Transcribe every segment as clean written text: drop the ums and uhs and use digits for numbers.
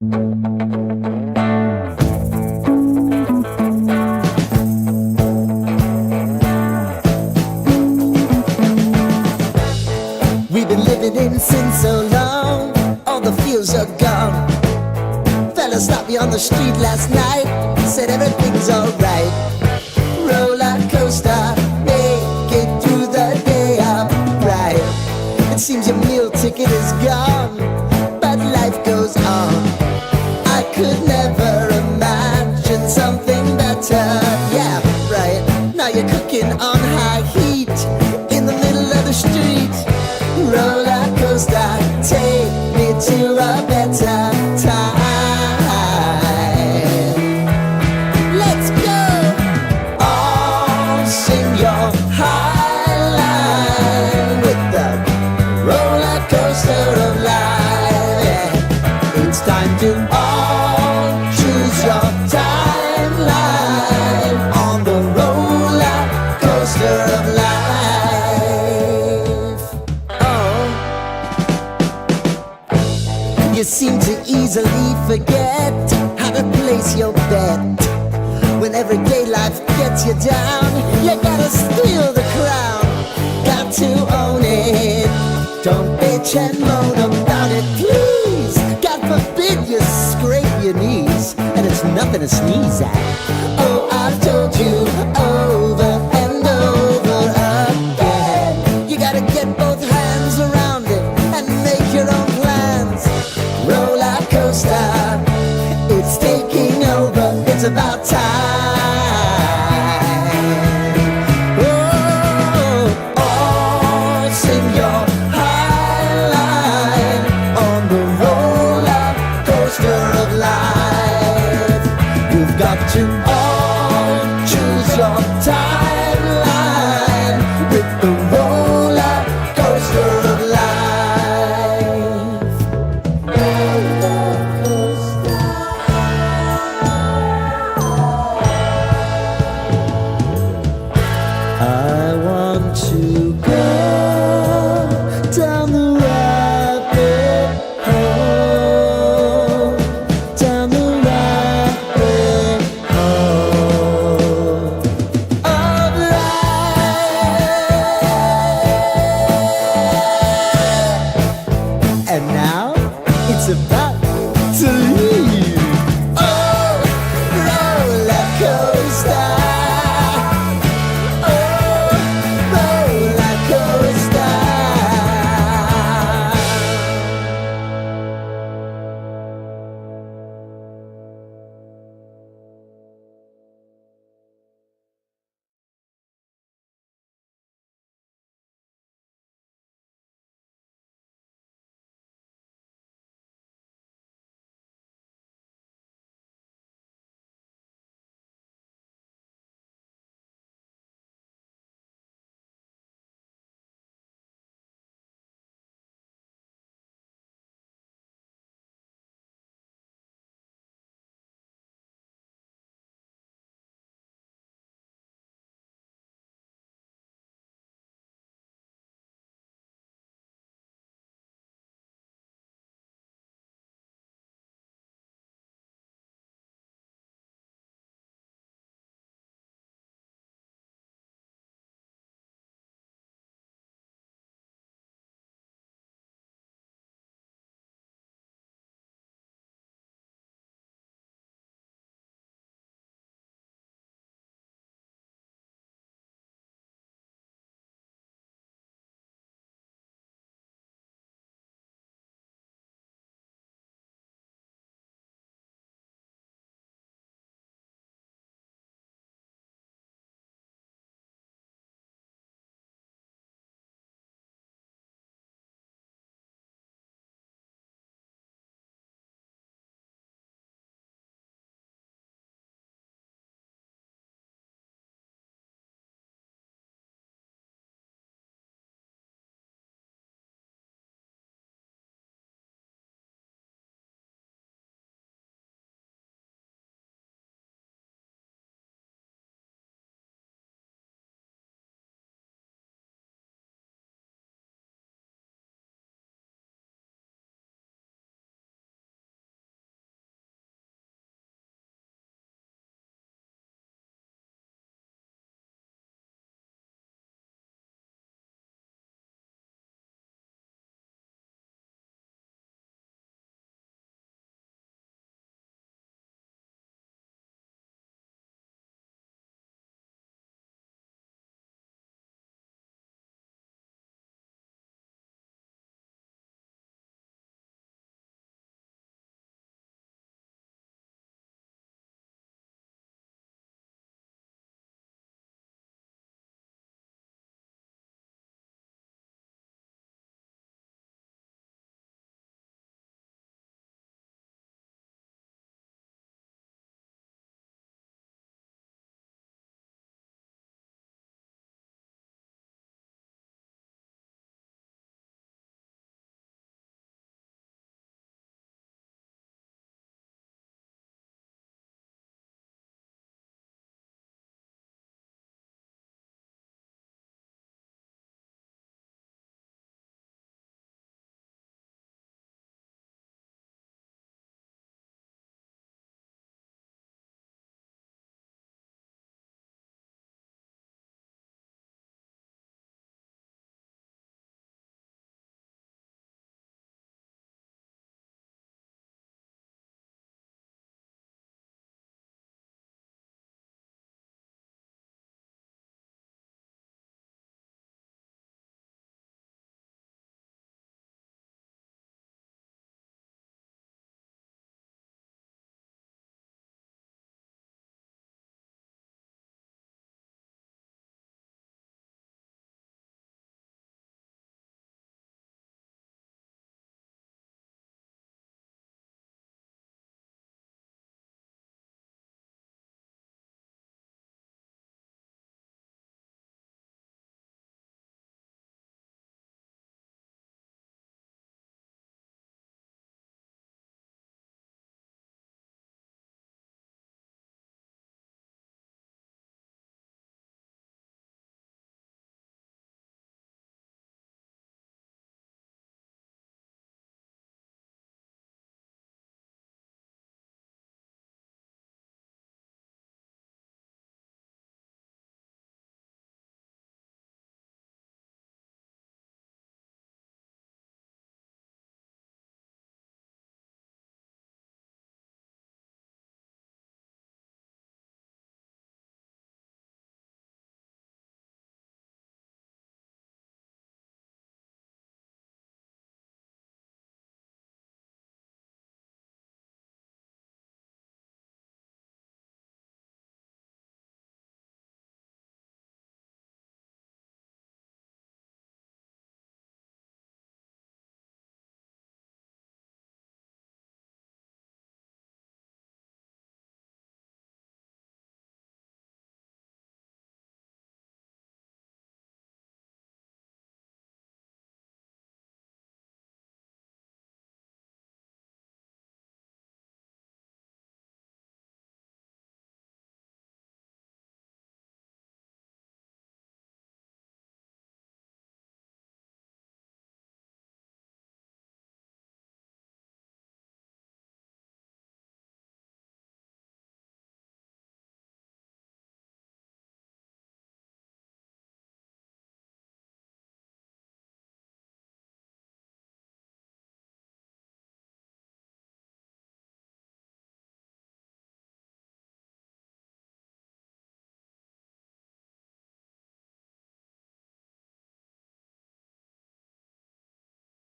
We've been living in sin so long, all the feels are gone. Fella stopped me on the street last night, said everything's alright. Roller coaster, make it through the day upright. It seems your meal ticket is gone, but life goes on. I could never imagine something better. Yeah, right. Now you're cooking on high heat in the middle of the street. Roller coaster, take me to a better time. Let's go! All sing your high line with the roller coaster of life. Yeah. It's time to all choose your timeline on the roller coaster of life. You seem to easily forget how to place your bet. When everyday life gets you down, you gotta steal the crown. Got to own it. Don't bitch and moan about it, please. God forbid you scrape your knees, and it's nothing to sneeze at. Oh, I've told you over and over again. You gotta get both hands around it and make your own plans. Roller coaster, it's taking over, it's about time. Oh, all sing your high line on the roller coaster of life. You've got to all choose your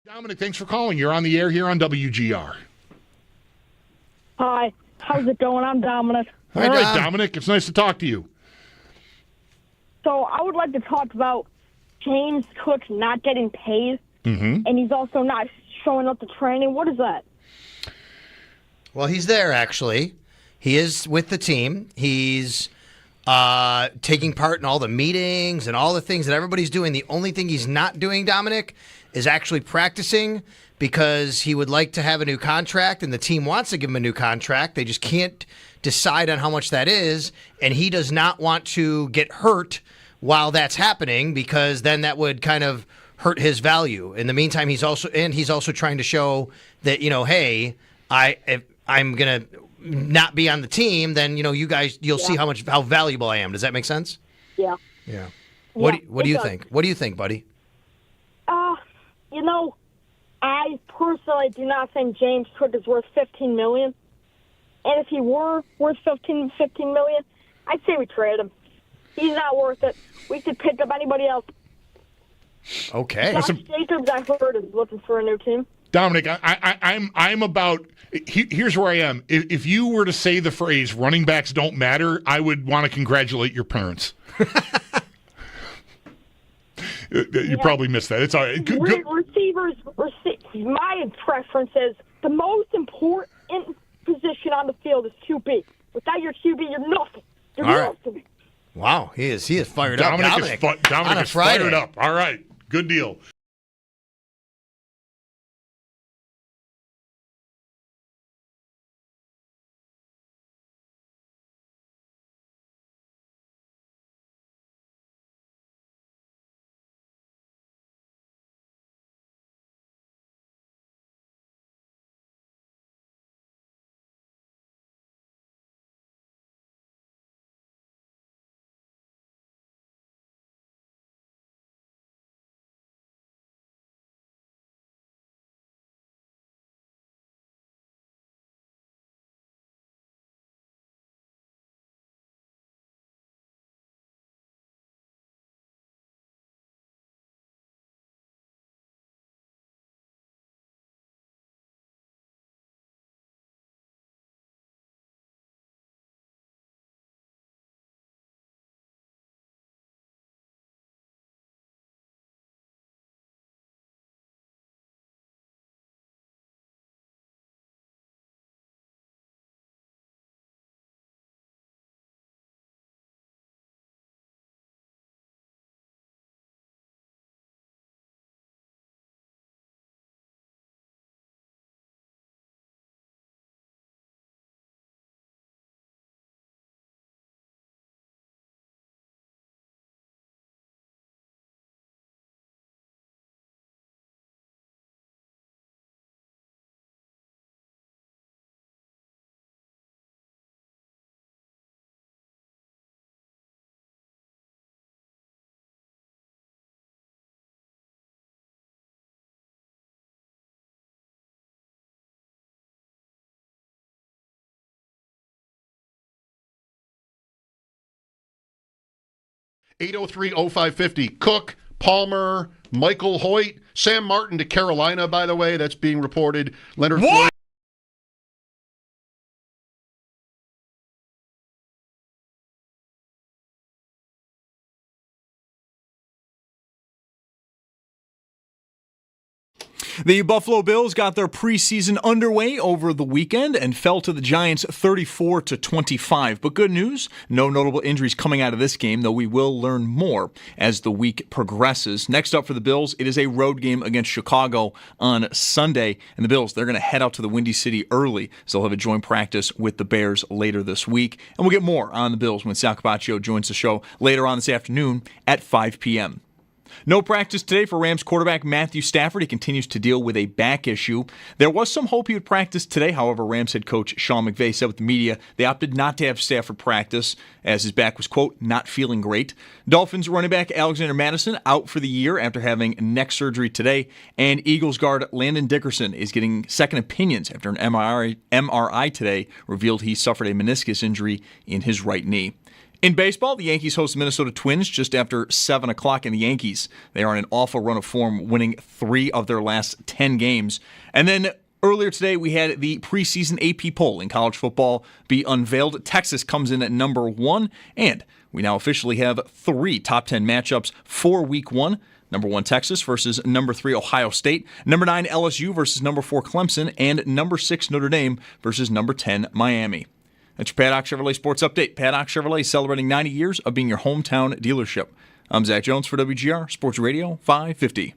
Dominic, thanks for calling. You're on the air here on WGR. Hi, how's it going? I'm Dominic. All right, Dominic. It's nice to talk to you. So I would like to talk about James Cook not getting paid, and he's also not showing up to training. What is that? Well, he's there, actually. He is with the team. He's taking part in all the meetings and all the things that everybody's doing. The only thing he's not doing, Dominic, is actually practicing because he would like to have a new contract, and the team wants to give him a new contract. They just can't decide on how much that is, and he does not want to get hurt while that's happening because then that would kind of hurt his value. In the meantime, he's also trying to show that, hey, if I'm going to not be on the team, then, you'll see how valuable I am. Does that make sense? Yeah. Yeah. What do you think? What do you think, buddy? I personally do not think James Cook is worth $15 million. And if he were worth $15 million, I'd say we trade him. He's not worth it. We could pick up anybody else. Okay. Josh Jacobs, I heard, is looking for a new team. Dominic, I'm about. Here's where I am. If you were to say the phrase "running backs don't matter," I would want to congratulate your parents. You probably missed that. It's all right. Receivers. My preference is the most important position on the field is QB. Without your QB, you're nothing. You're nothing. Wow, he is fired up. Dominic is fired up. All right, good deal. $803-0550. Cook, Palmer, Michael Hoyt, Sam Martin to Carolina, by the way. That's being reported. Leonard Floyd. The Buffalo Bills got their preseason underway over the weekend and fell to the Giants 34-25. But good news, no notable injuries coming out of this game, though we will learn more as the week progresses. Next up for the Bills, it is a road game against Chicago on Sunday. And the Bills, they're going to head out to the Windy City early, so they'll have a joint practice with the Bears later this week. And we'll get more on the Bills when Sal Capaccio joins the show later on this afternoon at 5 p.m. No practice today for Rams quarterback Matthew Stafford. He continues to deal with a back issue. There was some hope he would practice today. However, Rams head coach Sean McVay said with the media they opted not to have Stafford practice as his back was, quote, not feeling great. Dolphins running back Alexander Mattison out for the year after having neck surgery today. And Eagles guard Landon Dickerson is getting second opinions after an MRI today revealed he suffered a meniscus injury in his right knee. In baseball, the Yankees host the Minnesota Twins just after 7 o'clock in the Yankees. They are on an awful run of form, winning 3 of their last 10 games. And then earlier today, we had the preseason AP poll in college football be unveiled. Texas comes in at number 1, and we now officially have 3 top 10 matchups for Week 1. Number 1, Texas versus number 3, Ohio State. Number 9, LSU versus number 4, Clemson. And number 6, Notre Dame versus number 10, Miami. That's your Paddock Chevrolet Sports Update. Paddock Chevrolet celebrating 90 years of being your hometown dealership. I'm Zach Jones for WGR Sports Radio 550.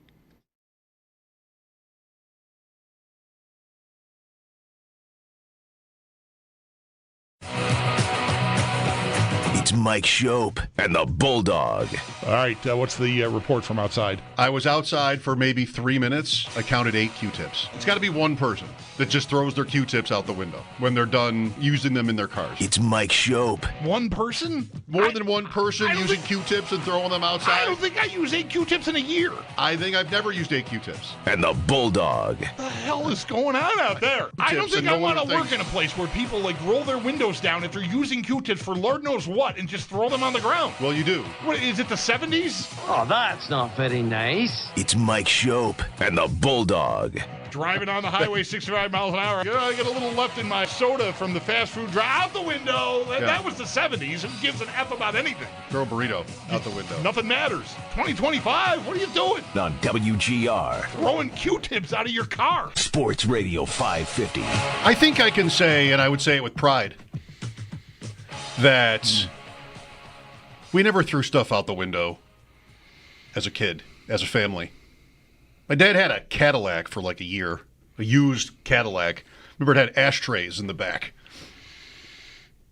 It's Mike Schopp and the Bulldog. All right, what's the report from outside? I was outside for maybe 3 minutes. I counted 8 Q-tips. It's got to be one person that just throws their Q-tips out the window when they're done using them in their cars. It's Mike Schopp. One person? More than one person using Q-tips and throwing them outside? I don't think I use 8 Q-tips in a year. I think I've never used 8 Q-tips. And the Bulldog. What the hell is going on out there? I don't think I want to work in a place where people roll their windows down if they're using Q-tips for Lord knows what and just throw them on the ground. Well, you do. What, is it the 70s? Oh, that's not very nice. It's Mike Schopp and the Bulldog. Driving on the highway 65 miles an hour. I get a little left in my soda from the fast food drive out the window. That was the 70s. Who gives an F about anything? Throw a burrito out the window. Nothing matters. 2025, what are you doing? On WGR. Throwing Q-tips out of your car. Sports Radio 550. I think I can say, and I would say it with pride, that we never threw stuff out the window as a kid, as a family. My dad had a Cadillac for a year, a used Cadillac. Remember, it had ashtrays in the back.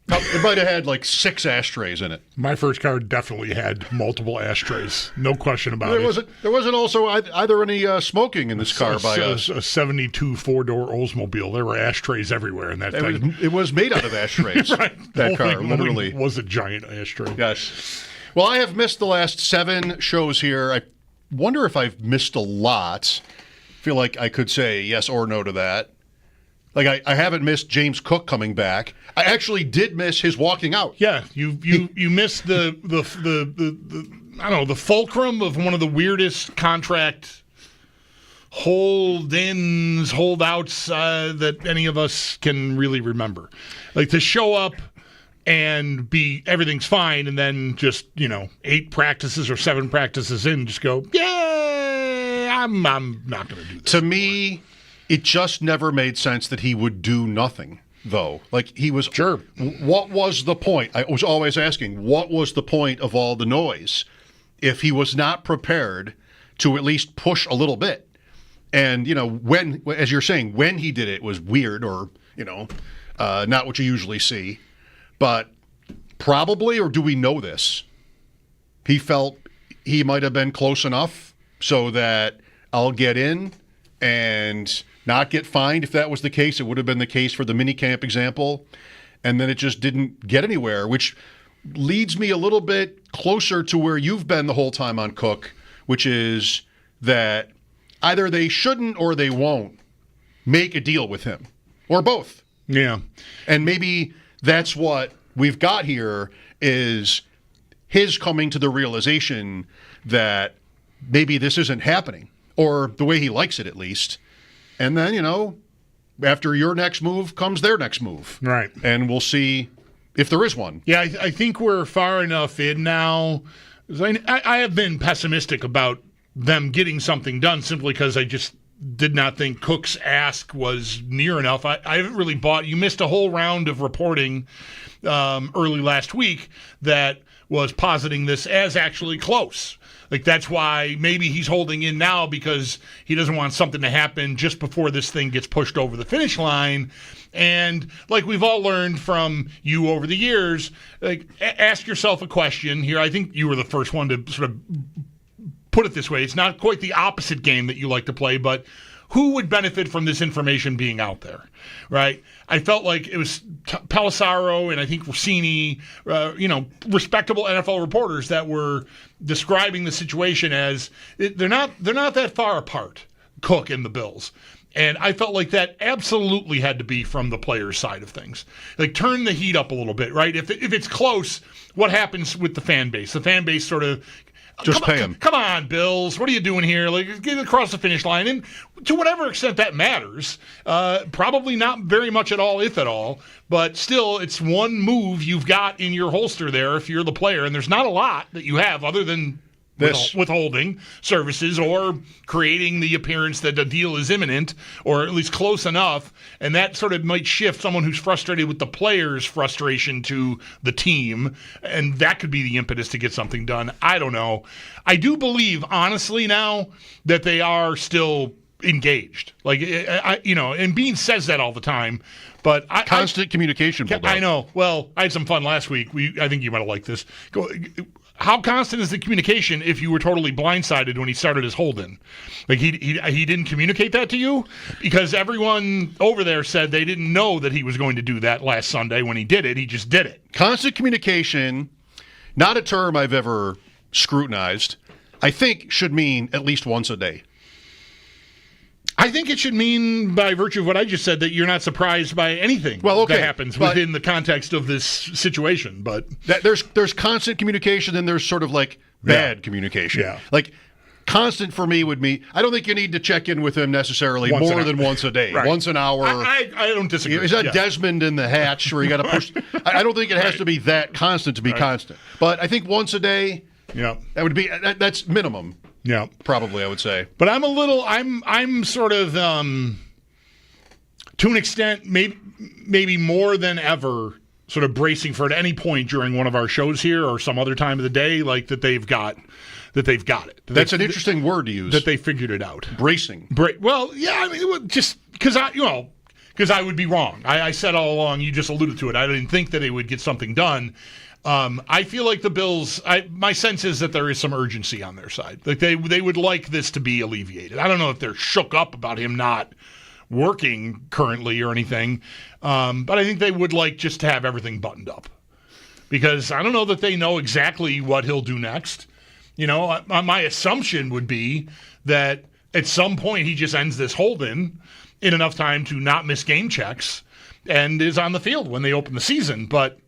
It might have had 6 ashtrays in it. My first car definitely had multiple ashtrays. No question about it. There wasn't also either any smoking in this car by us. A 72 4-door Oldsmobile. There were ashtrays everywhere in that thing. It was made out of ashtrays. Right. That car, thing literally. Was a giant ashtray. Yes. Well, I have missed the last 7 shows here. I wonder if I've missed a lot. Feel like I could say yes or no to that. I haven't missed James Cook coming back. I actually did miss his walking out. Yeah, you missed the I don't know, the fulcrum of one of the weirdest contract holdouts that any of us can really remember. To show up and be everything's fine, and then just 8 practices or 7 practices in, just go, yeah, I'm not going to do this. To me, it just never made sense that he would do nothing, though. He was sure. What was the point? I was always asking, what was the point of all the noise if he was not prepared to at least push a little bit? And when, as you're saying, when he did it was weird, or not what you usually see. But probably, or do we know this? He felt he might have been close enough so that I'll get in and not get fined. If that was the case, it would have been the case for the minicamp example. And then it just didn't get anywhere, which leads me a little bit closer to where you've been the whole time on Cook, which is that either they shouldn't or they won't make a deal with him, or both. Yeah. And maybe that's what we've got here, is his coming to the realization that maybe this isn't happening, or the way he likes it at least. And then, after your next move comes their next move. Right. And we'll see if there is one. Yeah, I think we're far enough in now. I have been pessimistic about them getting something done simply because I just did not think Cook's ask was near enough. I haven't really bought. You missed a whole round of reporting early last week that was positing this as actually close. That's why maybe he's holding in now, because he doesn't want something to happen just before this thing gets pushed over the finish line. And we've all learned from you over the years, ask yourself a question here. I think you were the first one to sort of put it this way. It's not quite the opposite game that you like to play, but who would benefit from this information being out there, right? I felt like it was Pelissaro and I think Rossini, respectable NFL reporters that were describing the situation as they're not that far apart, Cook and the Bills. And I felt like that absolutely had to be from the players' side of things. Like, turn the heat up a little bit, right? If it's close, what happens with the fan base? The fan base sort of, Just pay him. Come on, Bills. What are you doing here? Like, get across the finish line. And to whatever extent that matters, probably not very much at all, if at all. But still, it's one move you've got in your holster there if you're the player. And there's not a lot that you have other than withholding services or creating the appearance that the deal is imminent or at least close enough. And that sort of might shift someone who's frustrated with the players' frustration to the team. And that could be the impetus to get something done. I don't know. I do believe, honestly, now that they are still engaged. Like, and Bean says that all the time. But constant communication. Bulldog. I know. Well, I had some fun last week. I think you might have liked this. How constant is the communication if you were totally blindsided when he started his hold-in? Like, he didn't communicate that to you? Because everyone over there said they didn't know that he was going to do that last Sunday when he did it. He just did it. Constant communication, not a term I've ever scrutinized, I think should mean at least once a day. I think it should mean, by virtue of what I just said, that you're not surprised by anything that happens within the context of this situation. But there's constant communication, and there's sort of like bad communication. Yeah. Like, constant for me would mean I don't think you need to check in with him necessarily more than once a day, right. Once an hour. I don't disagree. Is that Desmond in the hatch where you got to push? I don't think it has to be that constant to be constant. But I think once a day, that would be that's minimum. Yeah, probably I would say. But I'm sort of to an extent maybe more than ever sort of bracing for at any point during one of our shows here or some other time of the day, like that they've got it. That's an interesting word to use. That they figured it out. Bracing. Well, yeah, I mean, just because I would be wrong. I said all along, you just alluded to it. I didn't think that they would get something done. I feel like the Bills, my sense is that there is some urgency on their side. Like they would like this to be alleviated. I don't know if they're shook up about him not working currently or anything, but I think they would like just to have everything buttoned up. Because I don't know that they know exactly what he'll do next. My assumption would be that at some point he just ends this hold-in in enough time to not miss game checks and is on the field when they open the season. But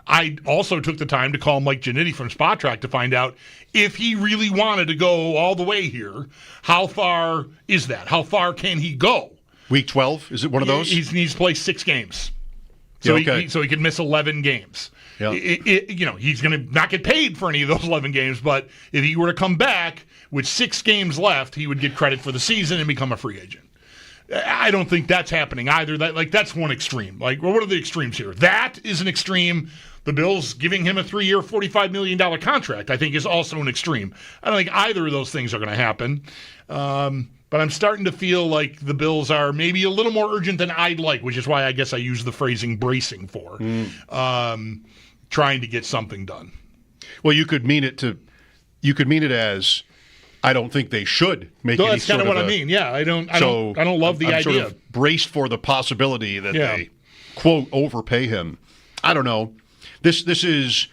I also took the time to call Mike Giannitti from Spot Track to find out if he really wanted to go all the way here. How far is that? How far can he go? Week 12? Is it one of those? He needs to play 6 games. So he could miss 11 games. Yeah. He's going to not get paid for any of those 11 games, but if he were to come back with 6 games left, he would get credit for the season and become a free agent. I don't think that's happening either. That's one extreme. Like, well, what are the extremes here? That is an extreme. The Bills giving him a 3-year, $45 million contract, I think, is also an extreme. I don't think either of those things are going to happen. But I'm starting to feel like the Bills are maybe a little more urgent than I'd like, which is why I guess I use the phrasing bracing for, trying to get something done. Well, you could mean it as I don't think they should make any that's kind of what I mean. Yeah, I don't love the idea. Sort of braced for the possibility that they quote overpay him. I don't know. This is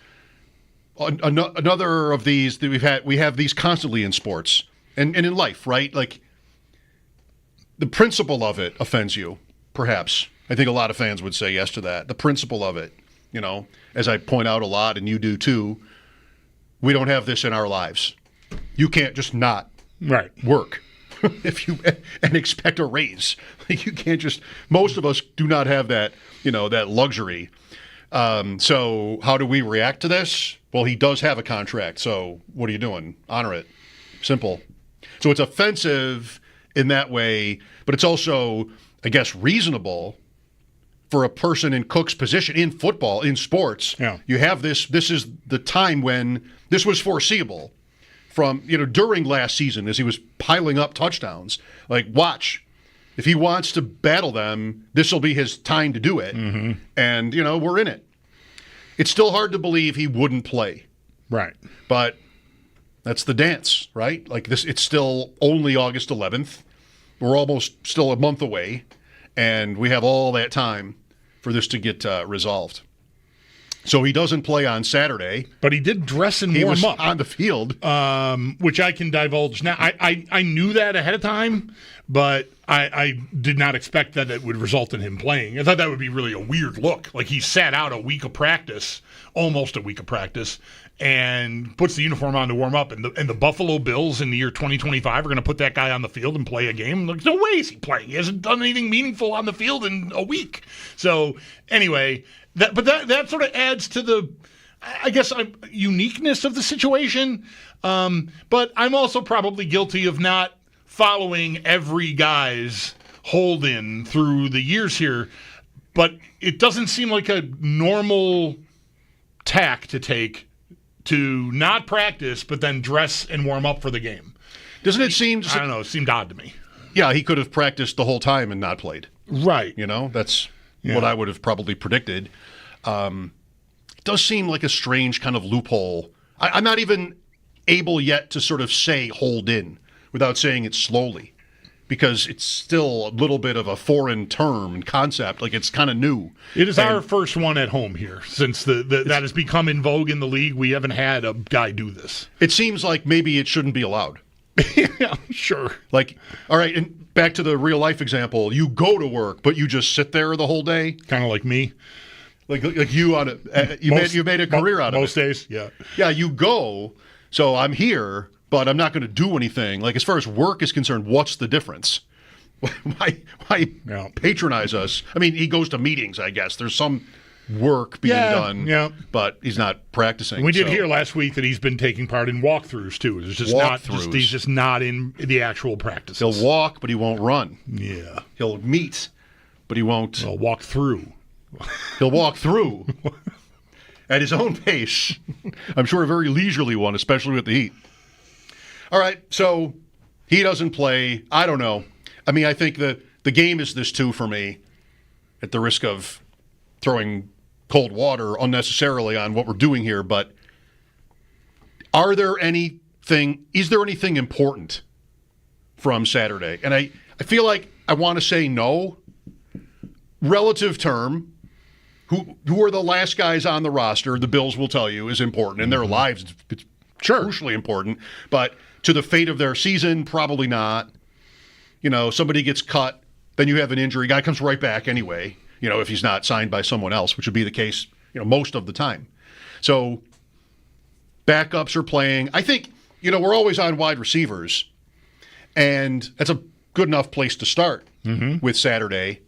another of these that we have these constantly in sports and in life, right? Like, the principle of it offends you, perhaps. I think a lot of fans would say yes to that. The principle of it, as I point out a lot, and you do too, we don't have this in our lives. You can't just not work and expect a raise. You can't just. Most of us do not have that, that luxury. So how do we react to this? Well, he does have a contract. So what are you doing? Honor it. Simple. So it's offensive in that way, but it's also, I guess, reasonable for a person in Cook's position in football, in sports. Yeah. You have this. This is the time when this was foreseeable. From during last season, as he was piling up touchdowns, like, watch, if he wants to battle them, this will be his time to do it. Mm-hmm. And we're in it. It's still hard to believe he wouldn't play, right? But that's the dance, right? Like this, it's still only August 11th. We're almost still a month away, and we have all that time for this to get resolved. So he doesn't play on Saturday. But he did dress and He warm was up on the field. which I can divulge now. I knew that ahead of time, but I did not expect that it would result in him playing. I thought that would be really a weird look. Like he sat out a week of practice, almost a week of practice, and puts the uniform on to warm up. And the Buffalo Bills in the year 2025 are going to put that guy on the field and play a game. Like, no way is he playing. He hasn't done anything meaningful on the field in a week. So anyway, that sort of adds to the, I guess, uniqueness of the situation. But I'm also probably guilty of not following every guy's hold-in through the years here. But it doesn't seem like a normal tack to take to not practice, but then dress and warm up for the game. Doesn't it seem... I don't know. It seemed odd to me. Yeah, he could have practiced the whole time and not played. Right. That's what I would have probably predicted. It does seem like a strange kind of loophole. I'm not even able yet to sort of say hold in without saying it slowly, because it's still a little bit of a foreign term and concept. Like, it's kind of new. It is our first one at home here since that has become in vogue in the league. We haven't had a guy do this. It seems like maybe it shouldn't be allowed. Yeah, sure. Like, all right, and back to the real life example, you go to work, but you just sit there the whole day. Kind of like me. Like you on a you made a career out of it. Most days, yeah. Yeah, you go. So I'm here, but I'm not going to do anything. Like, as far as work is concerned, what's the difference? Why patronize us? I mean, he goes to meetings, I guess. There's some work being done, but he's not practicing. We did hear last week that he's been taking part in walkthroughs too. It's just he's just not in the actual practices. He'll walk, but he won't run. Yeah. He'll meet, but he won't. He'll walk through. He'll walk through at his own pace. I'm sure a very leisurely one, especially with the heat. All right, so he doesn't play. I don't know. I mean, I think the game is this too for me, at the risk of throwing cold water unnecessarily on what we're doing here, but is there anything important from Saturday? And I feel like I want to say no. Relative term, who are the last guys on the roster, the Bills will tell you, is important. In their lives, it's crucially important. But to the fate of their season, probably not. Somebody gets cut, then you have an injury. Guy comes right back anyway, if he's not signed by someone else, which would be the case, most of the time. So backups are playing. I think, we're always on wide receivers, and that's a good enough place to start with Saturday.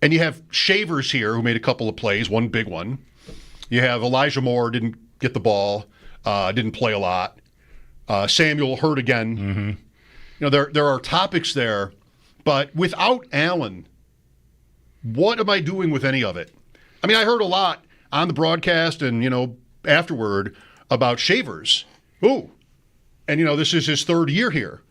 And you have Shavers here, who made a couple of plays, one big one. You have Elijah Moore, didn't get the ball, didn't play a lot. Samuel hurt again. There are topics there, but without Allen, what am I doing with any of it? I mean, I heard a lot on the broadcast and, afterward about Shavers. Ooh. And, this is his third year here.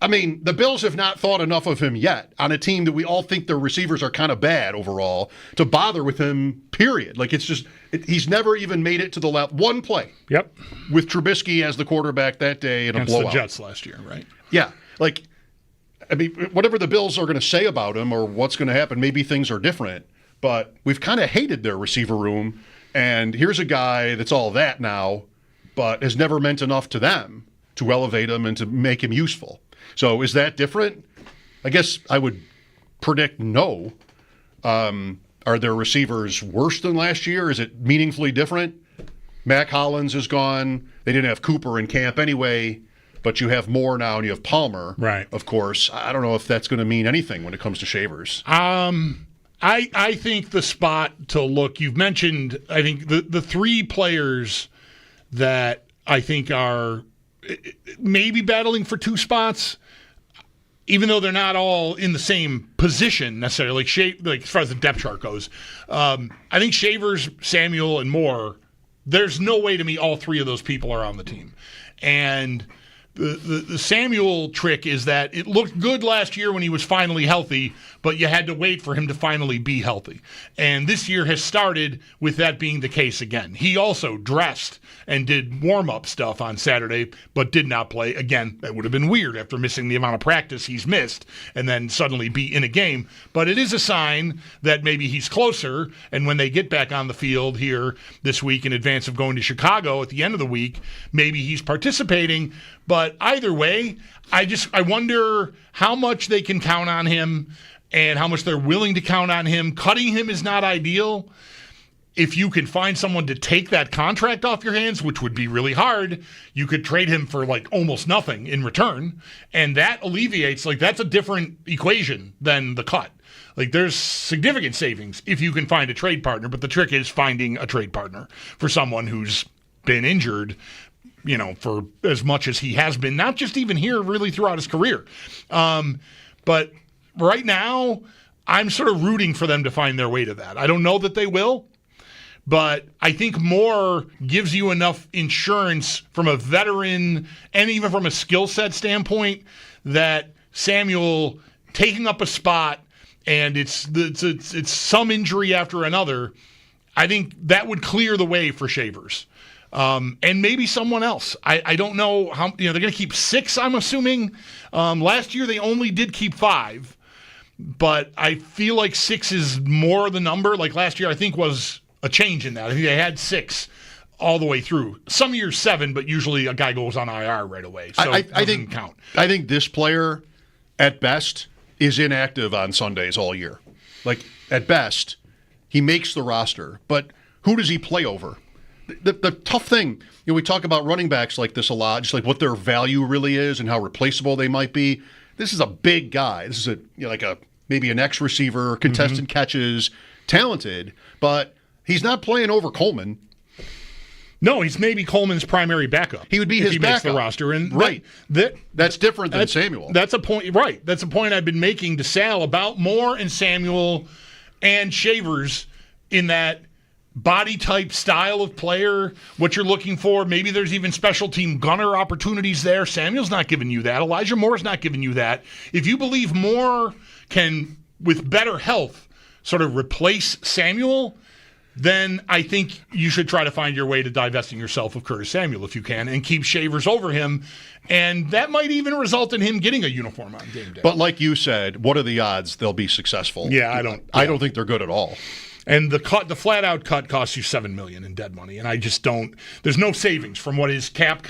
I mean, the Bills have not thought enough of him yet on a team that we all think their receivers are kind of bad overall to bother with him, period. Like, he's never even made it to the left. One play. Yep. With Trubisky as the quarterback that day in a blowout. Against the Jets last year, right? Yeah. Like, I mean, whatever the Bills are going to say about him or what's going to happen, maybe things are different. But we've kind of hated their receiver room. And here's a guy that's all that now, but has never meant enough to them to elevate him and to make him useful. So is that different? I guess I would predict no. Are their receivers worse than last year? Is it meaningfully different? Mac Hollins is gone. They didn't have Cooper in camp anyway, but you have Moore now and you have Palmer, right? Of course. I don't know if that's going to mean anything when it comes to Shavers. I think the spot to look, you've mentioned, I think the three players that I think are maybe battling for two spots, even though they're not all in the same position necessarily, like as far as the depth chart goes. I think Shavers, Samuel, and Moore, there's no way to me all three of those people are on the team. And The Samuel trick is that it looked good last year when he was finally healthy, but you had to wait for him to finally be healthy. And this year has started with that being the case again. He also dressed and did warm-up stuff on Saturday, but did not play. Again, that would have been weird after missing the amount of practice he's missed and then suddenly be in a game. But it is a sign that maybe he's closer, and when they get back on the field here this week in advance of going to Chicago at the end of the week, maybe he's participating. But either way, I wonder how much they can count on him and how much they're willing to count on him. Cutting him is not ideal. If you can find someone to take that contract off your hands, which would be really hard, you could trade him for like almost nothing in return. And that alleviates, like, that's a different equation than the cut. Like, there's significant savings if you can find a trade partner, but the trick is finding a trade partner for someone who's been injured, for as much as he has been, not just even here, really throughout his career. But right now, I'm sort of rooting for them to find their way to that. I don't know that they will, but I think more gives you enough insurance from a veteran and even from a skill set standpoint that Samuel taking up a spot and it's some injury after another, I think that would clear the way for Shavers. And maybe someone else. I don't know how, they're going to keep 6, I'm assuming. Last year they only did keep 5, but I feel like 6 is more the number. Like last year, I think was a change in that. I think they had 6 all the way through. Some years 7, but usually a guy goes on IR right away. So I think count. I think this player, at best, is inactive on Sundays all year. Like, at best, he makes the roster, but who does he play over? The tough thing, we talk about running backs like this a lot, just like what their value really is and how replaceable they might be. This is a big guy. This is maybe an X receiver, contested catches, talented, but he's not playing over Coleman. No, he's maybe Coleman's primary backup. He would be his backup. Makes the roster, and right. That's different than Samuel. That's a point. Right. That's a point I've been making to Sal about Moore and Samuel and Shavers in that body type style of player, what you're looking for. Maybe there's even special team gunner opportunities there. Samuel's not giving you that. Elijah Moore's not giving you that. If you believe Moore can, with better health, sort of replace Samuel, then I think you should try to find your way to divesting yourself of Curtis Samuel if you can and keep Shavers over him. And that might even result in him getting a uniform on game day. But like you said, what are the odds they'll be successful? Yeah, I don't think they're good at all. And the flat out cut costs you $7 million in dead money, and I just don't. There's no savings from what his cap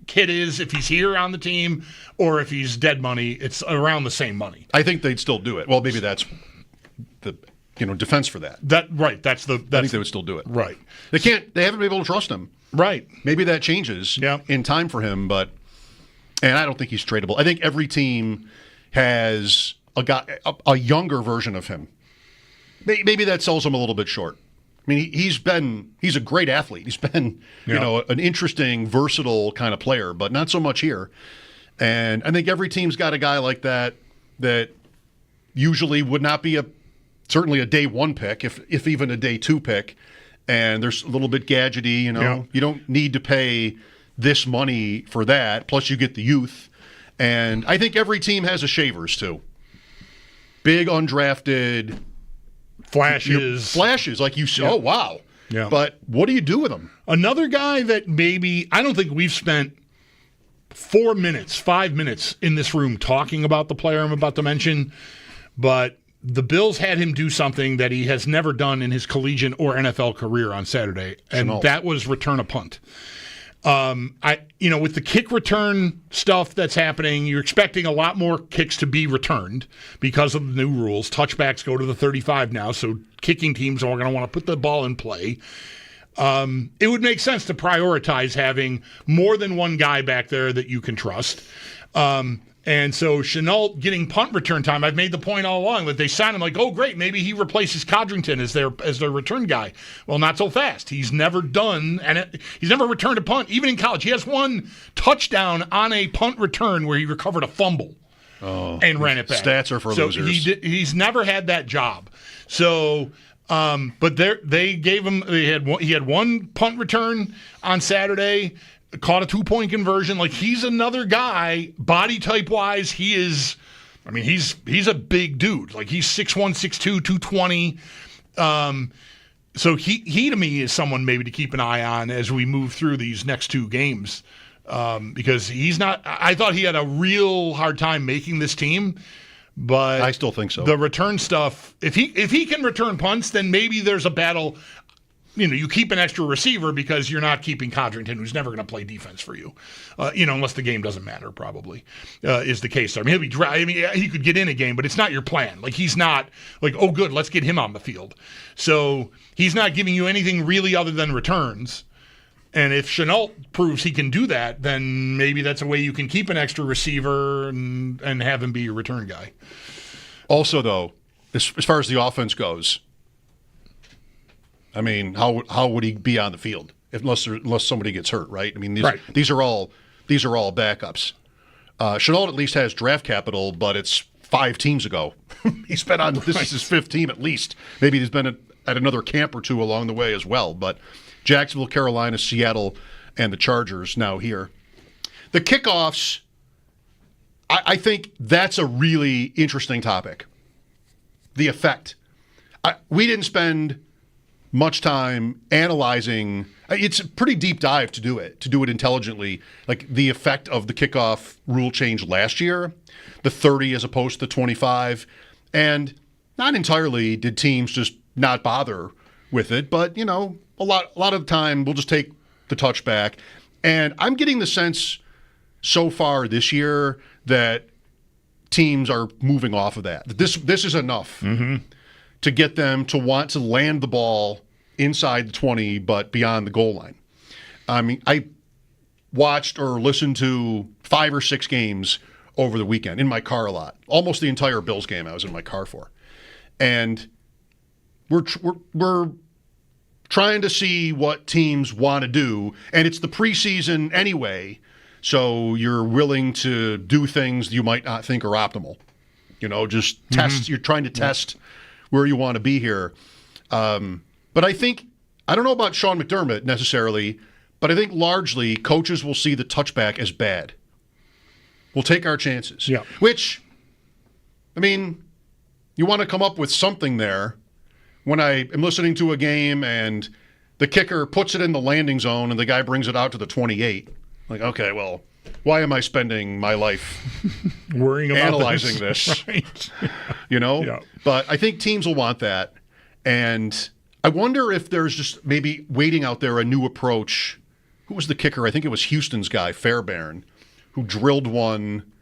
hit is if he's here on the team or if he's dead money. It's around the same money. I think they'd still do it. Well, maybe that's the defense for that. I think they would still do it. Right. They can't. They haven't been able to trust him. Right. Maybe that changes in time for him, and I don't think he's tradable. I think every team has a younger version of him. Maybe that sells him a little bit short. I mean, he's a great athlete. He's been, an interesting, versatile kind of player, but not so much here. And I think every team's got a guy like that usually would not be certainly a day 1 pick, if even a day 2 pick. And there's a little bit gadgety, You don't need to pay this money for that. Plus, you get the youth. And I think every team has a Shavers too. Big undrafted. Flashes, like you said. Yeah. Oh, wow. Yeah. But what do you do with him? Another guy that maybe, I don't think we've spent 5 minutes in this room talking about the player I'm about to mention, but the Bills had him do something that he has never done in his collegiate or NFL career on Saturday, and that was return a punt. With the kick return stuff that's happening, you're expecting a lot more kicks to be returned because of the new rules. Touchbacks go to the 35 now, so kicking teams are going to want to put the ball in play. It would make sense to prioritize having more than one guy back there that you can trust. And so Chenault getting punt return time, I've made the point all along that they signed him like, oh, great, maybe he replaces Codrington as their return guy. Well, not so fast. He's never he's never returned a punt, even in college. He has one touchdown on a punt return where he recovered a fumble and ran it back. Stats are for losers. He's never had that job. So, but he had one punt return on Saturday. caught a 2-point conversion. Like, he's another guy, body type wise. He is, I mean, he's a big dude. Like, he's 6'1", 6'2", 220. So he to me is someone maybe to keep an eye on as we move through these next 2 games. Because he's not, I thought he had a real hard time making this team, but I still think so. The return stuff, if he can return punts, then maybe there's a battle. You keep an extra receiver because you're not keeping Codrington, who's never going to play defense for you, unless the game doesn't matter, probably, is the case. I mean, he could get in a game, but it's not your plan. Like, he's not like, oh, good, let's get him on the field. So he's not giving you anything really other than returns. And if Chenault proves he can do that, then maybe that's a way you can keep an extra receiver and have him be your return guy. Also, though, as far as the offense goes, I mean, how would he be on the field unless somebody gets hurt, right? I mean, these are all backups. Chenault at least has draft capital, but it's 5 teams ago. He's been on this is his 5th team at least. Maybe he's been at another camp or 2 along the way as well, but. Jacksonville, Carolina, Seattle, and the Chargers now here. The kickoffs, I think that's a really interesting topic. The effect. We didn't spend much time analyzing. It's a pretty deep dive to do it intelligently. Like the effect of the kickoff rule change last year, the 30 as opposed to 25. And not entirely did teams just not bother with it, but, a lot of the time we'll just take the touchback. And I'm getting the sense so far this year that teams are moving off of that. This is enough to get them to want to land the ball inside the 20 but beyond the goal line. I mean, I watched or listened to 5 or 6 games over the weekend in my car a lot. Almost the entire Bills game I was in my car for. And we're trying to see what teams want to do, and it's the preseason anyway, so you're willing to do things you might not think are optimal. Just test. You're trying to test where you want to be here. But I don't know about Sean McDermott necessarily, but I think largely coaches will see the touchback as bad. We'll take our chances. Yeah. Which, I mean, you want to come up with something there. When I am listening to a game and the kicker puts it in the landing zone and the guy brings it out to the 28, like, okay, well, why am I spending my life worrying about analyzing this? Right. Yeah. But I think teams will want that. And I wonder if there's just maybe waiting out there a new approach. Who was the kicker? I think it was Houston's guy, Fairbairn, who drilled one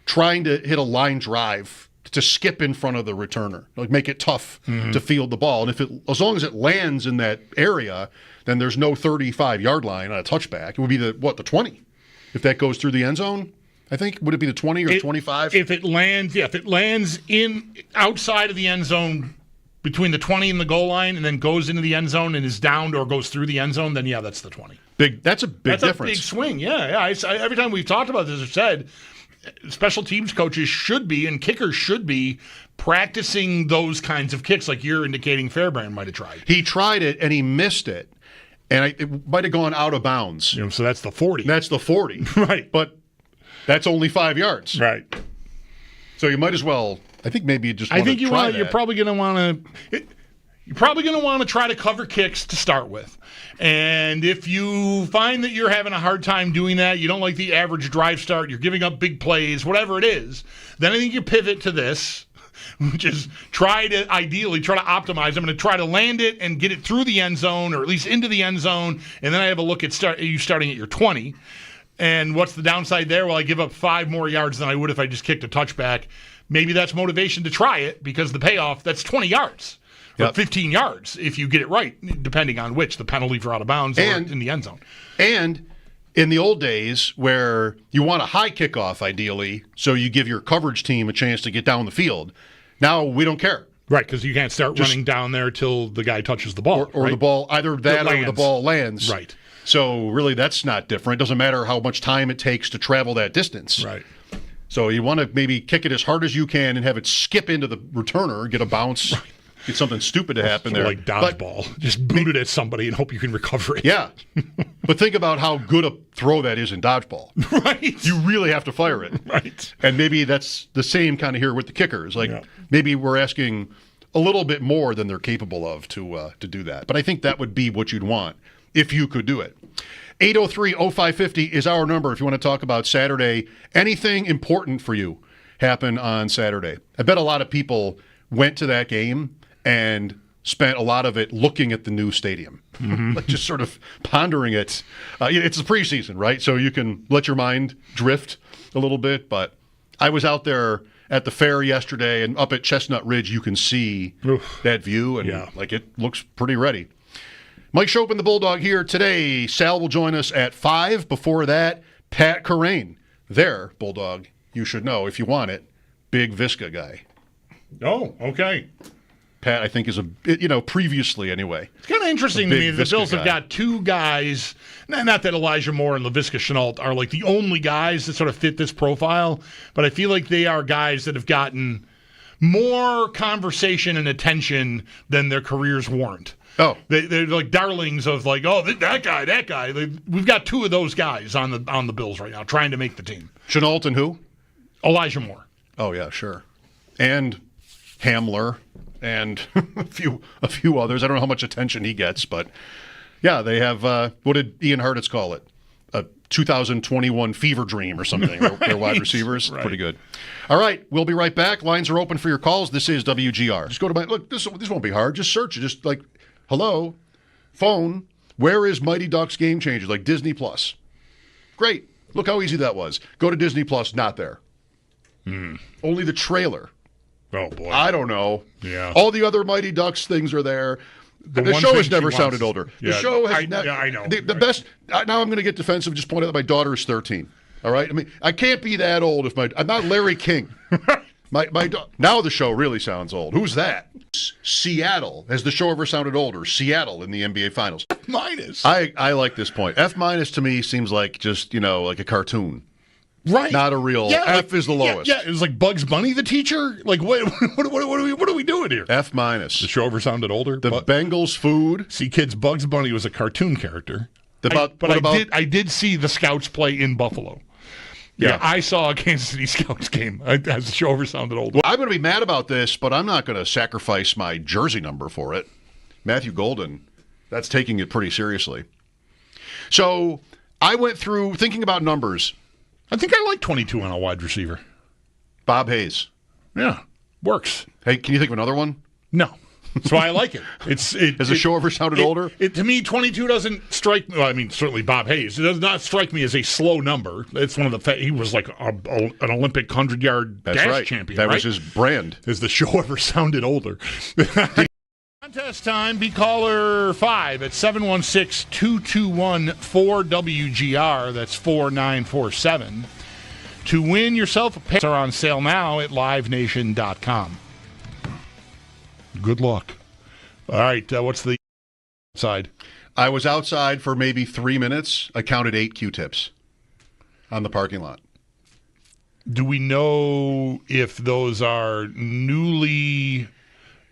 trying to hit a line drive to skip in front of the returner, like make it tough to field the ball. And as long as it lands in that area, then there's no 35-yard line on a touchback. It would be the 20. If that goes through the end zone, I think, would it be the 20 or 25? If it lands in outside of the end zone between the 20 and the goal line and then goes into the end zone and is downed or goes through the end zone, then that's the 20. That's a big difference. That's a big swing. Yeah. Every time we've talked about this, I've said special teams coaches should be and kickers should be practicing those kinds of kicks like you're indicating Fairbairn might have tried. He tried it and he missed it. And it might have gone out of bounds. So that's the 40. That's the 40. Right. But that's only 5 yards. Right. So you might as well, I think maybe you just want to try that. You're probably going to want to try to cover kicks to start with. And if you find that you're having a hard time doing that, you don't like the average drive start, you're giving up big plays, whatever it is, then I think you pivot to this, which is ideally try to optimize. I'm going to try to land it and get it through the end zone or at least into the end zone, and then I have a look at you starting at your 20. And what's the downside there? Well, I give up 5 more yards than I would if I just kicked a touchback. Maybe that's motivation to try it because the payoff, that's 20 yards. Or 15 yards if you get it right, depending on which, the penalty for out of bounds or in the end zone. And in the old days where you want a high kickoff, ideally, so you give your coverage team a chance to get down the field, now we don't care. Right, because you can't start running down there till the guy touches the ball. Or the ball, either that or the ball lands. Right. So really that's not different. It doesn't matter how much time it takes to travel that distance. Right. So you want to maybe kick it as hard as you can and have it skip into the returner, get a bounce. Right. get something stupid to happen Sort there. of like dodgeball. Just boot it at somebody and hope you can recover it. Yeah. But think about how good a throw that is in dodgeball. Right. You really have to fire it. Right. And maybe that's the same kind of here with the kickers. Like maybe we're asking a little bit more than they're capable of to do that. But I think that would be what you'd want if you could do it. 803-0550 is our number if you want to talk about Saturday. Anything important for you happen on Saturday. I bet a lot of people went to that game and spent a lot of it looking at the new stadium, like just sort of pondering it. It's the preseason, right? So you can let your mind drift a little bit. But I was out there at the fair yesterday, and up at Chestnut Ridge, you can see that view, and like it looks pretty ready. Mike Schopp and the Bulldog here today. Sal will join us at 5. Before that, Pat Corain. There, Bulldog, you should know if you want it. Big Visca guy. Oh, okay. Pat, I think, is previously anyway. It's kind of interesting to me that the Bills guy. have got two guys, not that Elijah Moore and Laviska Shenault are like the only guys that sort of fit this profile, but I feel like they are guys that have gotten more conversation and attention than their careers warrant. Oh. They're like darlings of like, oh, that guy. We've got two of those guys on the Bills right now trying to make the team. Shenault and who? Elijah Moore. Oh, yeah, sure. And Hamler and a few others. I don't know how much attention he gets, but yeah, they have, what did Ian Hartitz call it? A 2021 fever dream or something. Their wide receivers. Right. Pretty good. All right, we'll be right back. Lines are open for your calls. This is WGR. Just go to this won't be hard. Just search it. Just like, hello, phone, where is Mighty Ducks Game Changers? Like Disney Plus. Great. Look how easy that was. Go to Disney Plus, not there. Only the trailer. Oh, boy. I don't know. Yeah. All the other Mighty Ducks things are there. The one show thing has she never wants- sounded older. The Yeah, show has I know. The Right. best. Now I'm going to get defensive. Just point out that my daughter is 13. All right. I mean, I can't be that old if I'm not Larry King. Now the show really sounds old. Who's that? Seattle. Has the show ever sounded older? Seattle in the NBA Finals. Minus. I like this point. F- to me seems like just like a cartoon. Right. Not a real. F is the lowest. Yeah, it was like Bugs Bunny, the teacher. Like, what are we doing here? F-. The show ever sounded older. The Bengals food. See, kids, Bugs Bunny was a cartoon character. What about- I did see the Scouts play in Buffalo. Yeah, I saw a Kansas City Scouts game. As the show ever sounded older. Well, I'm going to be mad about this, but I'm not going to sacrifice my jersey number for it. Matthew Golden, that's taking it pretty seriously. So I went through thinking about numbers. I think I like 22 on a wide receiver. Bob Hayes. Yeah, works. Hey, can you think of another one? No. That's why I like it. Has the show ever sounded older? To me, 22 doesn't strike me. Well, I mean, certainly Bob Hayes. It does not strike me as a slow number. It's one of the. He was like an Olympic 100-yard dash champion. That right? was his brand. Has the show ever sounded older? Contest time. Be caller 5 at 716-221-4WGR. That's 4947. To win yourself a pair are on sale now at livenation.com. Good luck. All right, what's the side? I was outside for maybe 3 minutes. I counted 8 Q-tips on the parking lot. Do we know if those are newly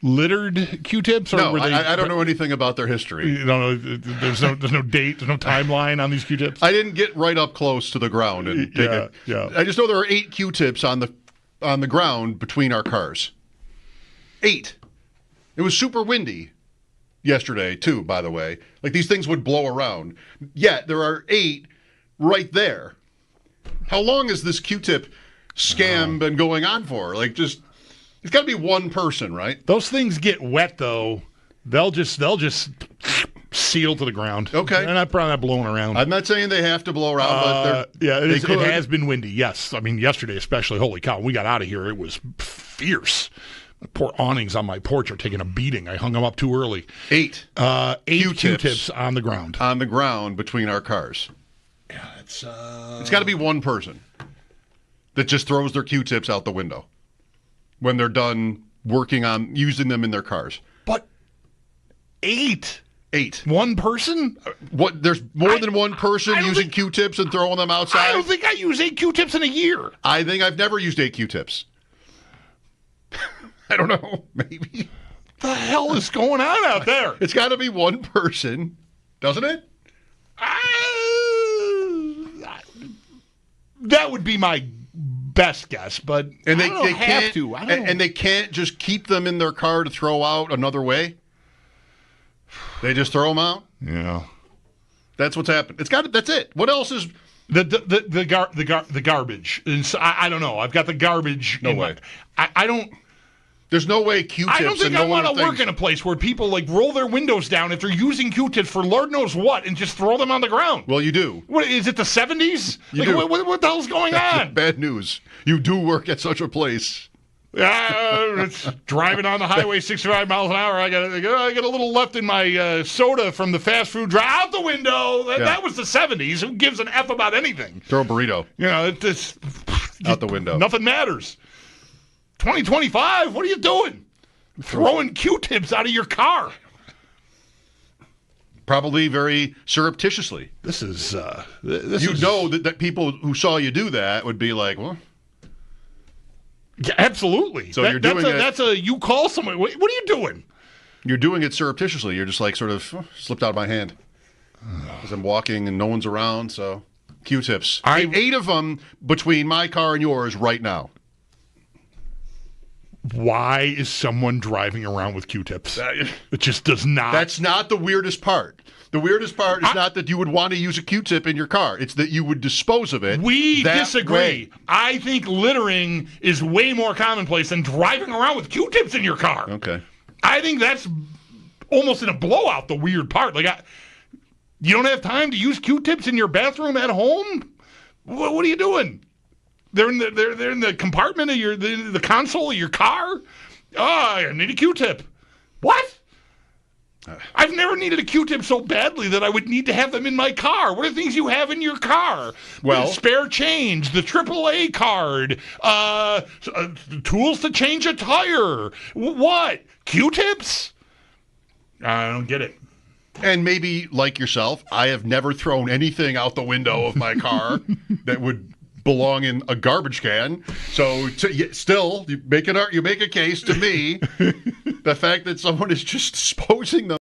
littered Q-tips? Or No, were they, I don't know anything about their history. You don't know, there's no date, there's no timeline on these Q-tips? I didn't get right up close to the ground and take it. Yeah. I just know there are 8 Q-tips on the ground between our cars. 8. It was super windy yesterday, too, by the way. Like, these things would blow around. Yet, there are 8 right there. How long has this Q-tip scam been going on for? Like, it's got to be one person, right? Those things get wet, though. They'll just seal to the ground. Okay. They're probably not blowing around. I'm not saying they have to blow around, but it has been windy, yes. I mean, yesterday especially, holy cow, when we got out of here, it was fierce. The poor awnings on my porch are taking a beating. I hung them up too early. 8. 8 Q-tips on the ground. On the ground between our cars. Yeah, it's got to be one person that just throws their Q-tips out the window when they're done working on using them in their cars. But 8? 8. One person? What? There's more than one person using Q-tips and throwing them outside? I don't think I use 8 Q-tips in a year. I think I've never used 8 Q-tips. I don't know. Maybe. the hell is going on out there? It's got to be one person, doesn't it? That would be my best guess, but And they have can't, to. and they can't just keep them in their car to throw out another way. They just throw them out. Yeah, that's what's happened. That's it. What else is the garbage? And so, I don't know. I've got the garbage. No way. I don't. There's no way Q-tips. I don't think and I no want to other work in a place where people like roll their windows down if they're using Q-tips for Lord knows what and just throw them on the ground. Well, you do. What is it? The 70s? You do. What the hell's going on? Bad news. You do work at such a place. It's driving on the highway 65 miles an hour. I got a little left in my soda from the fast food drive out the window. That was the 70s. Who gives an F about anything? Throw a burrito. It's out the window. Nothing matters. 2025. What are you doing? Throwing Q-tips out of your car. Probably very surreptitiously. This is know that people who saw you do that would be like, well. Yeah, absolutely. So you're doing it. That's you call someone. What are you doing? You're doing it surreptitiously. You're just like sort of slipped out of my hand as I'm walking and no one's around. So Q-tips. 8 of them between my car and yours right now. Why is someone driving around with Q-tips? It just does not. That's not the weirdest part. The weirdest part is not that you would want to use a Q-tip in your car. It's that you would dispose of it. We disagree. Way. I think littering is way more commonplace than driving around with Q-tips in your car. Okay. I think that's almost in a blowout the weird part. Like, you don't have time to use Q-tips in your bathroom at home? What are you doing? They're in the compartment of the console of your car. Oh, I need a Q-tip. What? I've never needed a Q-tip so badly that I would need to have them in my car. What are things you have in your car? Well, the spare change, the AAA card, tools to change a tire. What? Q-tips? I don't get it. And maybe, like yourself, I have never thrown anything out the window of my car that would belong in a garbage can. So still, you make a case to me, the fact that someone is just disposing them.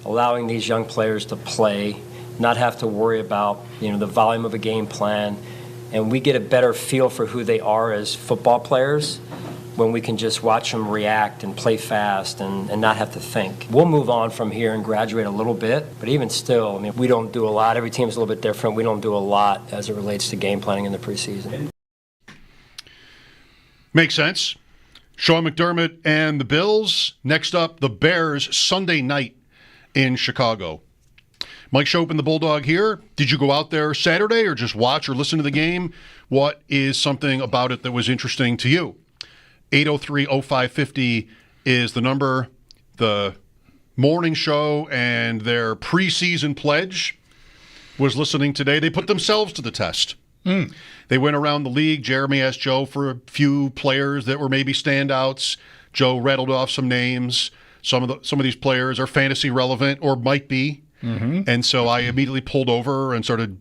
Allowing these young players to play, not have to worry about the volume of a game plan, and we get a better feel for who they are as football players when we can just watch them react and play fast and not have to think. We'll move on from here and graduate a little bit, but even still, we don't do a lot. Every team's a little bit different. We don't do a lot as it relates to game planning in the preseason. Makes sense. Sean McDermott and the Bills. Next up, the Bears Sunday night in Chicago. Mike Schopp and the Bulldog here. Did you go out there Saturday or just watch or listen to the game? What is something about it that was interesting to you? 803-0550 is the number. The morning show and their preseason pledge was listening today. They put themselves to the test. They went around the league. Jeremy asked Joe for a few players that were maybe standouts. Joe rattled off some names. Some of these players are fantasy relevant or might be. Mm-hmm. And so I immediately pulled over and started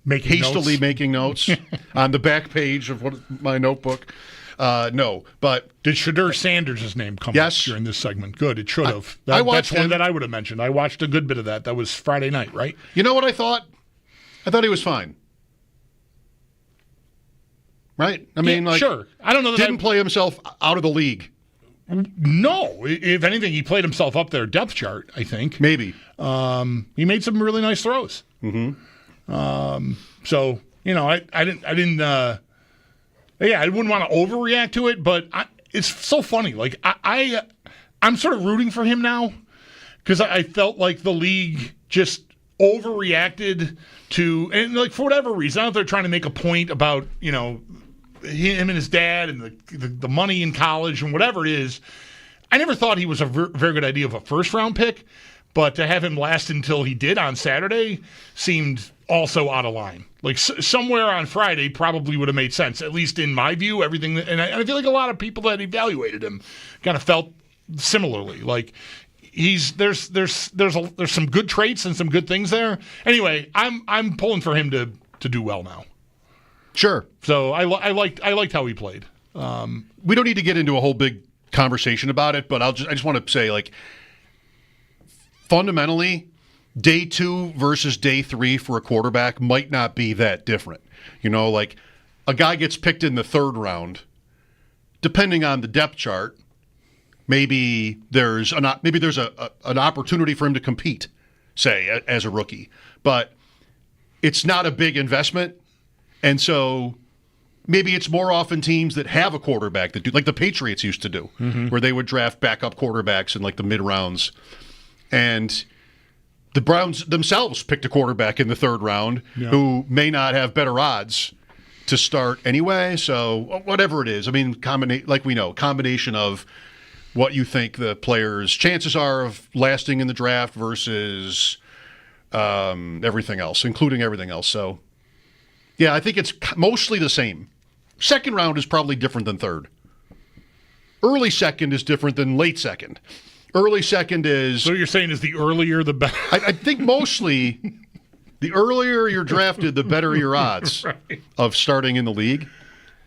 hastily making notes on the back page of my notebook. No, but did Shadur Sanders' name come up during this segment? Good, it should have. That's one that I would have mentioned. I watched a good bit of that. That was Friday night, right? You know what I thought? I thought he was fine. Right? Sure. I don't know. Didn't play himself out of the league. No, if anything, he played himself up their depth chart, I think. Maybe. He made some really nice throws. Mm-hmm. So, I didn't I wouldn't want to overreact to it, but it's so funny. Like, I'm sort of rooting for him now because I felt like the league just overreacted to, and like for whatever reason, I don't know if they're trying to make a point about, him and his dad and the money in college and whatever it is. I never thought he was a very good idea of a first-round pick, but to have him last until he did on Saturday seemed also out of line. Like somewhere on Friday probably would have made sense, at least in my view. Everything, and I feel like a lot of people that evaluated him kind of felt similarly. Like there's some good traits and some good things there. Anyway, I'm pulling for him to do well now. Sure. So I liked how he played. We don't need to get into a whole big conversation about it, but I just want to say, like, fundamentally, day 2 versus day 3 for a quarterback might not be that different. You know, like a guy gets picked in the 3rd round, depending on the depth chart, maybe there's an opportunity for him to compete, say, as a rookie. But it's not a big investment, and so maybe it's more often teams that have a quarterback that do, like the Patriots used to do, where they would draft backup quarterbacks in like the mid rounds. And the Browns themselves picked a quarterback in the 3rd round who may not have better odds to start anyway. So whatever it is, I mean, combination of what you think the player's chances are of lasting in the draft versus everything else, including everything else. So, yeah, I think it's mostly the same. 2nd round is probably different than 3rd. Early 2nd is different than late 2nd. Early 2nd is... So you're saying is the earlier the better? I think mostly the earlier you're drafted, the better your odds of starting in the league.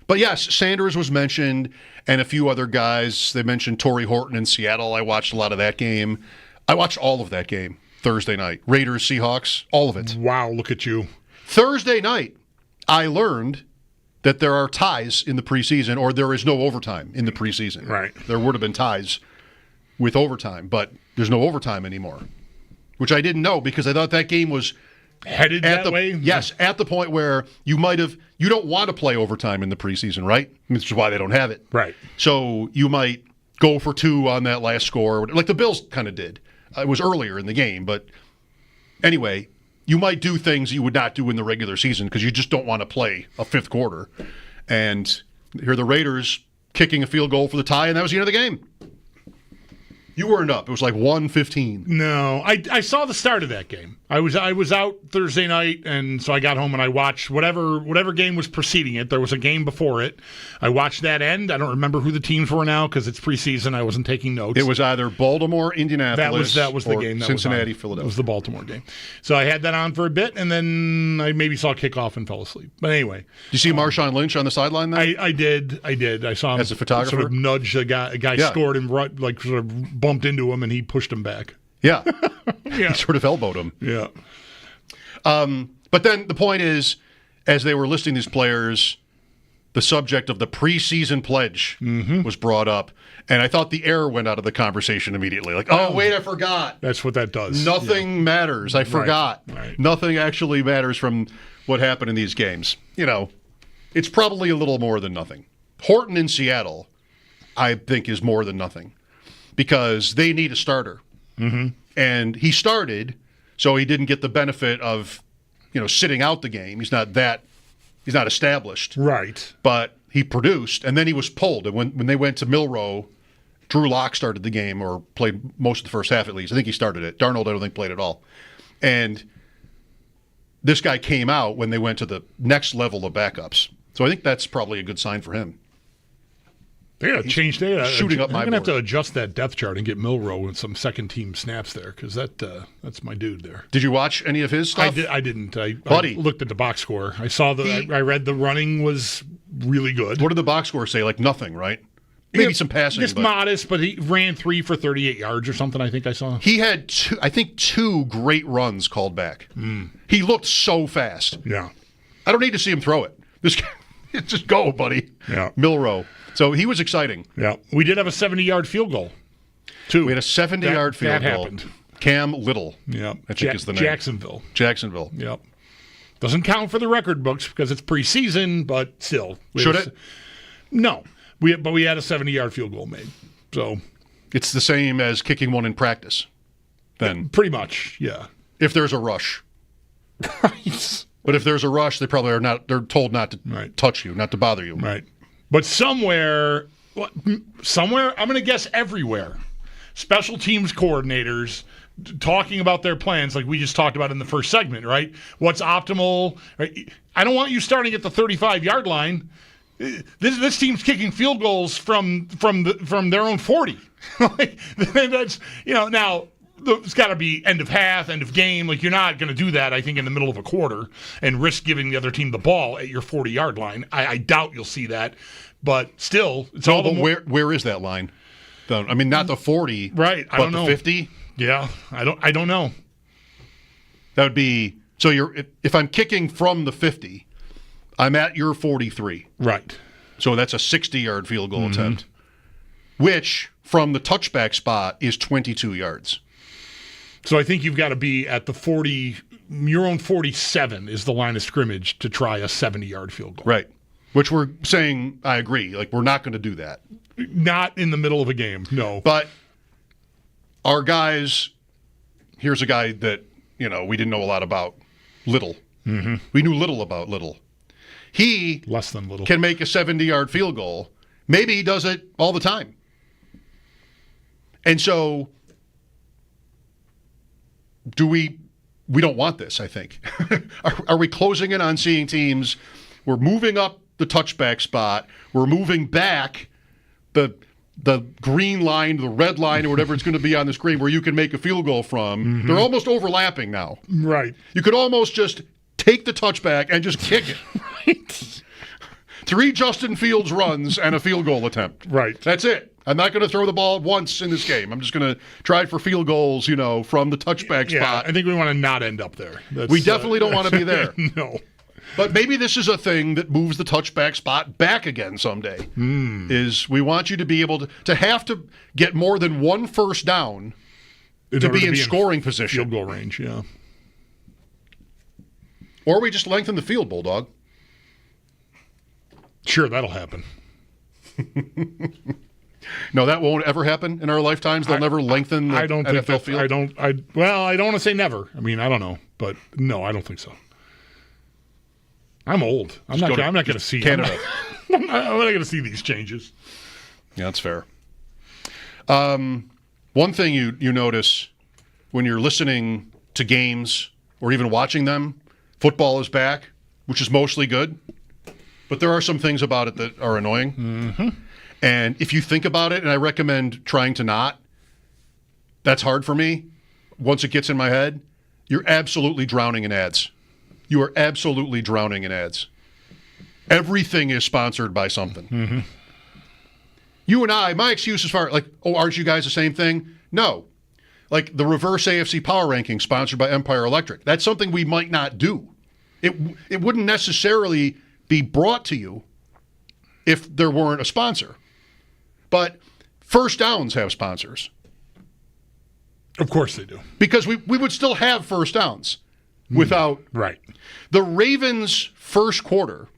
But yes, Sanders was mentioned and a few other guys. They mentioned Torrey Horton in Seattle. I watched a lot of that game. I watched all of that game Thursday night. Raiders, Seahawks, all of it. Wow, look at you. Thursday night, I learned that there are ties in the preseason, or there is no overtime in the preseason. Right. There would have been ties with overtime, but there's no overtime anymore, which I didn't know because I thought that game was headed that way. Yes, at the point where you don't want to play overtime in the preseason, right? Which is why they don't have it. Right. So you might go for 2 on that last score, like the Bills kind of did. It was earlier in the game, but anyway, you might do things you would not do in the regular season because you just don't want to play a 5th quarter. And here are the Raiders kicking a field goal for the tie, and that was the end of the game. You weren't up. It was like 1:15. No, I saw the start of that game. I was out Thursday night, and so I got home and I watched whatever game was preceding it. There was a game before it. I watched that end. I don't remember who the teams were now because it's preseason. I wasn't taking notes. It was either Baltimore, Indianapolis, that was the game. That Cincinnati, was Philadelphia. It was the Baltimore game. So I had that on for a bit, and then I maybe saw kickoff and fell asleep. But anyway, did you see Marshawn Lynch on the sideline then? I did. I saw him as a photographer sort of nudge a guy scored and like sort of bumped into him, and he pushed him back. Yeah. Yeah. He sort of elbowed him. Yeah. But then the point is, as they were listing these players, the subject of the preseason pledge was brought up, and I thought the air went out of the conversation immediately. Like, oh, wait, I forgot. That's what that does. Nothing matters. I forgot. Right. Nothing actually matters from what happened in these games. You know, it's probably a little more than nothing. Horton in Seattle, I think, is more than nothing because they need a starter. And he started, so he didn't get the benefit of, sitting out the game. He's not established. Right. But he produced, and then he was pulled. And when they went to Milroe, Drew Lock started the game, or played most of the first half at least. I think he started it. Darnold, I don't think, played at all. And this guy came out when they went to the next level of backups. So I think that's probably a good sign for him. They got to change. Shooting up my board. I'm going to have to adjust that depth chart and get Milroe with some second-team snaps there because that's my dude there. Did you watch any of his stuff? I didn't. I looked at the box score. I saw I read the running was really good. What did the box score say? Like nothing, right? Maybe some passing. Just modest, but he ran 3 for 38 yards or something, I think I saw. He had two great runs called back. He looked so fast. Yeah. I don't need to see him throw it. Just go, buddy. Yeah. Milroe. So he was exciting. Yeah. We did have a 70-yard field goal, too. We had a 70-yard field goal. That happened. Cam Little. Yeah. I think is the name. Jacksonville. Yep. Doesn't count for the record books because it's preseason, but still. Should it? No. We had a 70-yard field goal made. So it's the same as kicking one in practice, then. Pretty much, yeah. If there's a rush. Right. But if there's a rush, they probably are not. They're told not to touch you, not to bother you. Right. But somewhere, I'm going to guess everywhere, special teams coordinators talking about their plans like we just talked about in the first segment, right? What's optimal? Right? I don't want you starting at the 35-yard line. this team's kicking field goals from their own 40. Like, that's, now it's got to be end of half, end of game. Like, you're not going to do that, I think, in the middle of a quarter and risk giving the other team the ball at your 40-yard line. I doubt you'll see that, but still, it's all the more. Where is that line? I mean, not the 40, right? I don't know. The 50. Yeah, I don't know. That would be so. If I'm kicking from the 50, I'm at your 43. Right. So that's a 60-yard field goal attempt, which from the touchback spot is 22 yards. So I think you've got to be at the 40. Your own 47 is the line of scrimmage to try a 70-yard field goal. Right. Which we're saying, I agree. Like, we're not going to do that. Not in the middle of a game, no. But our guys, here's a guy that, we didn't know a lot about. Little. Mm-hmm. We knew little about Little. He less than little can make a 70-yard field goal. Maybe he does it all the time. And so we don't want this, I think. Are we closing in on seeing teams? We're moving up the touchback spot. We're moving back the green line, the red line, or whatever it's going to be on the screen where you can make a field goal from. Mm-hmm. They're almost overlapping now. Right. You could almost just take the touchback and just kick it. Right. 3 Justin Fields runs and a field goal attempt. Right. That's it. I'm not going to throw the ball once in this game. I'm just going to try for field goals, from the touchback spot. I think we want to not end up there. We definitely don't want to be there. No. But maybe this is a thing that moves the touchback spot back again someday. Is we want you to be able to have to get more than one first down to be in scoring position. Field goal range, yeah. Or we just lengthen the field, Bulldog. Sure, that'll happen. No, that won't ever happen in our lifetimes. They'll never lengthen the NFL field. I don't want to say never. I mean, I don't know, but no, I don't think so. I'm old. I'm not going to see Canada. I'm not going to see these changes. Yeah, that's fair. One thing you notice when you're listening to games or even watching them, football is back, which is mostly good. But there are some things about it that are annoying. Mm-hmm. And if you think about it, and I recommend trying to not, that's hard for me. Once it gets in my head, you're absolutely drowning in ads. You are absolutely drowning in ads. Everything is sponsored by something. Mm-hmm. You and I, my excuse as far aren't you guys the same thing? No. Like the reverse AFC power ranking sponsored by Empire Electric. That's something we might not do. It wouldn't necessarily be brought to you if there weren't a sponsor. But first downs have sponsors. Of course they do. Because we would still have first downs without. Right. The Ravens' first quarter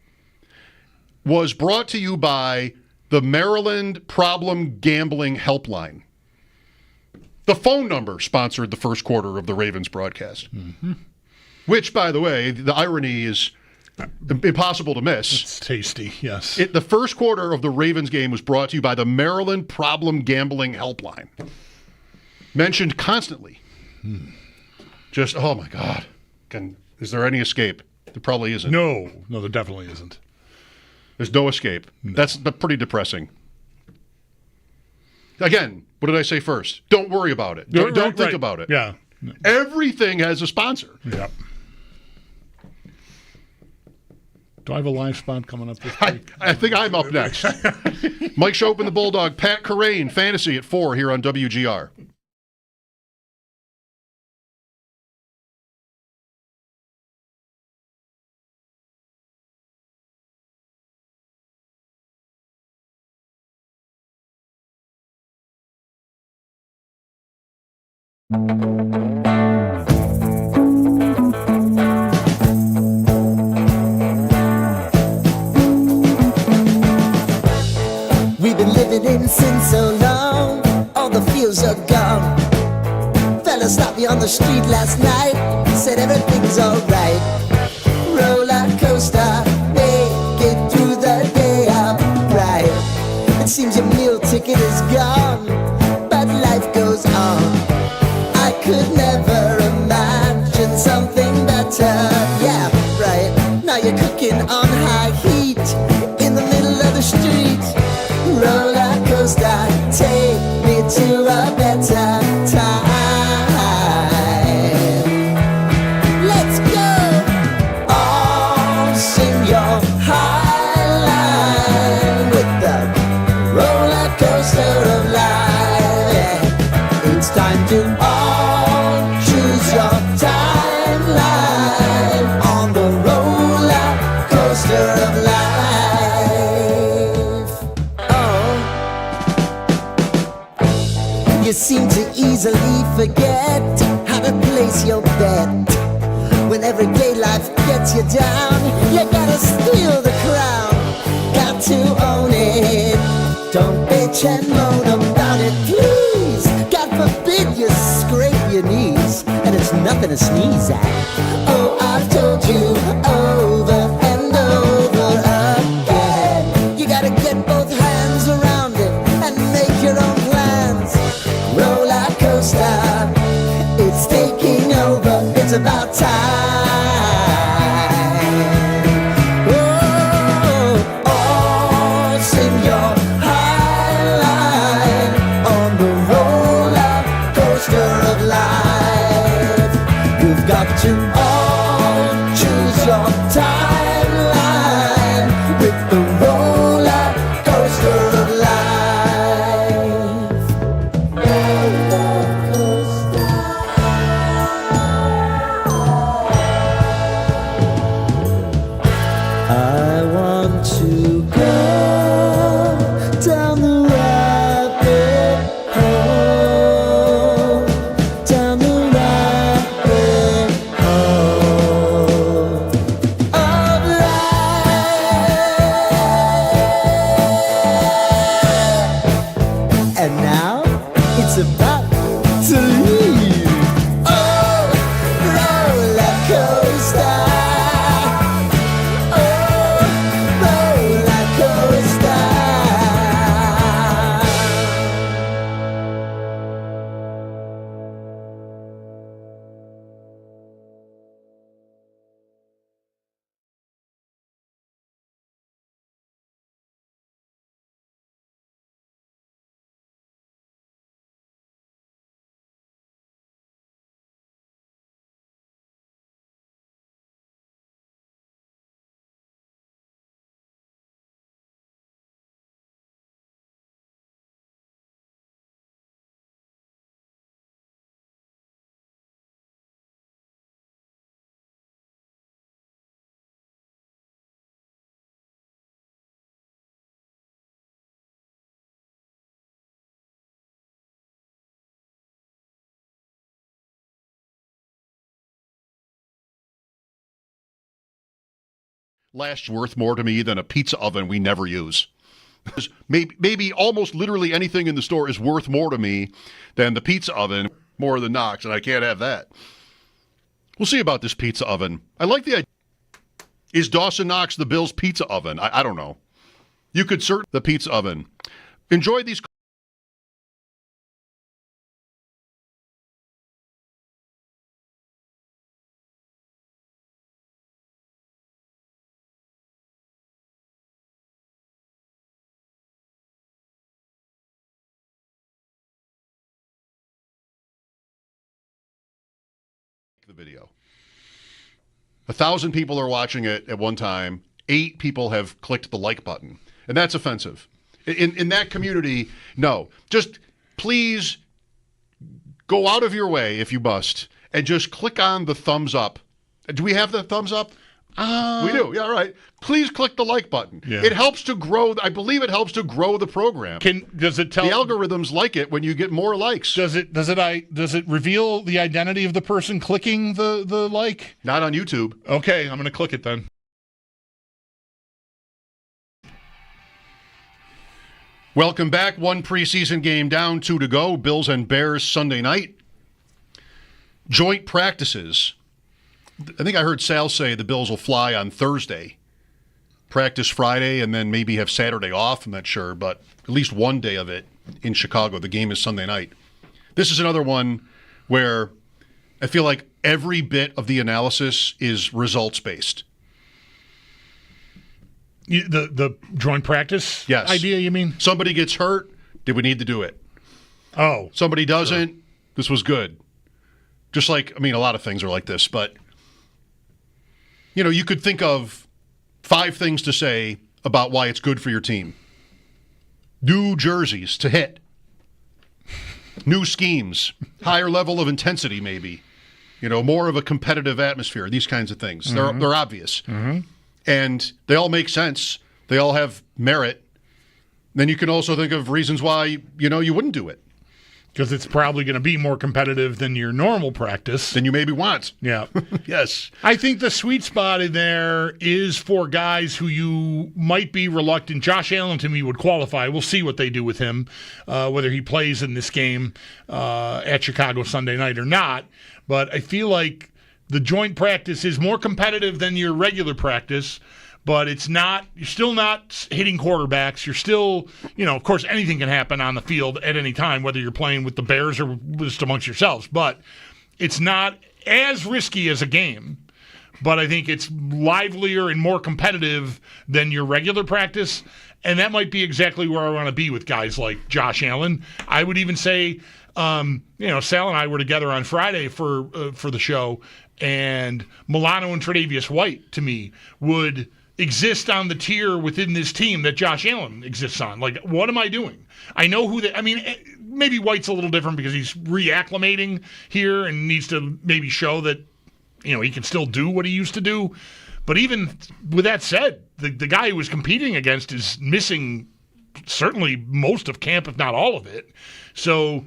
was brought to you by the Maryland Problem Gambling Helpline. The phone number sponsored the first quarter of the Ravens broadcast. Mm-hmm. Which, by the way, the irony is impossible to miss. It's tasty, yes. The first quarter of the Ravens game was brought to you by the Maryland Problem Gambling Helpline. Mentioned constantly. Just, oh my God. Is there any escape? There probably isn't. No, there definitely isn't. There's no escape. No. That's pretty depressing. Again, what did I say first? Don't worry about it. Don't think about it. Yeah. Everything has a sponsor. Yep. Do I have a live spot coming up this week? I think I'm up next. Mike Schopp and the Bulldog, Pat Carrain, Fantasy at 4 here on WGR. We've been living in sin so long, all the feels are gone. Fella stopped me on the street last night, said everything's alright. Roller coaster, make it through the day, alright. It seems your meal ticket is gone, but life goes on. I could never imagine something better. Yeah, right. Now you're cooking on high heat in the middle coaster, take me to a better time. Let's go! All sing your high line with the roller coaster of life. Yeah. It's time to all choose your timeline on the roller coaster of life. Oh, you seem to easily forget how to place your bet. When everyday life gets you down, you gotta steal the crown. Got to own it. Don't bitch and moan about it, please. God forbid you scrape your knees, and it's nothing to sneeze at. Oh, I've told you over and over again. You gotta get both hands around it and make your own plans. Roller coaster, it's taking over. It's about time. Oh, all sing your high line on the roller coaster of life. You've got to all choose your timeline with the roller coaster of life. Roller coaster. I want to go down the rabbit hole, down the rabbit hole of life. And now it's about to leave. Oh, roller coaster. Last worth more to me than a pizza oven we never use. Maybe almost literally anything in the store is worth more to me than the pizza oven, more than Knox, and I can't have that. We'll see about this pizza oven. I like the idea. Is Dawson Knox the Bills' pizza oven? I don't know. You could search the pizza oven. Enjoy these. The video. 1,000 people are watching it at one time. 8 people have clicked the like button, and that's offensive. In that community, no. Just please go out of your way if you must, and just click on the thumbs up. Do we have the thumbs up? We do. Yeah, all right. Please click the like button. Yeah. It helps to grow. I believe it helps to grow the program. Does it tell the algorithms like it when you get more likes? Does it reveal the identity of the person clicking the like? Not on YouTube. Okay, I'm going to click it then. Welcome back. One preseason game down, 2 to go. Bills and Bears Sunday night. Joint practices. I think I heard Sal say the Bills will fly on Thursday. Practice Friday and then maybe have Saturday off. I'm not sure, but at least one day of it in Chicago. The game is Sunday night. This is another one where I feel like every bit of the analysis is results-based. The joint practice Yes. idea, you mean? Somebody gets hurt, Did we need to do it? Oh. Somebody doesn't. Sure. This was good. Just like, I mean, a lot of things are like this, but, you could think of 5 things to say about why it's good for your team. New jerseys to hit. New schemes. Higher level of intensity, maybe. More of a competitive atmosphere. These kinds of things. Mm-hmm. They're obvious. Mm-hmm. And they all make sense. They all have merit. Then you can also think of reasons why, you wouldn't do it. Because it's probably going to be more competitive than your normal practice. Than you maybe want. Yeah. Yes. I think the sweet spot in there is for guys who you might be reluctant. Josh Allen, to me, would qualify. We'll see what they do with him, whether he plays in this game at Chicago Sunday night or not. But I feel like the joint practice is more competitive than your regular practice. But it's not, you're still not hitting quarterbacks. You're still, of course, anything can happen on the field at any time, whether you're playing with the Bears or just amongst yourselves. But it's not as risky as a game. But I think it's livelier and more competitive than your regular practice. And that might be exactly where I want to be with guys like Josh Allen. I would even say, Sal and I were together on Friday for the show, and Milano and Tre'Davious White, to me, would exist on the tier within this team that Josh Allen exists on. Like, what am I doing? I know who maybe White's a little different because he's reacclimating here and needs to maybe show that, he can still do what he used to do. But even with that said, the guy he was competing against is missing certainly most of camp, if not all of it. So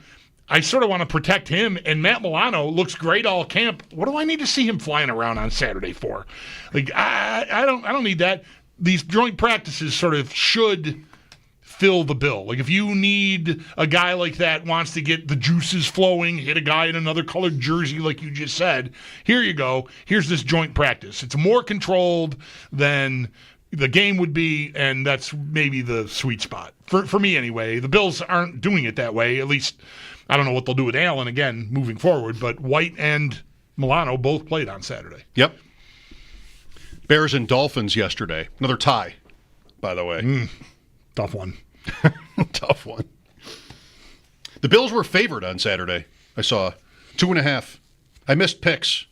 I sort of want to protect him, and Matt Milano looks great all camp. What do I need to see him flying around on Saturday for? Like, I don't need that. These joint practices sort of should fill the bill. Like, if you need a guy like that wants to get the juices flowing, hit a guy in another colored jersey like you just said, here you go. Here's this joint practice. It's more controlled than the game would be, and that's maybe the sweet spot. For me anyway. The Bills aren't doing it that way, at least. I don't know what they'll do with Allen again moving forward, but White and Milano both played on Saturday. Yep. Bears and Dolphins yesterday. Another tie, by the way. Tough one. Tough one. The Bills were favored on Saturday. I saw 2.5. I missed picks.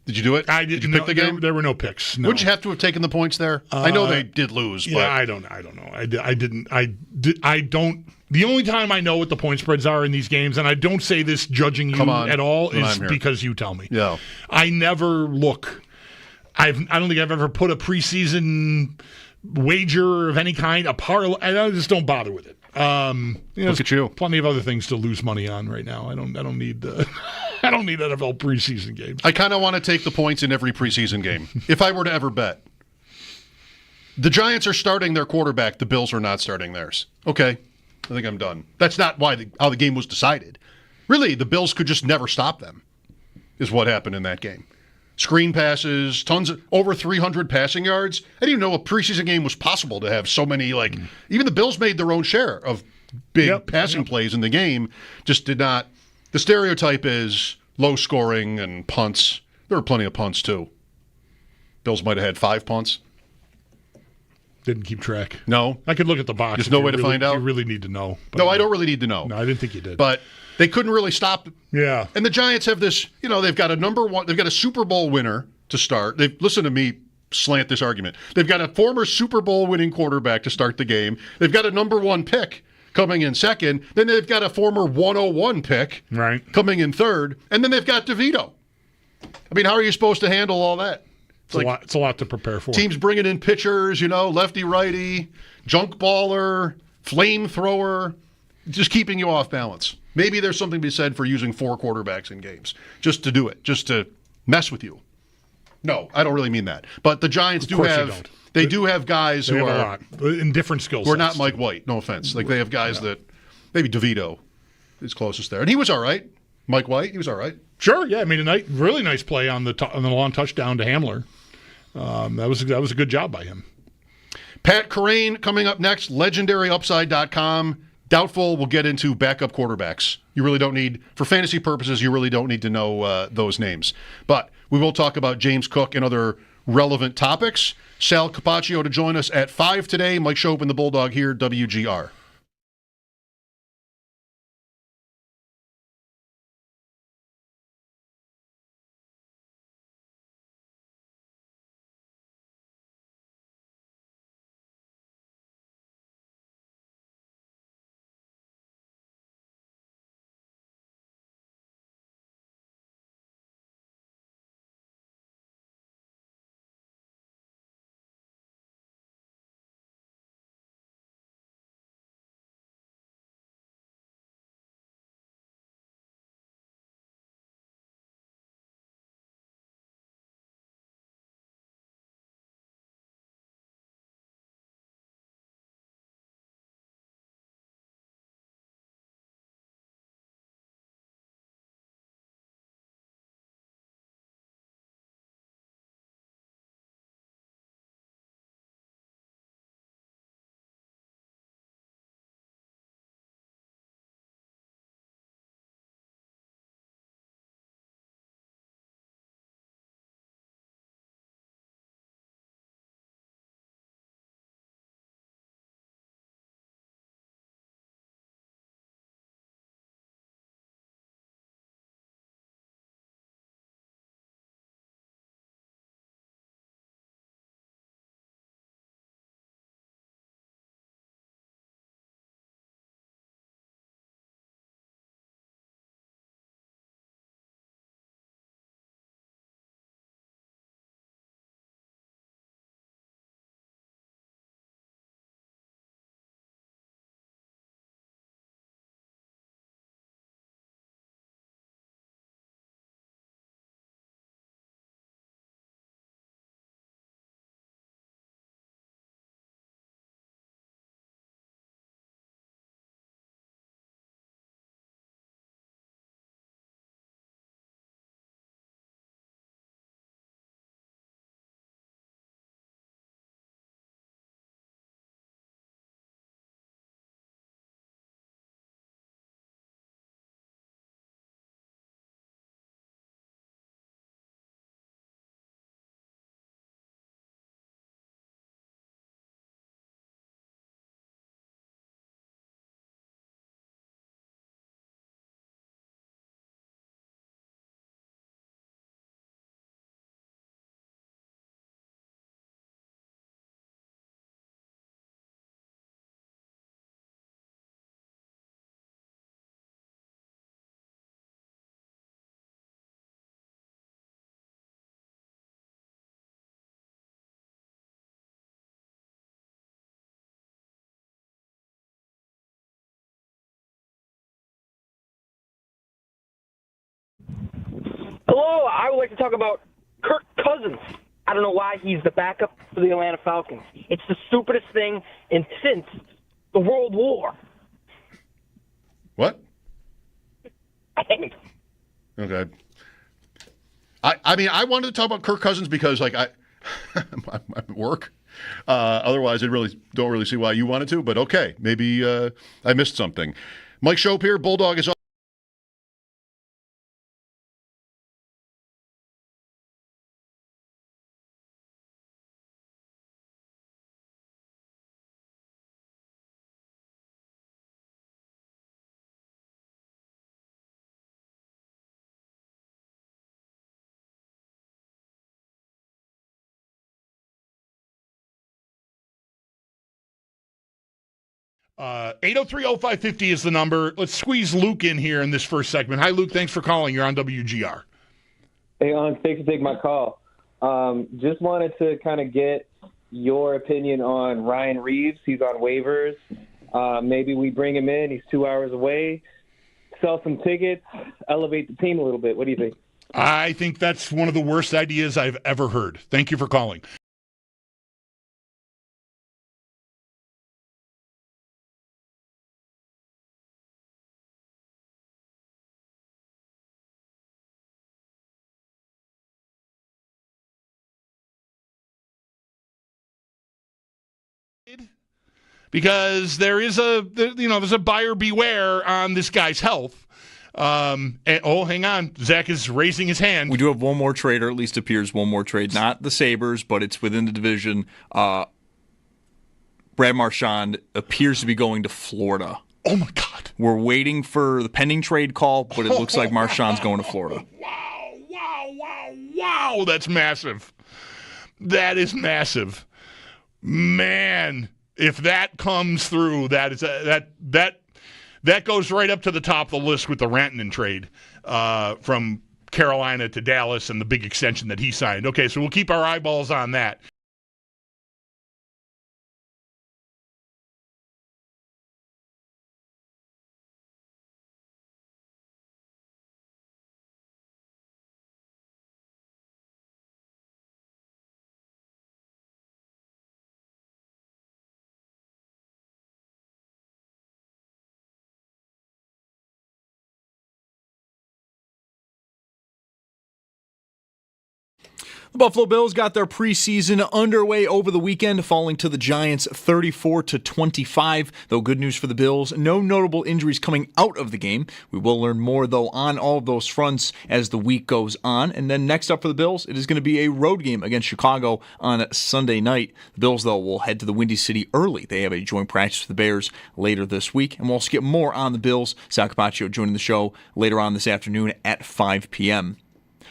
Did you do it? I didn't. Did you pick the game? There were no picks. No. Wouldn't you have to have taken the points there? I know they did lose. Yeah, but I don't know. I didn't. I don't. The only time I know what the point spreads are in these games, and I don't say this judging you at all, is because you tell me. Yeah. I never look. I don't think I've ever put a preseason wager of any kind, a parlay. I just don't bother with it. Look at you. Plenty of other things to lose money on right now. I don't need I don't need NFL preseason games. I kind of want to take the points in every preseason game. If I were to ever bet. The Giants are starting their quarterback. The Bills are not starting theirs. Okay. I think I'm done. That's not how the game was decided. Really, the Bills could just never stop them, is what happened in that game. Screen passes, over 300 passing yards. I didn't even know a preseason game was possible to have so many, even the Bills made their own share of big passing plays in the game. Just did not. The stereotype is low scoring and punts. There were plenty of punts, too. Bills might have had 5 punts. Didn't keep track. No. I could look at the box. There's no way to find out? You really need to know. No, I don't really need to know. No, I didn't think you did. But they couldn't really stop. Yeah. And the Giants have this, they've got they've got a Super Bowl winner to start. Listen to me slant this argument. They've got a former Super Bowl winning quarterback to start the game. They've got a number 1 pick coming in second. Then they've got a former 101 pick coming in third. And then they've got DeVito. I mean, how are you supposed to handle all that? It's a lot to prepare for. Teams bringing in pitchers, lefty, righty, junk baller, flamethrower, just keeping you off balance. Maybe there's something to be said for using 4 quarterbacks in games just to do it, just to mess with you. No, I don't really mean that. But the Giants do have guys who are a lot in different skill sets. Who are not Mike White, no offense. They have guys that maybe DeVito is closest there. And he was all right. Mike White, he was all right. Sure, yeah. I mean, really nice play on the long touchdown to Hamler. That was a good job by him. Pat Kerrane coming up next, legendaryupside.com. Doubtful we'll get into backup quarterbacks. You really don't need, for fantasy purposes, you really don't need to know those names. But we will talk about James Cook and other relevant topics. Sal Capaccio to join us at 5 today. Mike Schopp and the Bulldog here, WGR. Hello, I would like to talk about Kirk Cousins. I don't know why he's the backup for the Atlanta Falcons. It's the stupidest thing since the World War. What? Okay. I mean, I wanted to talk about Kirk Cousins because, like, I'm at work. Otherwise, I don't really see why you wanted to. But okay, maybe I missed something. Mike Schopp here. Bulldog is on. Uh, 803-0550 is the number. Let's squeeze Luke in here in this first segment. Hi, Luke. Thanks for calling. You're on WGR. Hey, thanks for taking my call. Just wanted to kind of get your opinion on Ryan Reeves. He's on waivers. Maybe we bring him in. He's 2 hours away. Sell some tickets. Elevate the team a little bit. What do you think? I think that's one of the worst ideas I've ever heard. Thank you for calling. Because there's a buyer beware on this guy's health. Hang on. Zach is raising his hand. We do have one more trade, or at least appears one more trade. Not the Sabres, but it's within the division. Brad Marchand appears to be going to Florida. Oh, my God. We're waiting for the pending trade call, but it looks like Marchand's going to Florida. Wow. That's massive. That is massive. Man, if that comes through, that goes right up to the top of the list with the Rantanen trade from Carolina to Dallas and the big extension that he signed. Okay, so we'll keep our eyeballs on that. The Buffalo Bills got their preseason underway over the weekend, falling to the Giants 34-25. Though good news for the Bills, no notable injuries coming out of the game. We will learn more, though, on all of those fronts as the week goes on. And then next up for the Bills, it is going to be a road game against Chicago on Sunday night. The Bills, though, will head to the Windy City early. They have a joint practice with the Bears later this week. And we'll also get more on the Bills. Sal Capaccio joining the show later on this afternoon at 5 p.m.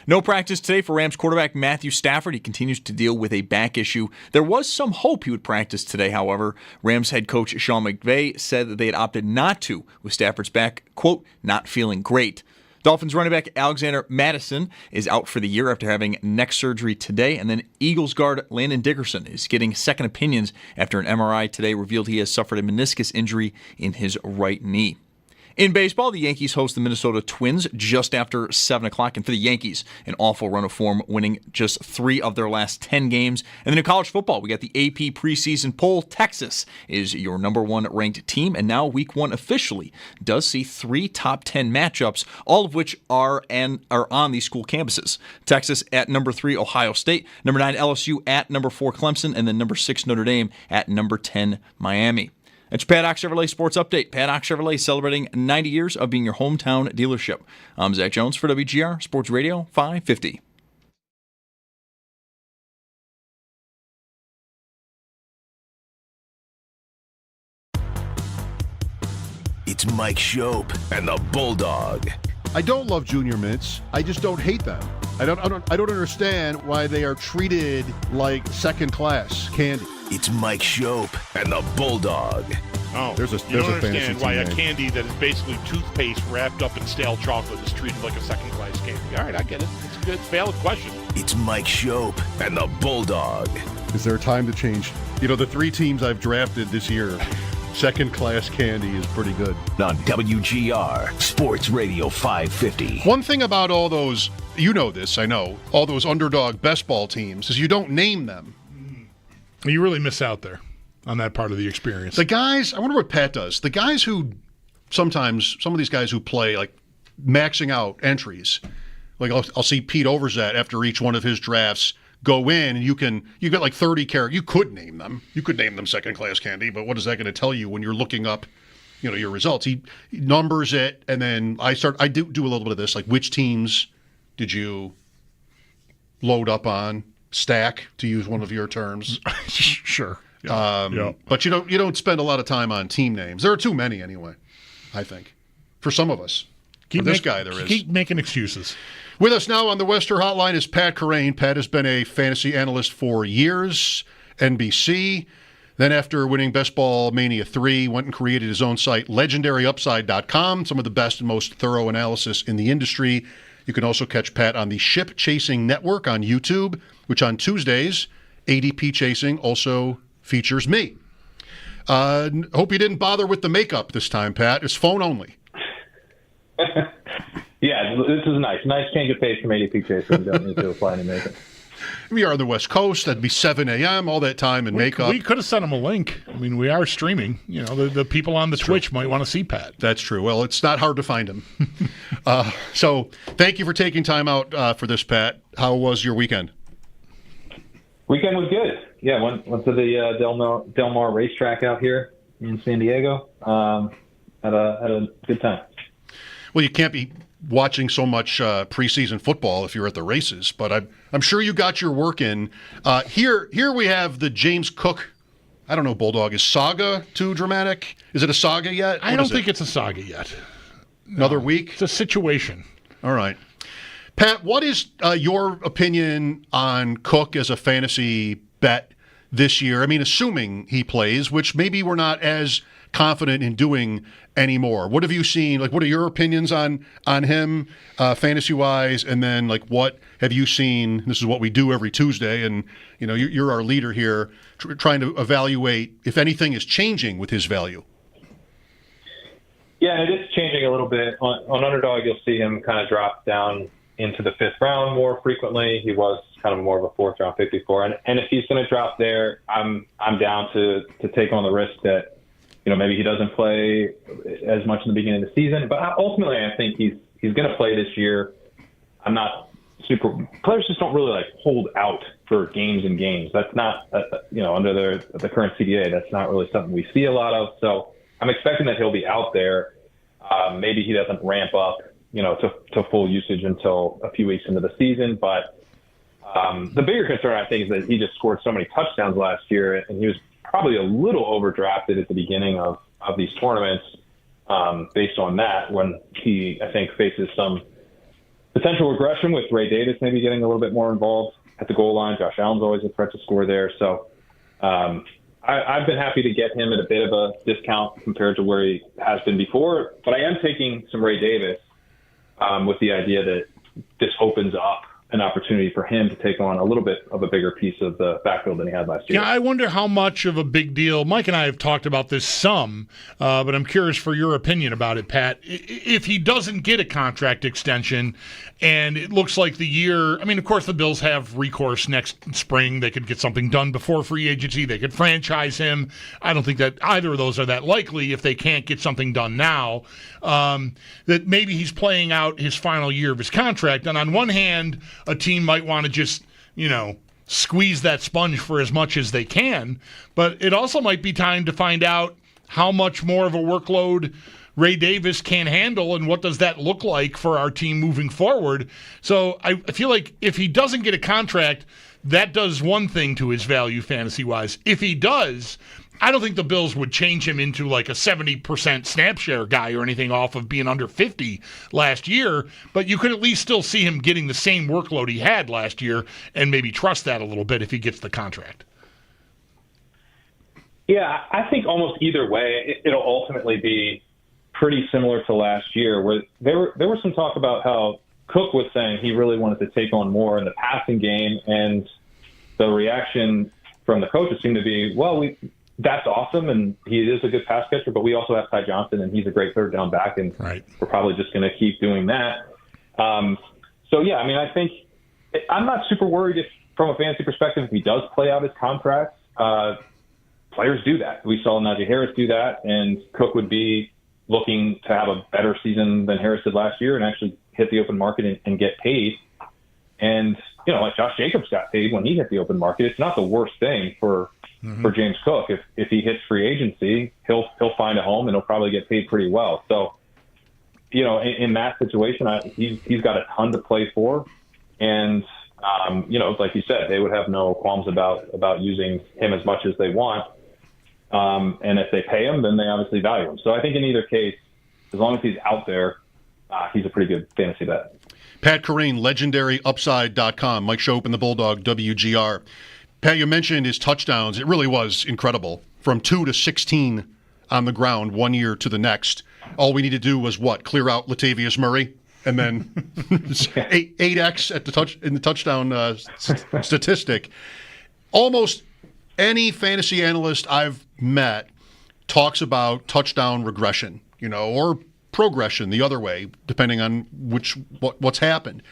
No practice today for Rams quarterback Matthew Stafford. He continues to deal with a back issue. There was some hope he would practice today, however. Rams head coach Sean McVay said that they had opted not to, with Stafford's back, quote, not feeling great. Dolphins running back Alexander Mattison is out for the year after having neck surgery today. And then Eagles guard Landon Dickerson is getting second opinions after an MRI today revealed he has suffered a meniscus injury in his right knee. In baseball, the Yankees host the Minnesota Twins just after 7 o'clock. And for the Yankees, an awful run of form, winning just 3 of their last 10 games. And then in college football, we got the AP preseason poll. Texas is your number 1 ranked team. And now week 1 officially does see 3 top 10 matchups, all of which are on these school campuses. Texas at number 3, Ohio State. Number 9, LSU at number 4, Clemson. And then number 6, Notre Dame at number 10, Miami. It's your Paddock Chevrolet Sports Update. Paddock Chevrolet celebrating 90 years of being your hometown dealership. I'm Zach Jones for WGR Sports Radio 550. It's Mike Schopp and the Bulldog. I don't love Junior Mints. I just don't hate them. I don't understand why they are treated like second-class candy. It's Mike Schopp and the Bulldog. Oh, there's a you don't fantasy understand why a name. candy that is basically toothpaste wrapped up in stale chocolate is treated like a second-class candy. All right, I get it. It's a good, valid question. It's Mike Schopp and the Bulldog. Is there a time to change? You know, the 3 teams I've drafted this year, second-class candy is pretty good. On WGR Sports Radio 550. One thing about all those you know this, I know, all those underdog best ball teams, is you don't name them. You really miss out there on that part of the experience. The guys, I wonder what Pat does. The guys who sometimes, some of these guys who play, like maxing out entries, like I'll see Pete Overzet after each one of his drafts go in, and you got like 30 characters. You could name them. You could name them second-class candy, but what is that going to tell you when you're looking up, your results? He numbers it, and then I do a little bit of this, like which teams did you load up on, stack, to use one of your terms. Sure. But you don't spend a lot of time on team names. There are too many anyway, I think, for some of us. For this guy, there is. Keep making excuses. With us now on the Wester Hotline is Pat Kerrane. Pat has been a fantasy analyst for years, NBC. Then after winning Best Ball Mania 3, went and created his own site, legendaryupside.com, some of the best and most thorough analysis in the industry. You can also catch Pat on the Ship Chasing Network on YouTube, which on Tuesdays, ADP Chasing also features me. Hope you didn't bother with the makeup this time, Pat. It's phone only. Yeah, this is nice. Nice change of pace from ADP Chasing. You don't need to apply any makeup. We are on the West Coast. That'd be 7 a.m., all that time in makeup. We could have sent him a link. I mean, we are streaming. The people on the Twitch might want to see Pat. That's true. Well, it's not hard to find him. So thank you for taking time out for this, Pat. How was your weekend? Weekend was good. Yeah, went to the Del Mar racetrack out here in San Diego. Had a good time. Well, you can't be watching so much preseason football if you're at the races, but I'm sure you got your work in. Here we have the James Cook, I don't know, Bulldog. Is saga too dramatic? Is it a saga yet? I don't think it's a saga yet. Another week? It's a situation. All right. Pat, what is your opinion on Cook as a fantasy bet this year? I mean, assuming he plays, which maybe we're not as confident in doing anymore. What have you seen? Like, what are your opinions on him fantasy-wise? And then, like, what have you seen? This is what we do every Tuesday, and, you're our leader here, trying to evaluate if anything is changing with his value. Yeah, it is changing a little bit. On Underdog, you'll see him kind of drop down into the fifth round more frequently. He was kind of more of a fourth round pick before. And if he's going to drop there, I'm down to take on the risk that, maybe he doesn't play as much in the beginning of the season. But ultimately, I think he's going to play this year. I'm not players just don't really hold out for games and games. That's not, under the current CDA, that's not really something we see a lot of. So I'm expecting that he'll be out there. Maybe he doesn't ramp up, to full usage until a few weeks into the season. But the bigger concern, I think, is that he just scored so many touchdowns last year, and he was probably a little overdrafted at the beginning of these tournaments based on that, when he, I think, faces some potential regression with Ray Davis maybe getting a little bit more involved at the goal line. Josh Allen's always a threat to score there. So I've been happy to get him at a bit of a discount compared to where he has been before. But I am taking some Ray Davis with the idea that this opens up an opportunity for him to take on a little bit of a bigger piece of the backfield than he had last year. Yeah, I wonder how much of a big deal. Mike and I have talked about this some, but I'm curious for your opinion about it, Pat. If he doesn't get a contract extension and it looks like the year, I mean, of course, the Bills have recourse next spring. They could get something done before free agency. They could franchise him. I don't think that either of those are that likely if they can't get something done now. That maybe he's playing out his final year of his contract. And on one hand, a team might want to just, squeeze that sponge for as much as they can. But it also might be time to find out how much more of a workload Ray Davis can handle and what does that look like for our team moving forward. So I feel like if he doesn't get a contract, that does one thing to his value fantasy-wise. If he does, I don't think the Bills would change him into like a 70% snap share guy or anything off of being under 50 last year, but you could at least still see him getting the same workload he had last year and maybe trust that a little bit if he gets the contract. Yeah, I think almost either way, it'll ultimately be pretty similar to last year, where there was some talk about how Cook was saying he really wanted to take on more in the passing game, and the reaction from the coaches seemed to be, well, that's awesome, and he is a good pass catcher, but we also have Ty Johnson, and he's a great third down back, and we're probably just going to keep doing that. So, yeah, I mean, I think I'm not super worried if, from a fantasy perspective, if he does play out his contract. Players do that. We saw Najee Harris do that, and Cook would be looking to have a better season than Harris did last year and actually hit the open market and get paid. And, you know, like Josh Jacobs got paid when he hit the open market. It's not the worst thing for James Cook. If he hits free agency, he'll find a home and he'll probably get paid pretty well. So, you know, in that situation, he's got a ton to play for. And, you know, like you said, they would have no qualms about using him as much as they want. And if they pay him, then they obviously value him. So I think in either case, as long as he's out there, he's a pretty good fantasy bet. Pat Carine, legendaryupside.com. Mike Schopp and the Bulldog, WGR. Pat, you mentioned his touchdowns. It really was incredible. From 2 to 16 on the ground, 1 year to the next. All we need to do was what? Clear out Latavius Murray, and then 8x at in the touchdown statistic. Almost any fantasy analyst I've met talks about touchdown regression, you know, or progression the other way, depending on what's happened,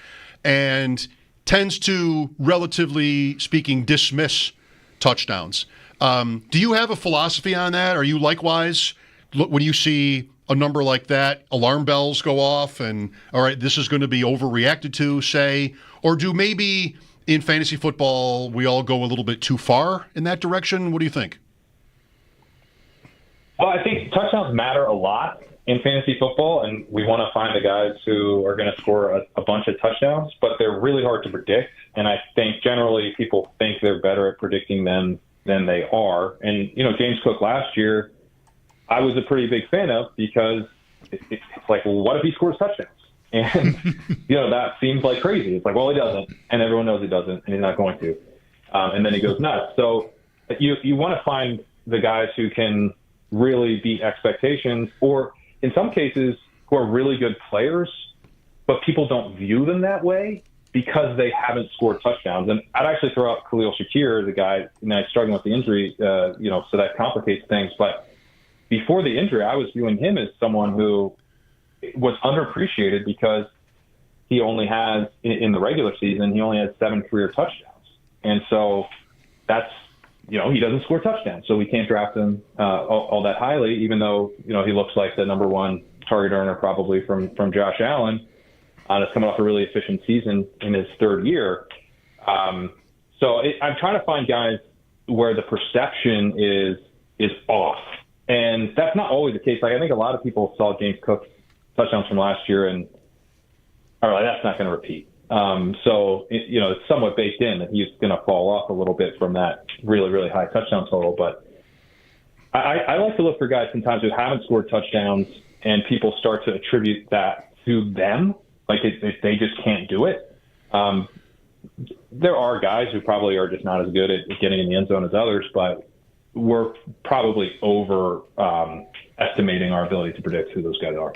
and tends to, relatively speaking, dismiss touchdowns. Do you have a philosophy on that? Are you likewise, when you see a number like that, alarm bells go off and, all right, this is going to be overreacted to, say, or do maybe in fantasy football we all go a little bit too far in that direction? What do you think? Well, I think touchdowns matter a lot in fantasy football, and we want to find the guys who are going to score a bunch of touchdowns, but they're really hard to predict. And I think generally people think they're better at predicting them than they are. And, you know, James Cook last year, I was a pretty big fan of because it's like, well, what if he scores touchdowns? And, you know, that seems like crazy. It's like, well, he doesn't, and everyone knows he doesn't, and he's not going to. And then he goes nuts. So you want to find the guys who can really beat expectations, or in some cases who are really good players, but people don't view them that way because they haven't scored touchdowns. And I'd actually throw out Khalil Shakir, the guy, you know, struggling with the injury, you know, so that complicates things. But before the injury, I was viewing him as someone who was underappreciated because he only has, in the regular season, he only had 7 career touchdowns. And so that's, you know, he doesn't score touchdowns, so we can't draft him all that highly, even though, you know, he looks like the number one target earner probably from Josh Allen. That's coming off a really efficient season in his third year. So I'm trying to find guys where the perception is off. And that's not always the case. Like, I think a lot of people saw James Cook's touchdowns from last year and, all right, that's not going to repeat. So, you know, it's somewhat baked in that he's going to fall off a little bit from that really, really high touchdown total. But I like to look for guys sometimes who haven't scored touchdowns and people start to attribute that to them, like if they just can't do it. There are guys who probably are just not as good at getting in the end zone as others, but we're probably estimating our ability to predict who those guys are.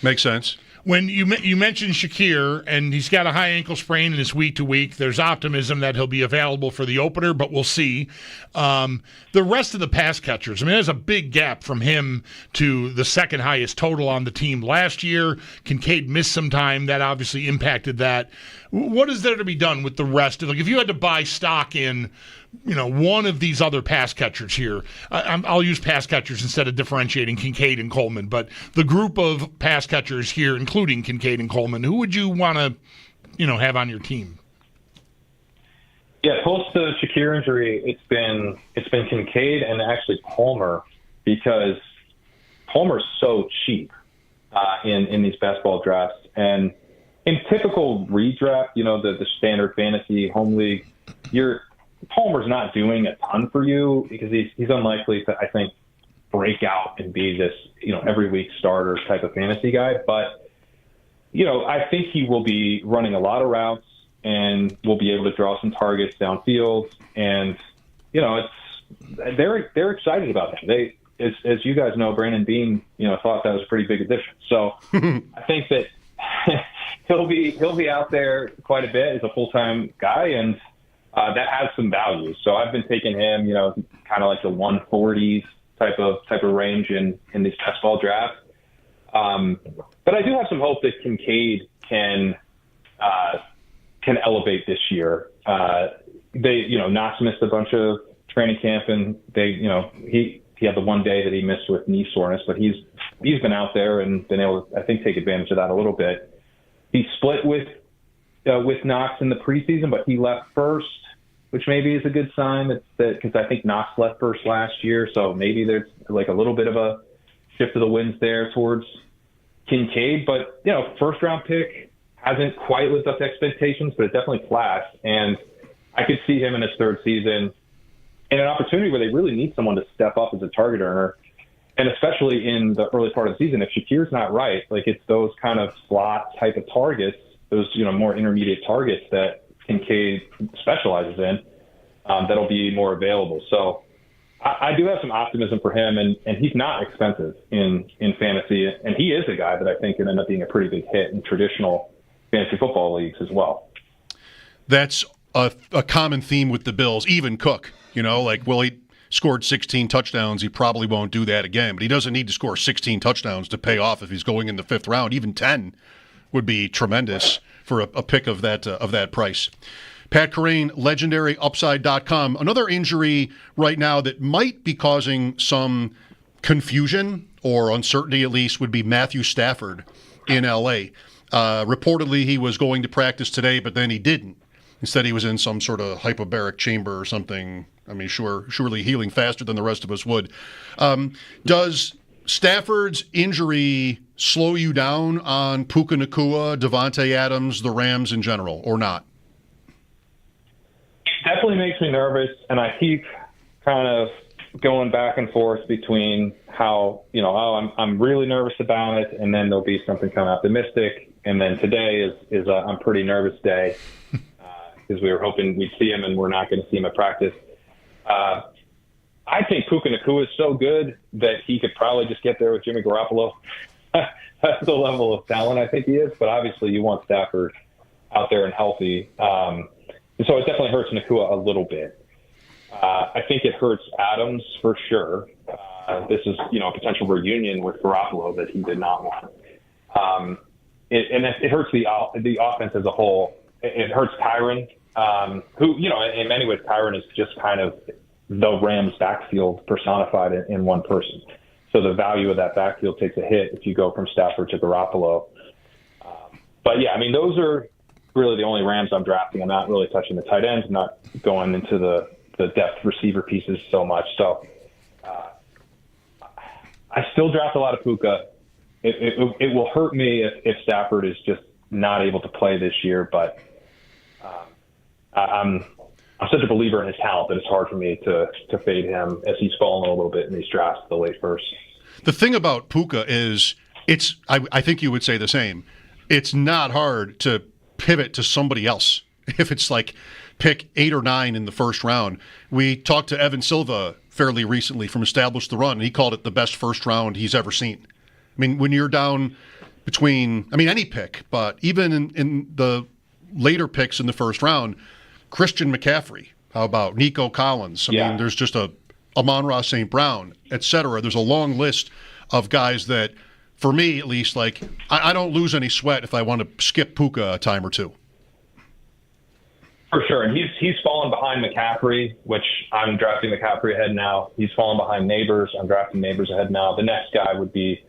Makes sense. When you mentioned Shakir, and he's got a high ankle sprain and it's week to week, there's optimism that he'll be available for the opener, but we'll see. The rest of the pass catchers, I mean, there's a big gap from him to the second highest total on the team last year. Kincaid missed some time. That obviously impacted that. What is there to be done with the rest? Like, if you had to buy stock in, you know, one of these other pass catchers here, I'll use pass catchers instead of differentiating Kincaid and Coleman, but the group of pass catchers here, including Kincaid and Coleman, who would you want to, you know, have on your team? Yeah, post the Shakir injury, it's been Kincaid and actually Palmer, because Palmer's so cheap in these best ball drafts. And in typical redraft, you know, the standard fantasy home league, Palmer's not doing a ton for you because he's unlikely to, I think, break out and be this, you know, every week starter type of fantasy guy. But, you know, I think he will be running a lot of routes and will be able to draw some targets downfield. And, you know, they're excited about him. They, as you guys know, Brandon Beane, you know, thought that was a pretty big addition. So I think that he'll be out there quite a bit as a full-time guy, and that has some value. So I've been taking him, you know, kind of like the 140s type of range in these best ball drafts. But I do have some hope that Kincaid can can elevate this year. Knox missed a bunch of training camp, and he had the one day that he missed with knee soreness, but he's been out there and been able to, I think, take advantage of that a little bit. He split with Knox in the preseason, but he left first, which maybe is a good sign that because I think Knox left first last year, so maybe there's like a little bit of a shift of the winds there towards Kincaid. But first round pick hasn't quite lived up to expectations, but it definitely flashed, and I could see him in his third season in an opportunity where they really need someone to step up as a target earner. And especially in the early part of the season, if Shakir's not right, like it's those kind of slot type of targets, those more intermediate targets that Kincaid specializes in, that'll be more available. So I do have some optimism for him, and he's not expensive in fantasy, and he is a guy that I think can end up being a pretty big hit in traditional fantasy football leagues as well. That's a common theme with the Bills, even Cook. He scored 16 touchdowns. He probably won't do that again, but he doesn't need to score 16 touchdowns to pay off if he's going in the fifth round. Even 10 would be tremendous for a pick of that price. Pat Kerrane, legendaryupside.com. Another injury right now that might be causing some confusion or uncertainty at least would be Matthew Stafford in L.A. Reportedly, he was going to practice today, but then he didn't. Instead, he was in some sort of hyperbaric chamber or something. I mean, surely healing faster than the rest of us would. Does Stafford's injury slow you down on Puka Nacua, Devontae Adams, the Rams in general, or not? It definitely makes me nervous, and I keep kind of going back and forth between how, I'm really nervous about it, and then there'll be something kind of optimistic, and then today is a I'm pretty nervous day. Because we were hoping we'd see him, and we're not going to see him at practice. I think Puka Nacua is so good that he could probably just get there with Jimmy Garoppolo. That's the level of talent I think he is, but obviously you want Stafford out there and healthy. And so it definitely hurts Nacua a little bit. I think it hurts Adams for sure. This is, a potential reunion with Garoppolo that he did not want. It hurts the offense as a whole. It hurts Tyron, who, in many ways, Tyron is just kind of the Rams backfield personified in one person. So the value of that backfield takes a hit if you go from Stafford to Garoppolo. But, yeah, I mean, those are really the only Rams I'm drafting. I'm not really touching the tight ends. I'm not going into the depth receiver pieces so much. So I still draft a lot of Puka. It will hurt me if Stafford is just not able to play this year, but I'm such a believer in his talent that it's hard for me to fade him as he's fallen a little bit in these drafts, the late first. The thing about Puka is I think you would say the same. It's not hard to pivot to somebody else. If it's like pick 8 or 9 in the first round. We talked to Evan Silva fairly recently from Establish the Run, and he called it the best first round he's ever seen. I mean, when you're down between, any pick, but even in the later picks in the first round, Christian McCaffrey, how about Nico Collins? I mean, there's just Amon-Ra St. Brown, et cetera. There's a long list of guys that, for me at least, I don't lose any sweat if I want to skip Puka a time or two. For sure, and he's fallen behind McCaffrey, which I'm drafting McCaffrey ahead now. He's fallen behind Neighbors. I'm drafting Neighbors ahead now. The next guy would be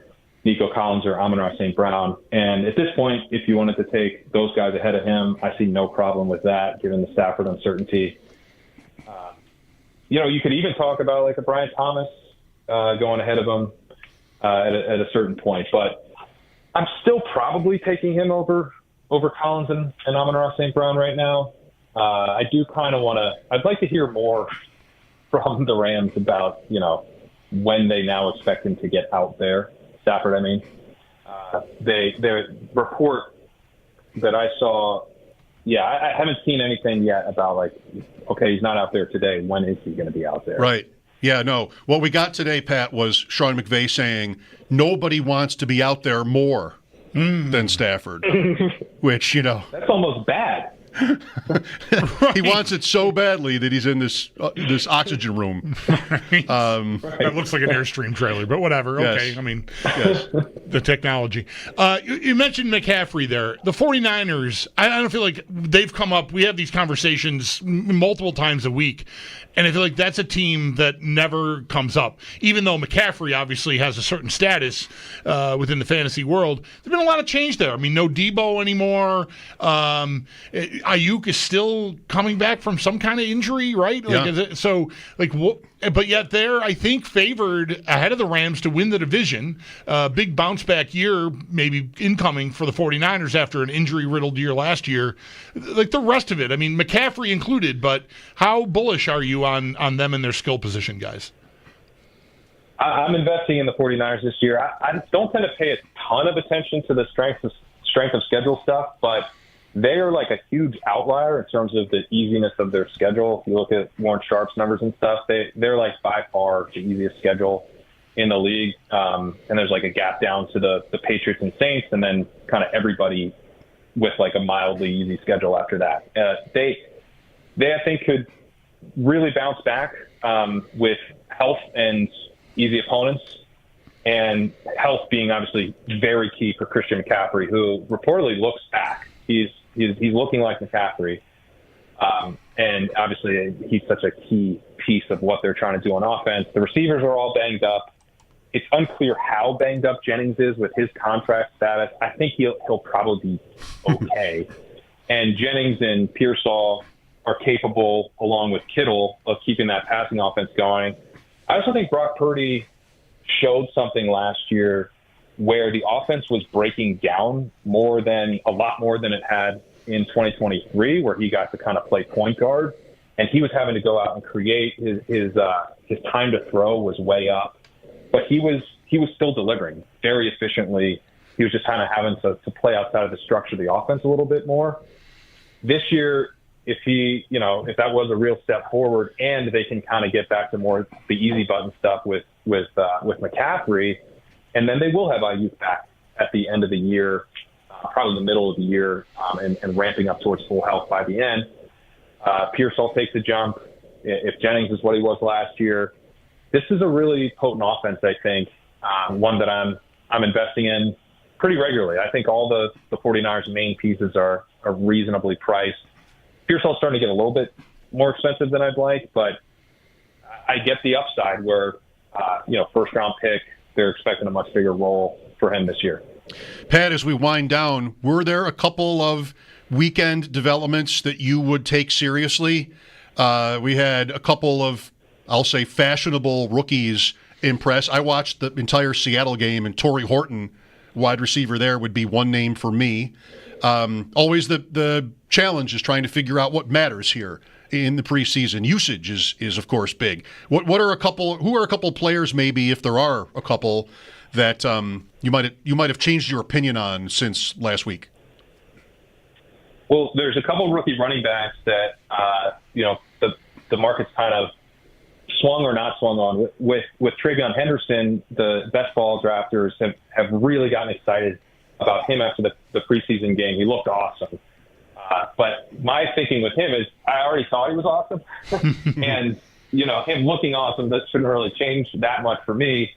Nico Collins or Amon-Ra St. Brown. And at this point, if you wanted to take those guys ahead of him, I see no problem with that, given the Stafford uncertainty. You could even talk about like a Brian Thomas going ahead of him at a certain point. But I'm still probably taking him over Collins and Amon-Ra St. Brown right now. I do kind of want to – I'd like to hear more from the Rams about, when they now expect him to get out there. Stafford, I mean. The report that I saw, I haven't seen anything yet about okay, he's not out there today. When is he going to be out there? Right. Yeah, no. What we got today, Pat, was Sean McVay saying nobody wants to be out there more than Stafford, which, That's almost bad. He wants it so badly that he's in this oxygen room. That looks like an Airstream trailer, but whatever. Yes. Okay, I mean, Yes. the technology. You mentioned McCaffrey there. The 49ers, I don't feel like they've come up. We have these conversations multiple times a week, and I feel like that's a team that never comes up. Even though McCaffrey obviously has a certain status within the fantasy world, there's been a lot of change there. I mean, no Debo anymore. Ayuk is still coming back from some kind of injury, right? But yet they're, I think, favored ahead of the Rams to win the division. Big bounce back year, maybe incoming for the 49ers after an injury-riddled year last year. Like the rest of it, I mean, McCaffrey included, but how bullish are you on them and their skill position, guys? I'm investing in the 49ers this year. I don't tend to pay a ton of attention to the strength of schedule stuff, but they are like a huge outlier in terms of the easiness of their schedule. If you look at Warren Sharp's numbers and stuff, they're like by far the easiest schedule in the league. And there's like a gap down to the Patriots and Saints, and then kind of everybody with like a mildly easy schedule after that. They I think could really bounce back with health and easy opponents, and health being obviously very key for Christian McCaffrey, who reportedly looks back. He's looking like McCaffrey, and obviously he's such a key piece of what they're trying to do on offense. The receivers are all banged up. It's unclear how banged up Jennings is with his contract status. I think he'll probably be okay. And Jennings and Pearsall are capable, along with Kittle, of keeping that passing offense going. I also think Brock Purdy showed something last year where the offense was breaking down a lot more than it had in 2023, where he got to kind of play point guard, and he was having to go out and create. His time to throw was way up, but he was still delivering very efficiently. He was just kind of having to play outside of the structure of the offense a little bit more. This year, if that was a real step forward, and they can kind of get back to more the easy button stuff with McCaffrey, and then they will have Ayuk back at the end of the year, probably the middle of the year, and ramping up towards full health by the end. Pearsall takes a jump. If Jennings is what he was last year, this is a really potent offense, I think, one that I'm investing in pretty regularly. I think all the 49ers' main pieces are reasonably priced. Pearsall's starting to get a little bit more expensive than I'd like, but I get the upside where, first-round pick, they're expecting a much bigger role for him this year. Pat, as we wind down, were there a couple of weekend developments that you would take seriously? We had a couple of, I'll say, fashionable rookies impress. I watched the entire Seattle game, and Torrey Horton, wide receiver there, would be one name for me. Always the challenge is trying to figure out what matters here in the preseason. Usage is of course big. Who are a couple players, maybe, if there are a couple, that you might have changed your opinion on since last week? Well, there's a couple rookie running backs that the market's kind of swung or not swung on. With Travion Henderson, the best ball drafters have really gotten excited about him after the preseason game. He looked awesome. But my thinking with him is I already thought he was awesome. And, him looking awesome, that shouldn't really change that much for me.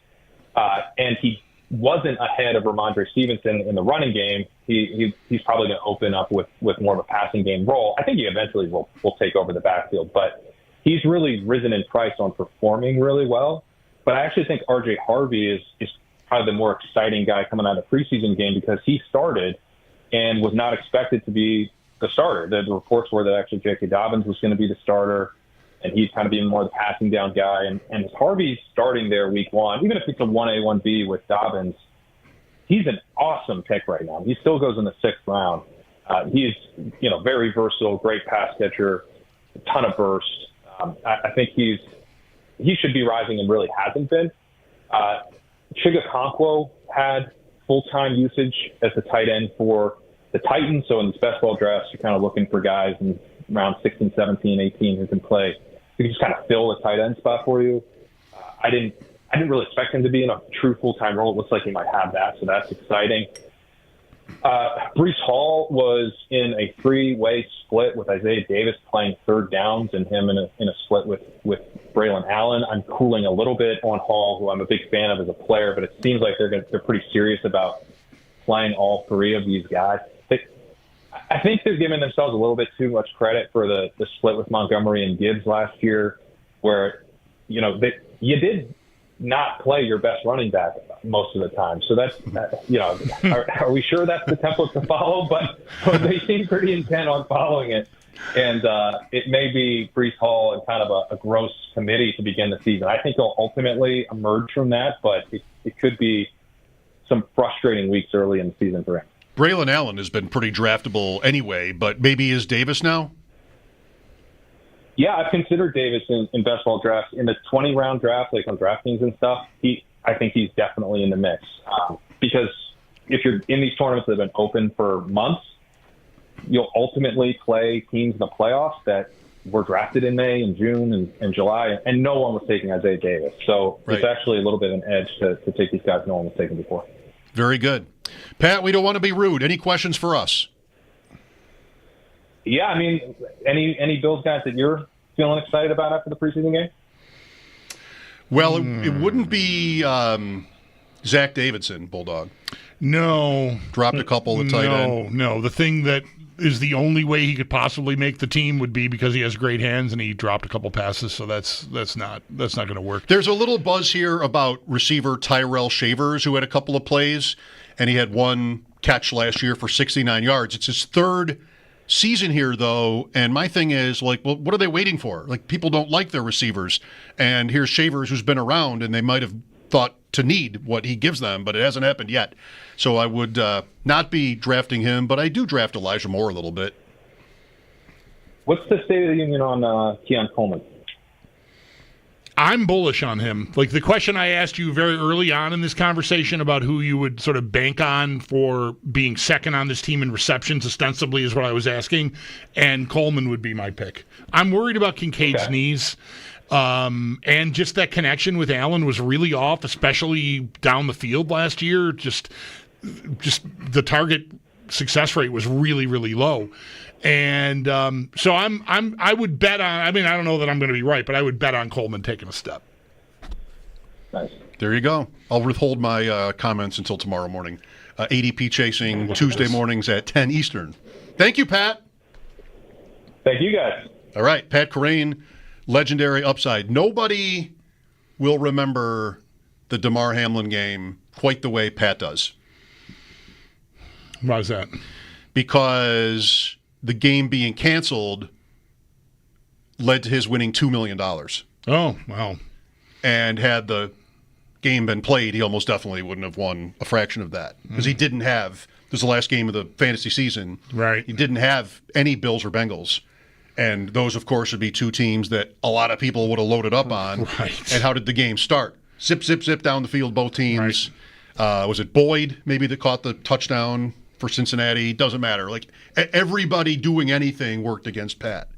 And he wasn't ahead of Ramondre Stevenson in the running game. He's probably going to open up with more of a passing game role. I think he eventually will take over the backfield. But he's really risen in price on performing really well. But I actually think R.J. Harvey is probably the more exciting guy coming out of the preseason game, because he started and was not expected to be the starter. The reports were that actually J.K. Dobbins was going to be the starter, and he's kind of being more the passing down guy. And Harvey's starting there week one, even if it's a 1A, 1B with Dobbins, he's an awesome pick right now. He still goes in the 6th round. He's, very versatile, great pass catcher, a ton of burst. I think he should be rising and really hasn't been. Chigakonkwo had full-time usage as the tight end for the Titans. So in the best ball drafts, you're kind of looking for guys in round 16, 17, 18 who can play, who can just kind of fill a tight end spot for you. I didn't really expect him to be in a true full-time role. It looks like he might have that, so that's exciting. Brees Hall was in a three-way split with Isaiah Davis playing third downs and him in a split with Braylon Allen. I'm cooling a little bit on Hall, who I'm a big fan of as a player, but it seems like they're pretty serious about playing all three of these guys. I think they're giving themselves a little bit too much credit for the split with Montgomery and Gibbs last year, where you did not play your best running back most of the time. So that's, are we sure that's the template to follow? But they seem pretty intent on following it. And it may be Brees Hall and kind of a gross committee to begin the season. I think he'll ultimately emerge from that, but it could be some frustrating weeks early in the season for him. Braylon Allen has been pretty draftable anyway, but maybe is Davis now? Yeah, I've considered Davis in best ball drafts. In the 20-round draft, like on DraftKings and stuff, I think he's definitely in the mix. Because if you're in these tournaments that have been open for months, you'll ultimately play teams in the playoffs that were drafted in May and June and July, and no one was taking Isaiah Davis. So It's actually a little bit of an edge to take these guys no one was taking before. Very good. Pat, we don't want to be rude. Any questions for us? Yeah, I mean, any Bills guys that you're feeling excited about after the preseason game? Well, it wouldn't be Zach Davidson, Bulldog. No. Dropped a couple of tight end. No. The thing that is the only way he could possibly make the team would be because he has great hands and he dropped a couple passes, so that's not going to work. There's a little buzz here about receiver Tyrell Shavers, who had a couple of plays, and he had one catch last year for 69 yards. It's his third season here, though, and my thing is, well, what are they waiting for? People don't like their receivers, and here's Shavers, who's been around, and they might have thought to need what he gives them, but it hasn't happened yet. So I would not be drafting him, but I do draft Elijah Moore a little bit. What's the state of the union on Keon Coleman? I'm bullish on him. The question I asked you very early on in this conversation about who you would sort of bank on for being second on this team in receptions, ostensibly, is what I was asking, and Coleman would be my pick. I'm worried about Kincaid's knees, and just that connection with Allen was really off, especially down the field last year. Just the target success rate was really, really low. And so I would bet on. I mean, I don't know that I'm going to be right, but I would bet on Coleman taking a step. Nice. There you go. I'll withhold my comments until tomorrow morning. ADP chasing Tuesday mornings at 10 Eastern. Thank you, Pat. Thank you, guys. All right, Pat Kerrane, legendary upside. Nobody will remember the Damar Hamlin game quite the way Pat does. Why is that? Because the game being canceled led to his winning $2 million. Oh, wow. And had the game been played, he almost definitely wouldn't have won a fraction of that. Because he didn't have, this was the last game of the fantasy season. Right. He didn't have any Bills or Bengals. And those, of course, would be two teams that a lot of people would have loaded up on. Right. And how did the game start? Zip, zip, zip down the field, both teams. Right. Was it Boyd, maybe, that caught the touchdown for Cincinnati? Doesn't matter. Everybody doing anything worked against Pat.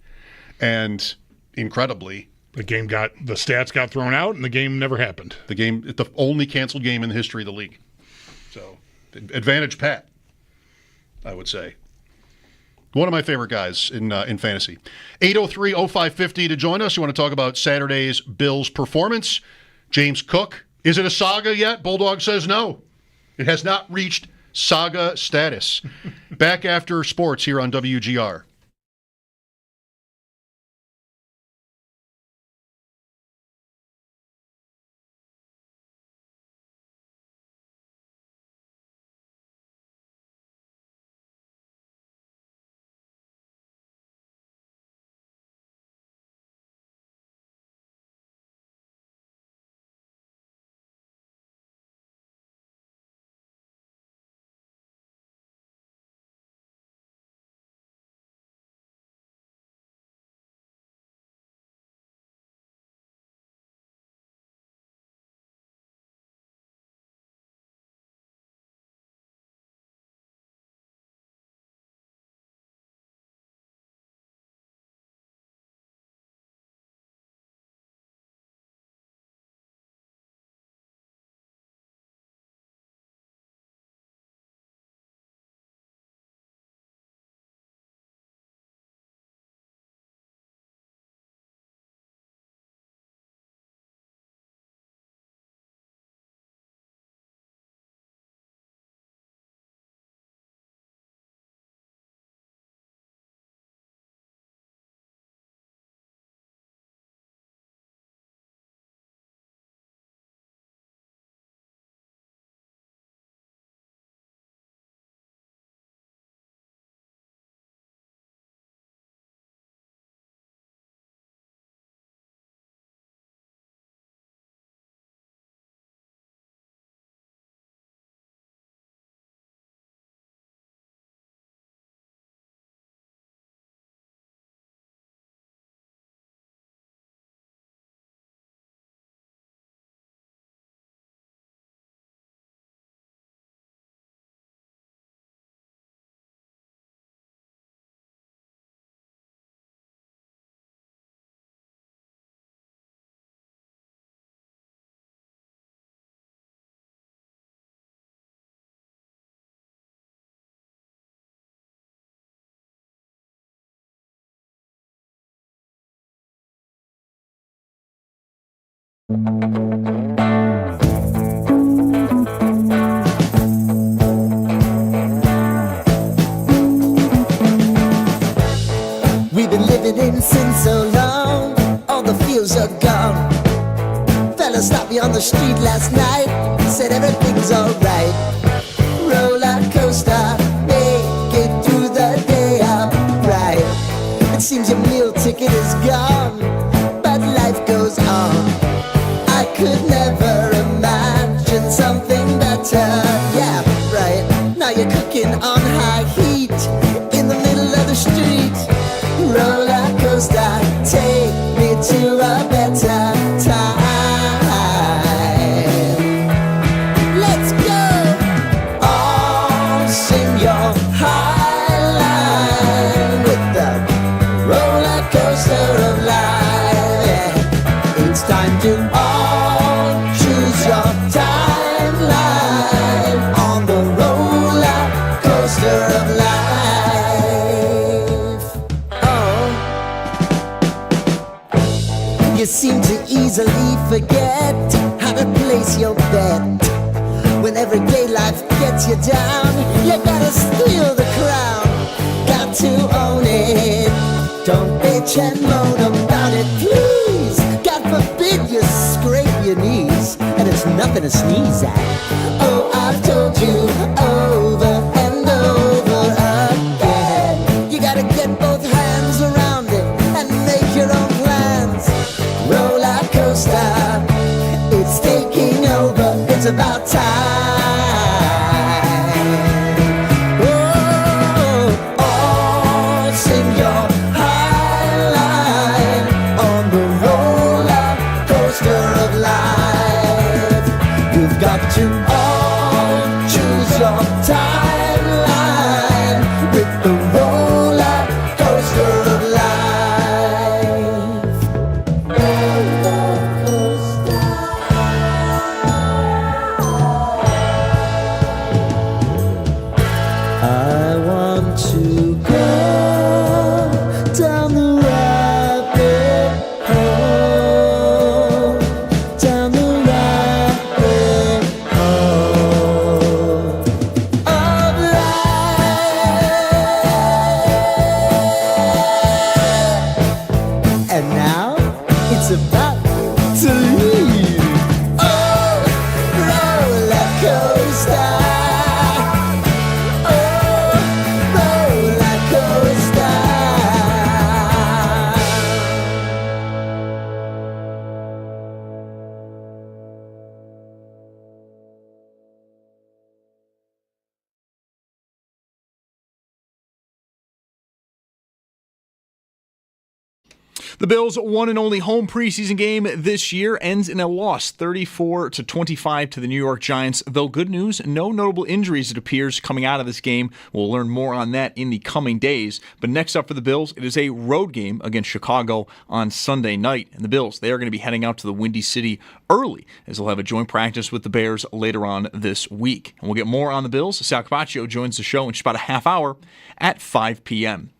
And incredibly, the stats got thrown out and the game never happened. The only canceled game in the history of the league. So, advantage Pat, I would say. One of my favorite guys in fantasy. 803-0550 to join us. You want to talk about Saturday's Bills performance. James Cook. Is it a saga yet? Bulldog says no. It has not reached saga status. Back after sports here on WGR. We've been living in sin so long, all the feels are gone. Fella stopped me on the street last night, said everything's alright. Roller coaster, make it through the day upright. It seems your meal ticket is gone, but life goes on. I could never imagine something better. Yeah, right. Now you're cooking on high heat in the middle of the street. Roller coaster, take me to a better time. Let's go! All sing your high line with the roller coaster of life. Yeah. It's time to all choose your timeline on the roller coaster of life. You seem to easily forget how to place your bet. When everyday life gets you down, you gotta steal the crown. Got to own it. Don't bitch and moan about it, please. God forbid you scrape your knees, and it's nothing to sneeze at. Oh, I've told you over and over again. You gotta get both hands around it and make your own plans. Roller coaster, it's taking over, it's about time. Oh, all sing your high line on the roller coaster of life. You've got to all choose your timeline with the roller coaster of life. I want to go down the rabbit hole, down the rabbit hole of life. And now it's about to leave. Oh, roller coaster. The Bills' one and only home preseason game this year ends in a loss, 34-25 to the New York Giants. Though good news, no notable injuries, it appears, coming out of this game. We'll learn more on that in the coming days. But next up for the Bills, it is a road game against Chicago on Sunday night. And the Bills, they are going to be heading out to the Windy City early, as they'll have a joint practice with the Bears later on this week. And we'll get more on the Bills. Sal Capaccio joins the show in just about a half hour at 5 p.m.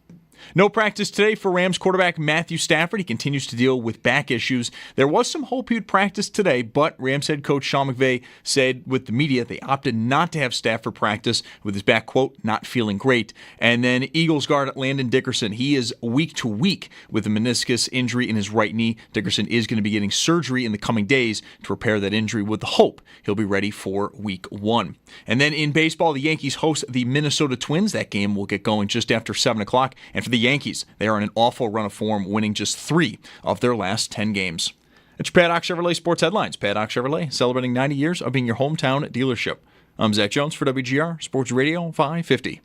No practice today for Rams quarterback Matthew Stafford. He continues to deal with back issues. There was some hope he'd practice today, but Rams head coach Sean McVay said with the media they opted not to have Stafford practice with his back, quote, not feeling great. And then Eagles guard Landon Dickerson. He is week to week with a meniscus injury in his right knee. Dickerson is going to be getting surgery in the coming days to repair that injury with the hope he'll be ready for week 1. And then in baseball, the Yankees host the Minnesota Twins. That game will get going just after 7 o'clock. And for the Yankees, they are in an awful run of form, winning just 3 of their last 10 games. It's your Paddock Chevrolet Sports Headlines. Paddock Chevrolet, celebrating 90 years of being your hometown dealership. I'm Zach Jones for WGR Sports Radio 550.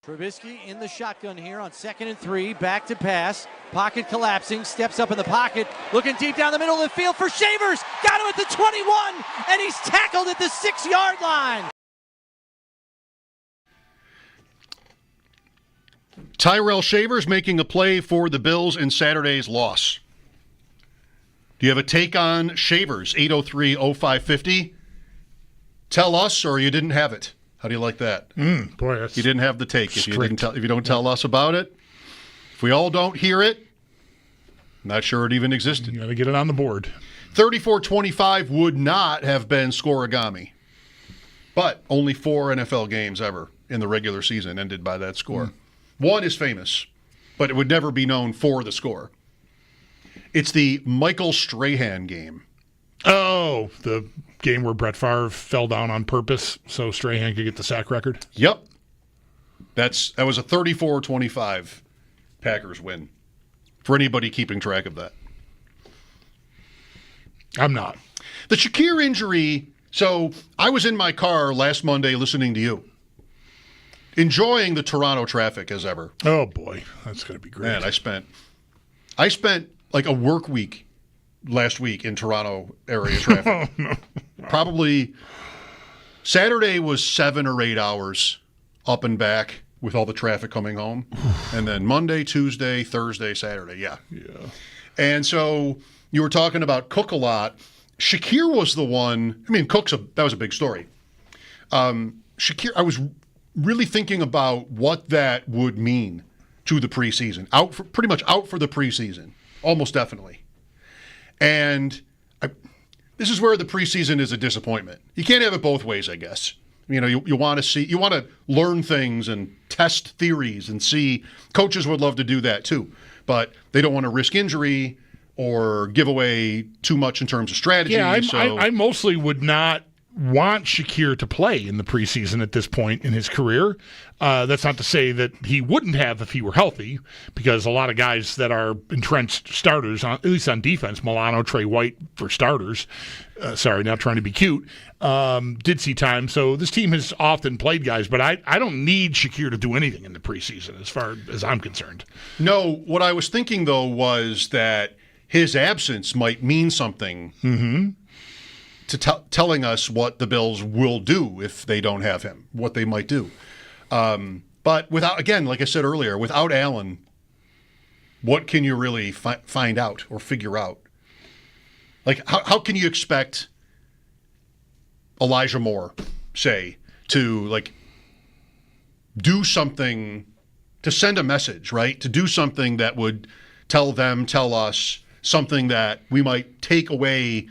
Trubisky in the shotgun here on 2nd and 3, back to pass, pocket collapsing, steps up in the pocket, looking deep down the middle of the field for Shavers, got him at the 21, and he's tackled at the 6-yard line. Tyrell Shavers making a play for the Bills in Saturday's loss. Do you have a take on Shavers? 803-0550. Tell us, or you didn't have it. How do you like that? Boy, that's you didn't have the take if you strict. if you don't tell us about it. If we all don't hear it, not sure it even existed. You got to get it on the board. 34-25 would not have been scoregami, but only 4 NFL games ever in the regular season ended by that score. One is famous, but it would never be known for the score. It's the Michael Strahan game. Oh, the game where Brett Favre fell down on purpose so Strahan could get the sack record? Yep. That was a 34-25 Packers win. For anybody keeping track of that. I'm not. The Shakir injury, so I was in my car last Monday listening to you. Enjoying the Toronto traffic as ever. Oh boy, that's going to be great. Man, I spent like a work week last week in Toronto area traffic. Probably Saturday was 7 or 8 hours up and back with all the traffic coming home. And then Monday, Tuesday, Thursday, Saturday. Yeah. And so you were talking about Cook a lot. Shakir was the one. I mean, that was a big story. Shakir, I was really thinking about what that would mean to the preseason. Pretty much out for the preseason. Almost definitely. And this is where the preseason is a disappointment. You can't have it both ways, I guess. You know, you want to learn things and test theories and see. Coaches would love to do that too, but they don't want to risk injury or give away too much in terms of strategy. Yeah, I mostly would not want Shakir to play in the preseason at this point in his career. That's not to say that he wouldn't have if he were healthy, because a lot of guys that are entrenched starters, at least on defense, Milano, Trey White for starters, sorry, not trying to be cute, did see time. So this team has often played guys, but I don't need Shakir to do anything in the preseason as far as I'm concerned. No, what I was thinking, though, was that his absence might mean something to telling us what the Bills will do if they don't have him, what they might do. But without, again, like I said earlier, without Allen, what can you really find out or figure out? Like, how can you expect Elijah Moore, say, to, like, do something, to send a message, right? To do something that would tell us something that we might take away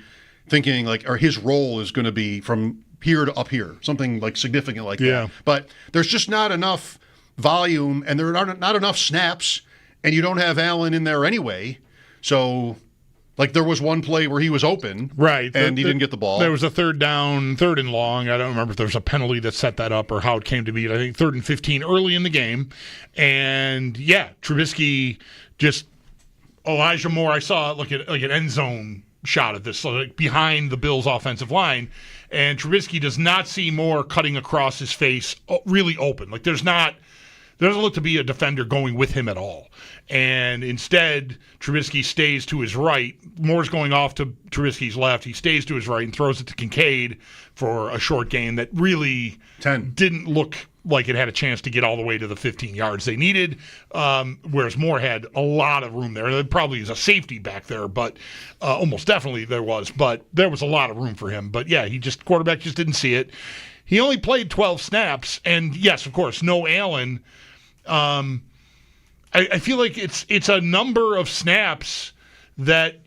thinking, like, or his role is going to be from here to up here, something like significant like that. But there's just not enough volume, and there are not enough snaps, and you don't have Allen in there anyway. So, like, there was one play where he was open, right, and he didn't get the ball. There was a third and long. I don't remember if there was a penalty that set that up or how it came to be. I think 3rd and 15 early in the game. And, yeah, Trubisky just – Elijah Moore, I saw like an end zone shot at this, so like behind the Bills' offensive line, and Trubisky does not see Moore cutting across his face really open. Like there doesn't look to be a defender going with him at all. And instead, Trubisky stays to his right. Moore's going off to Trubisky's left. He stays to his right and throws it to Kincaid for a short gain that really didn't look like it had a chance to get all the way to the 15 yards they needed, whereas Moore had a lot of room there. There probably is a safety back there, but almost definitely there was. But there was a lot of room for him. But, yeah, quarterback just didn't see it. He only played 12 snaps, and, yes, of course, no Allen. I feel like it's a number of snaps that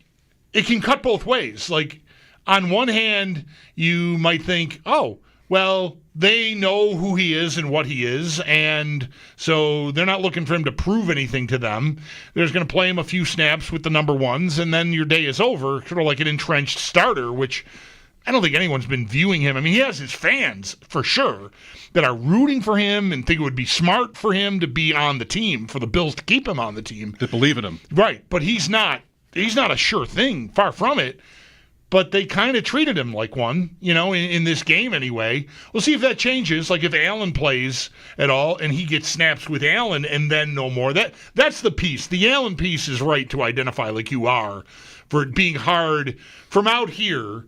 it can cut both ways. Like, on one hand, you might think, oh, well, they know who he is and what he is, and so they're not looking for him to prove anything to them. They're just going to play him a few snaps with the number ones, and then your day is over, sort of like an entrenched starter, which I don't think anyone's been viewing him. I mean, he has his fans, for sure, that are rooting for him and think it would be smart for him to be on the team, for the Bills to keep him on the team. That believe in him. Right, but he's not a sure thing, far from it. But they kind of treated him like one, in this game anyway. We'll see if that changes, like if Allen plays at all and he gets snaps with Allen and then no more. That's the piece. The Allen piece is right to identify like you are, for it being hard from out here.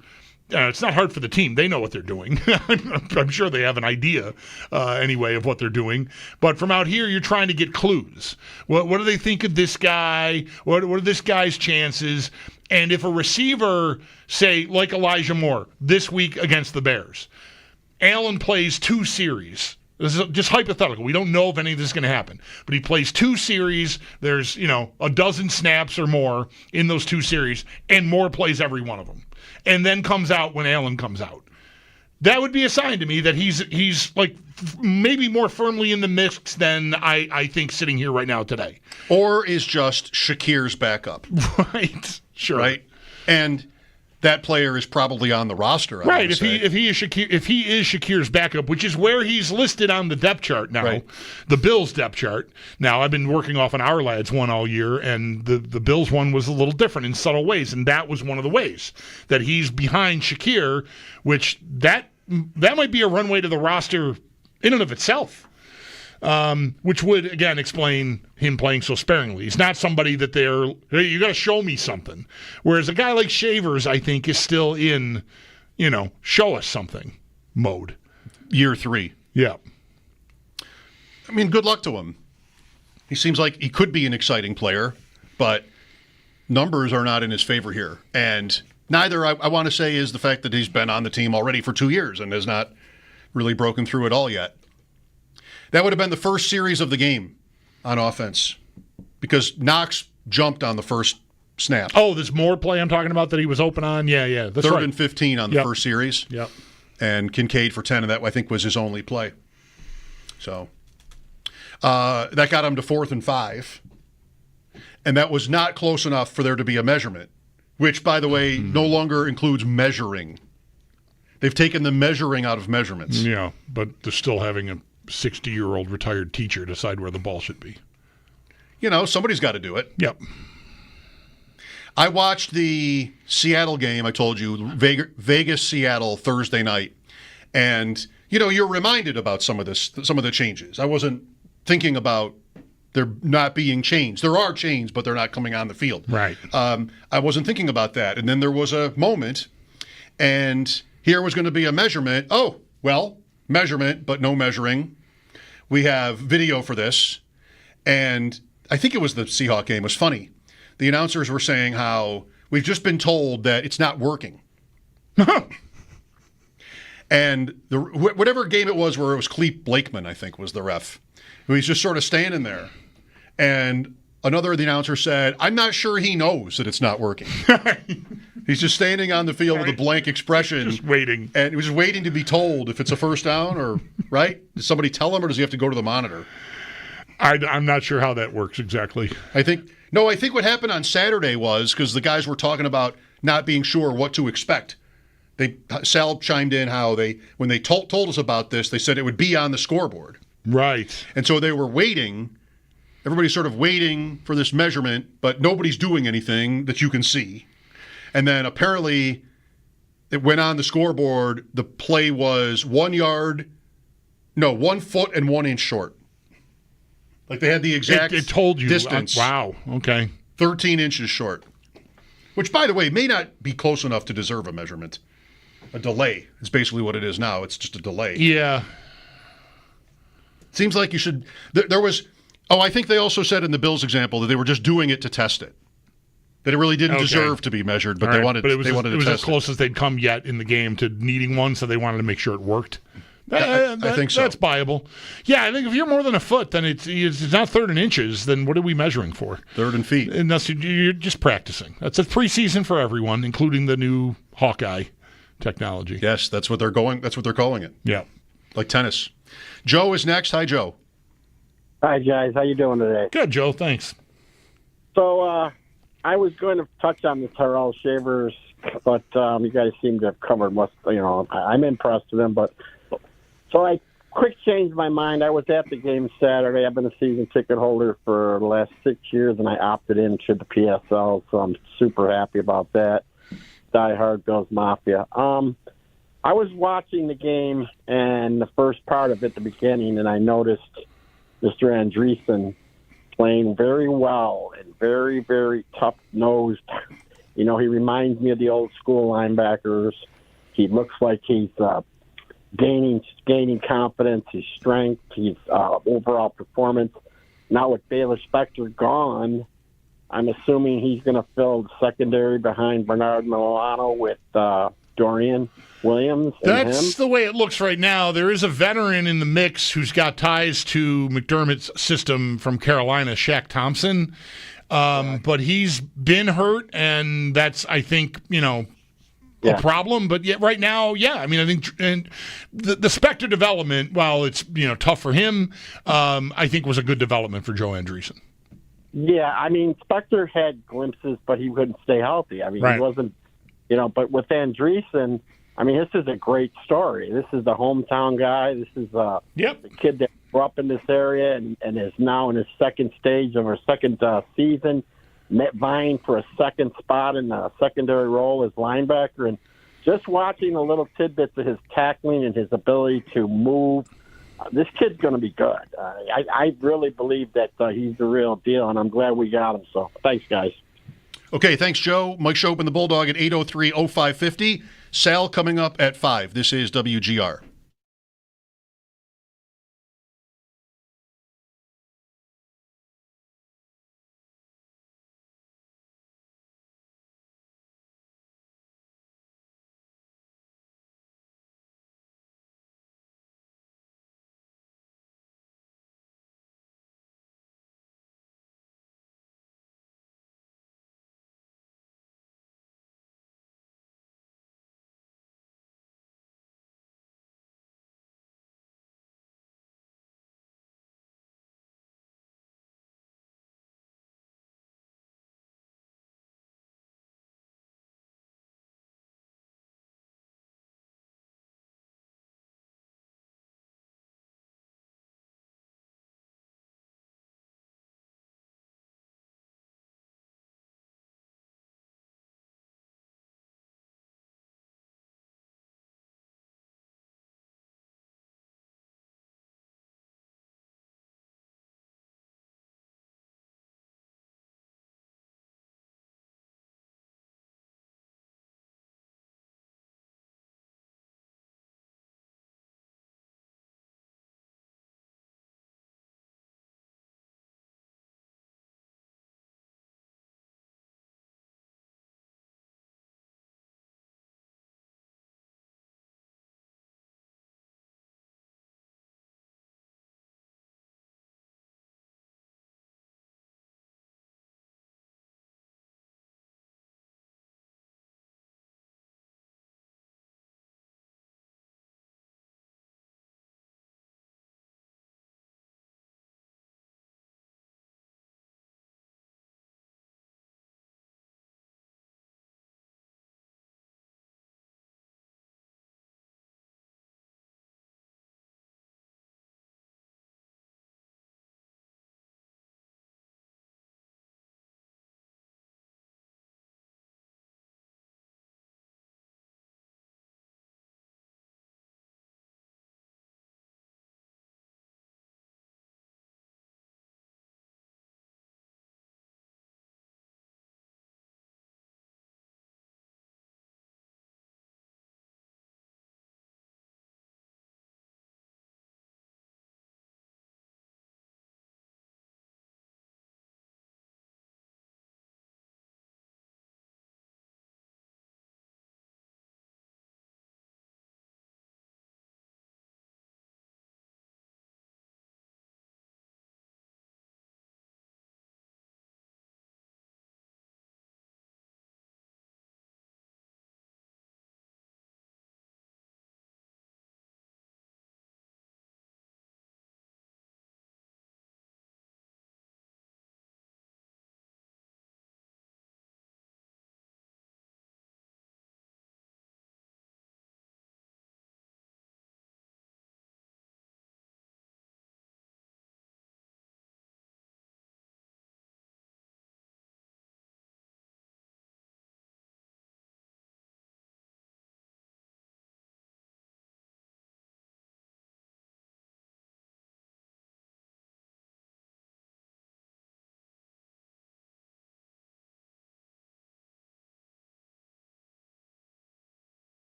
It's not hard for the team. They know what they're doing. I'm sure they have an idea anyway of what they're doing. But from out here, you're trying to get clues. What do they think of this guy? What are this guy's chances? And if a receiver, say, like Elijah Moore, this week against the Bears, Allen plays 2 series. This is just hypothetical. We don't know if any of this is going to happen. But he plays 2 series. There's, a dozen snaps or more in those 2 series, and Moore plays every one of them. And then comes out when Allen comes out. That would be a sign to me that he's like maybe more firmly in the mix than I think sitting here right now today. Or is just Shakir's backup. Right. Sure. Right. And that player is probably on the roster. Right. If he is Shakir's backup, which is where he's listed on the depth chart now, right. The Bills depth chart. Now, I've been working off an Our Lads one all year, and the Bills one was a little different in subtle ways, and that was one of the ways that he's behind Shakir, which that might be a runway to the roster in and of itself. Which would, again, explain him playing so sparingly. He's not somebody that hey, you got to show me something. Whereas a guy like Shavers, I think, is still in, show us something mode. Year 3. Yeah. I mean, good luck to him. He seems like he could be an exciting player, but numbers are not in his favor here. And neither, I want to say, is the fact that he's been on the team already for 2 years and has not really broken through at all yet. That would have been the first series of the game on offense because Knox jumped on the first snap. Oh, this Moore play I'm talking about that he was open on? Yeah. That's Third right. and 15 on the first series. Yep. And Kincaid for 10, and that, I think, was his only play. So that got him to 4th and 5. And that was not close enough for there to be a measurement, which, by the way, no longer includes measuring. They've taken the measuring out of measurements. Yeah, but they're still having a 60-year-old retired teacher decide where the ball should be. Somebody's got to do it. Yep. I watched the Seattle game, I told you, Vegas-Seattle Thursday night. And, you're reminded about some of the changes. I wasn't thinking about there not being change. There are changes, but they're not coming on the field. Right. I wasn't thinking about that. And then there was a moment, and here was going to be a measurement. Oh, well, measurement, but no measuring. We have video for this. And I think it was the Seahawk game. It was funny. The announcers were saying how we've just been told that it's not working. And whatever game it was where it was Clete Blakeman, I think, was the ref. He's just sort of standing there. And another of the announcers said, I'm not sure he knows that it's not working. He's just standing on the field with a blank expression. Just waiting. And he was waiting to be told if it's a first down or, right? Does somebody tell him or does he have to go to the monitor? I'm not sure how that works exactly. I think what happened on Saturday was because the guys were talking about not being sure what to expect. Sal chimed in how when they told us about this, they said it would be on the scoreboard. Right. And so they were waiting. Everybody's sort of waiting for this measurement, but nobody's doing anything that you can see. And then apparently it went on the scoreboard. The play was 1 foot and 1 inch short. Like they had the exact it told you distance. Wow. Okay. 13 inches short. Which, by the way, may not be close enough to deserve a measurement. A delay is basically what it is now. It's just a delay. Yeah. Seems like you should. There was. Oh, I think they also said in the Bills example that they were just doing it to test it. That it really didn't deserve to be measured, but they wanted. But it was as close as they'd come yet in the game to needing one, so they wanted to make sure it worked. I think so. That's viable. Yeah, I think if you're more than a foot, then it's not 3rd and inches. Then what are we measuring for? 3rd and feet. And you're just practicing. That's a preseason for everyone, including the new Hawkeye technology. Yes, that's what they're going. That's what they're calling it. Yeah, like tennis. Joe is next. Hi, Joe. Hi, guys. How you doing today? Good, Joe. Thanks. So I was going to touch on the Terrell Shavers, but you guys seem to have covered most. I'm impressed with them, but so I quick changed my mind. I was at the game Saturday. I've been a season ticket holder for the last 6 years, and I opted into the PSL, so I'm super happy about that. Die Hard Bills Mafia. I was watching the game and the first part of it, the beginning, and I noticed Mr. Andreessen playing very well and very, very tough-nosed. He reminds me of the old school linebackers. He looks like he's gaining confidence, his strength, his overall performance. Now with Baylor Spector gone, I'm assuming he's going to fill the secondary behind Bernard Milano with Dorian Williams and him? That's the way it looks right now. There is a veteran in the mix who's got ties to McDermott's system from Carolina, Shaq Thompson. But he's been hurt, and that's, I think, a problem. But yet right now, I mean, I think and the Spector development, while it's tough for him, I think was a good development for Joe Andreessen. Yeah, I mean, Spector had glimpses, but he couldn't stay healthy. I mean, he wasn't, but with Andreessen, I mean, this is a great story. This is the hometown guy. This is the kid that grew up in this area and is now in his second stage of her second season, vying for a second spot in a secondary role as linebacker. And just watching the little tidbits of his tackling and his ability to move, this kid's going to be good. I really believe that he's the real deal, and I'm glad we got him. So thanks, guys. Okay, thanks, Joe. Mike Schopp and the Bulldog at 803-0550. Sal coming up at 5. This is WGR.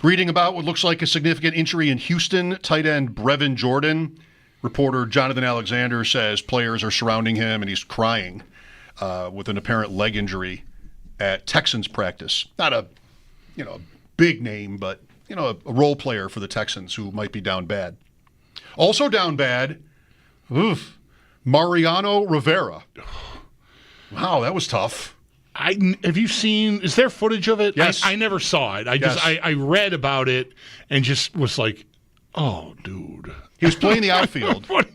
Reading about what looks like a significant injury in Houston, tight end Brevin Jordan. Reporter Jonathan Alexander says players are surrounding him and he's crying with an apparent leg injury at Texans practice. Not a big name, but a role player for the Texans who might be down bad. Also down bad, Mariano Rivera. Wow, that was tough. Have you seen? Is there footage of it? Yes. I never saw it. I read about it and just was like, oh, dude. He was playing the outfield. What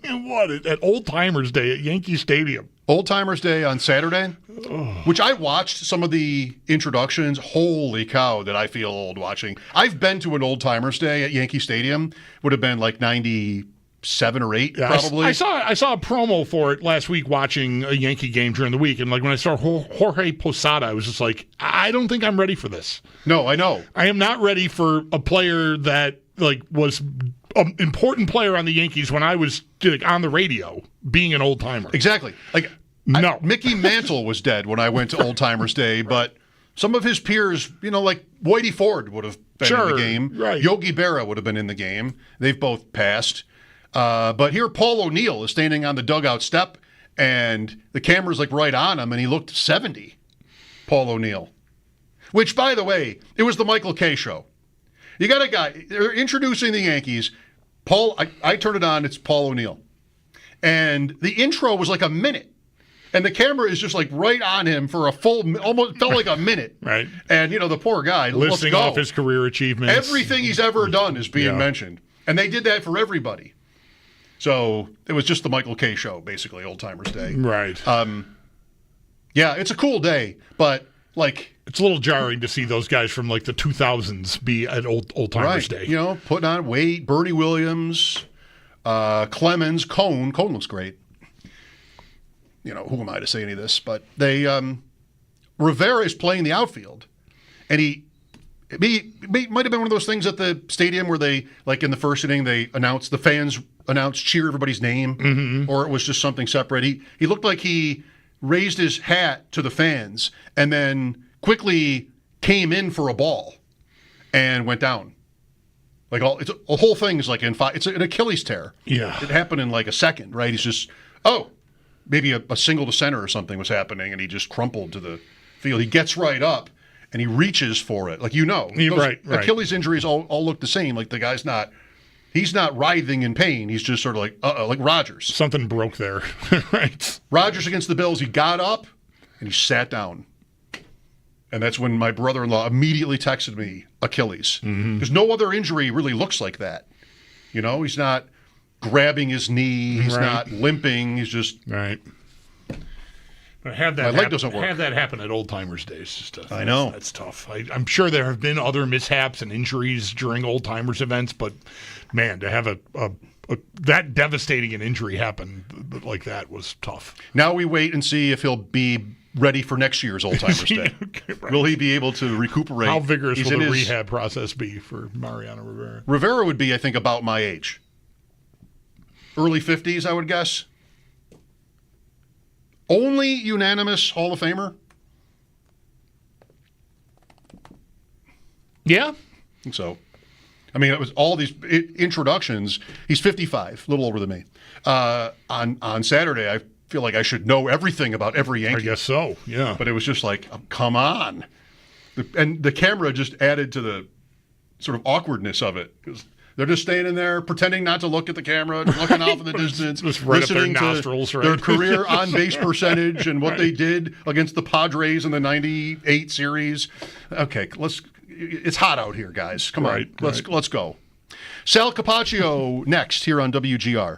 at Old Timers Day at Yankee Stadium. Old Timers Day on Saturday, which I watched some of the introductions. Holy cow, did I feel old watching. I've been to an Old Timers Day at Yankee Stadium. Would have been like 97 or 8, probably. I saw a promo for it last week watching a Yankee game during the week, and like when I saw Jorge Posada, I was just like, I don't think I'm ready for this. No, I know. I am not ready for a player that was an important player on the Yankees when I was on the radio, being an old timer. Exactly. Mickey Mantle was dead when I went to Old Timers Day, but some of his peers, like Whitey Ford would have been in the game. Right. Yogi Berra would have been in the game. They've both passed. But here Paul O'Neill is standing on the dugout step, and the camera's right on him, and he looked 70. Paul O'Neill. Which, by the way, it was the Michael Kay show. You got a guy, they're introducing the Yankees. I turned it on, it's Paul O'Neill. And the intro was like a minute. And the camera is just right on him for a full, almost felt like a minute. Right. And, the poor guy. Listing off his career achievements. Everything he's ever done is being mentioned. And they did that for everybody. So it was just the Michael Kay show, basically, Old Timers Day. Right. Yeah, it's a cool day, but it's a little jarring to see those guys from the 2000s be at Old Timers Day. Putting on weight, Bernie Williams, Clemens, Cone. Cone looks great. Who am I to say any of this? But they, Rivera is playing the outfield, and he might have been one of those things at the stadium where they, in the first inning, the fans cheer everybody's name, or it was just something separate. He looked like he raised his hat to the fans and then quickly came in for a ball and went down. The whole thing is it's an Achilles tear. Yeah. It happened in a second, right? He's just, maybe a single to center or something was happening, and he just crumpled to the field. He gets right up, and he reaches for it. Right. Achilles injuries all look the same. The guy's he's not writhing in pain. He's just sort of like Rodgers. Something broke there. Right. Rodgers against the Bills, he got up, and he sat down. And that's when my brother-in-law immediately texted me, Achilles. Because no other injury really looks like that. He's not grabbing his knee. He's not limping. He's just... Right. But have that leg doesn't work. Have that happen at Old Timers Day. I know. That's tough. I'm sure there have been other mishaps and injuries during Old Timers events, but, man, to have that devastating an injury happen like that was tough. Now we wait and see if he'll be ready for next year's Old Timers Day. Okay, right. Will he be able to recuperate? How vigorous will the rehab process be for Mariano Rivera? Rivera would be, I think, about my age. Early 50s, I would guess. Only unanimous Hall of Famer? Yeah. I think so. I mean, it was all these introductions. He's 55, a little older than me. On Saturday, I feel like I should know everything about every Yankee. I guess so, yeah. But it was just come on. And the camera just added to the sort of awkwardness of it. Because they're just standing there pretending not to look at the camera, looking off in the distance, just right listening up their nostrils, to their right? career on-base percentage and what they did against the Padres in the 98 series. Okay, it's hot out here, guys. Come on, let's go. Sal Capaccio next here on WGR.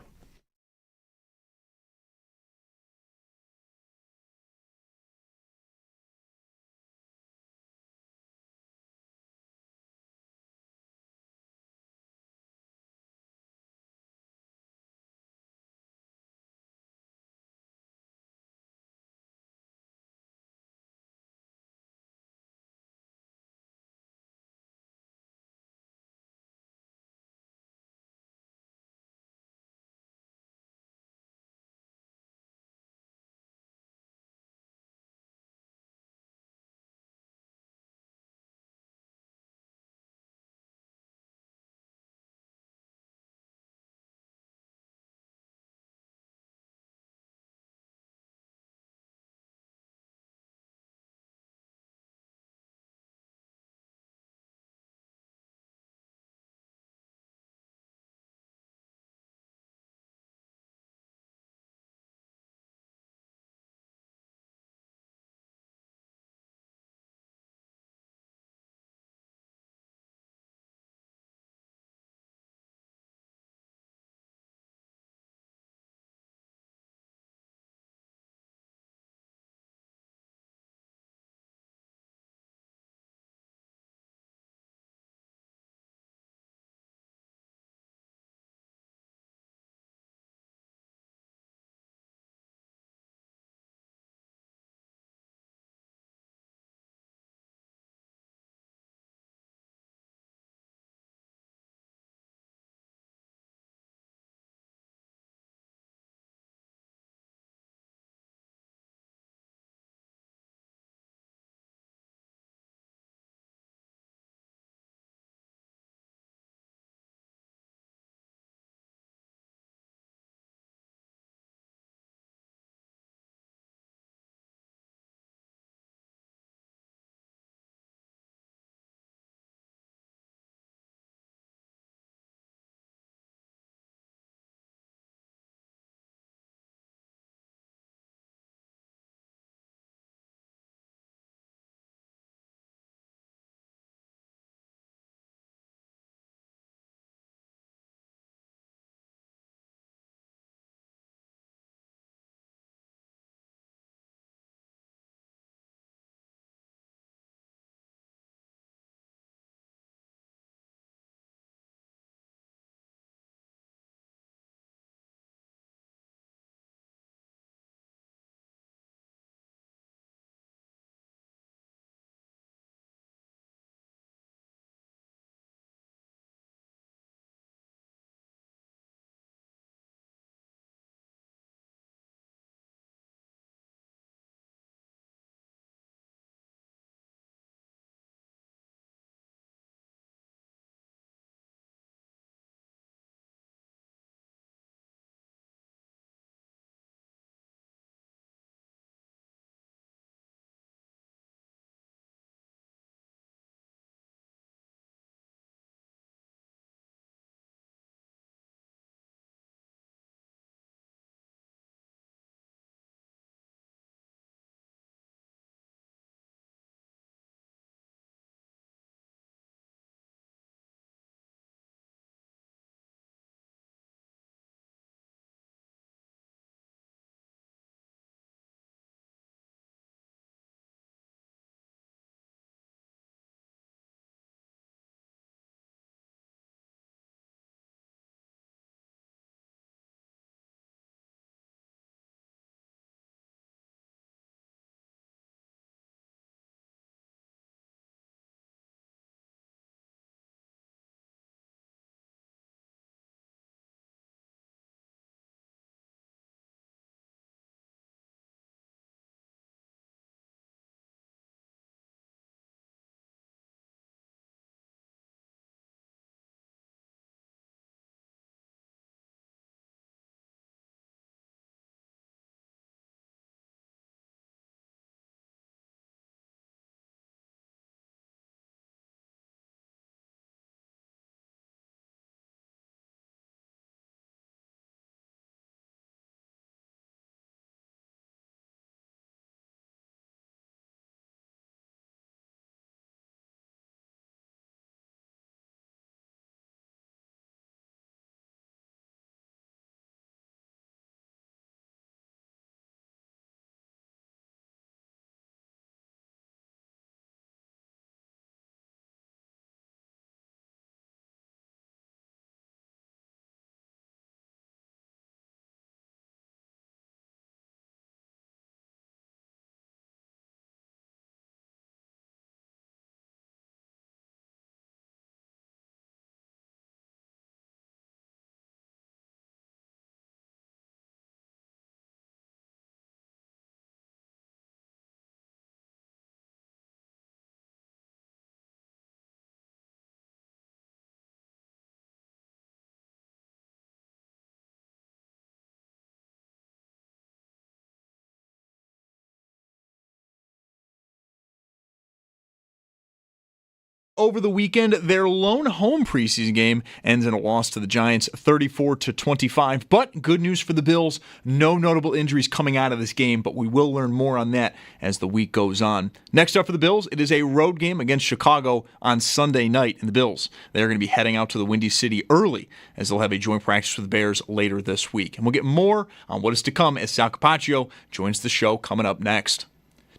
over the weekend. Their lone home preseason game ends in a loss to the Giants 34-25. But good news for the Bills, no notable injuries coming out of this game, but we will learn more on that as the week goes on. Next up for the Bills, it is a road game against Chicago on Sunday night. And the Bills, they're going to be heading out to the Windy City early as they'll have a joint practice with the Bears later this week. And we'll get more on what is to come as Sal Capaccio joins the show coming up next.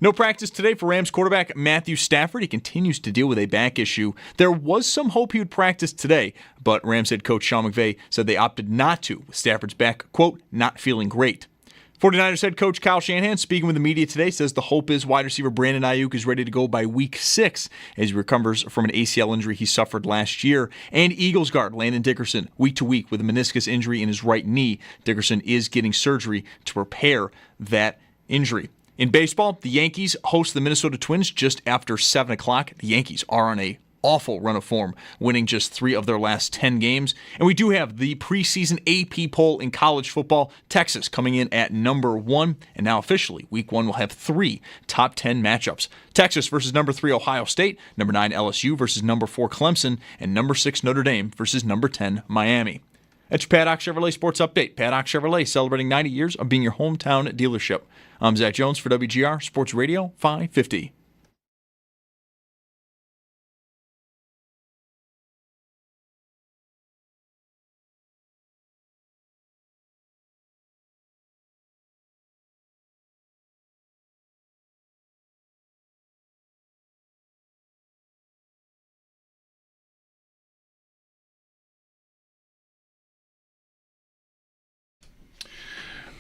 No practice today for Rams quarterback Matthew Stafford. He continues to deal with a back issue. There was some hope he would practice today, but Rams head coach Sean McVay said they opted not to, with Stafford's back, quote, not feeling great. 49ers head coach Kyle Shanahan, speaking with the media today, says the hope is wide receiver Brandon Ayuk is ready to go by week 6 as he recovers from an ACL injury he suffered last year. And Eagles guard Landon Dickerson, week to week with a meniscus injury in his right knee. Dickerson is getting surgery to repair that injury. In baseball, the Yankees host the Minnesota Twins just after 7 o'clock. The Yankees are on a awful run of form, winning just 3 of their last 10 games. And we do have the preseason AP poll in college football. Texas coming in at number 1. And now officially, week 1 will have 3 top 10 matchups. Texas versus number 3 Ohio State, number 9 LSU versus number 4 Clemson, and number 6 Notre Dame versus number 10 Miami. That's your Paddock Chevrolet Sports Update. Paddock Chevrolet celebrating 90 years of being your hometown dealership. I'm Zach Jones for WGR Sports Radio 550.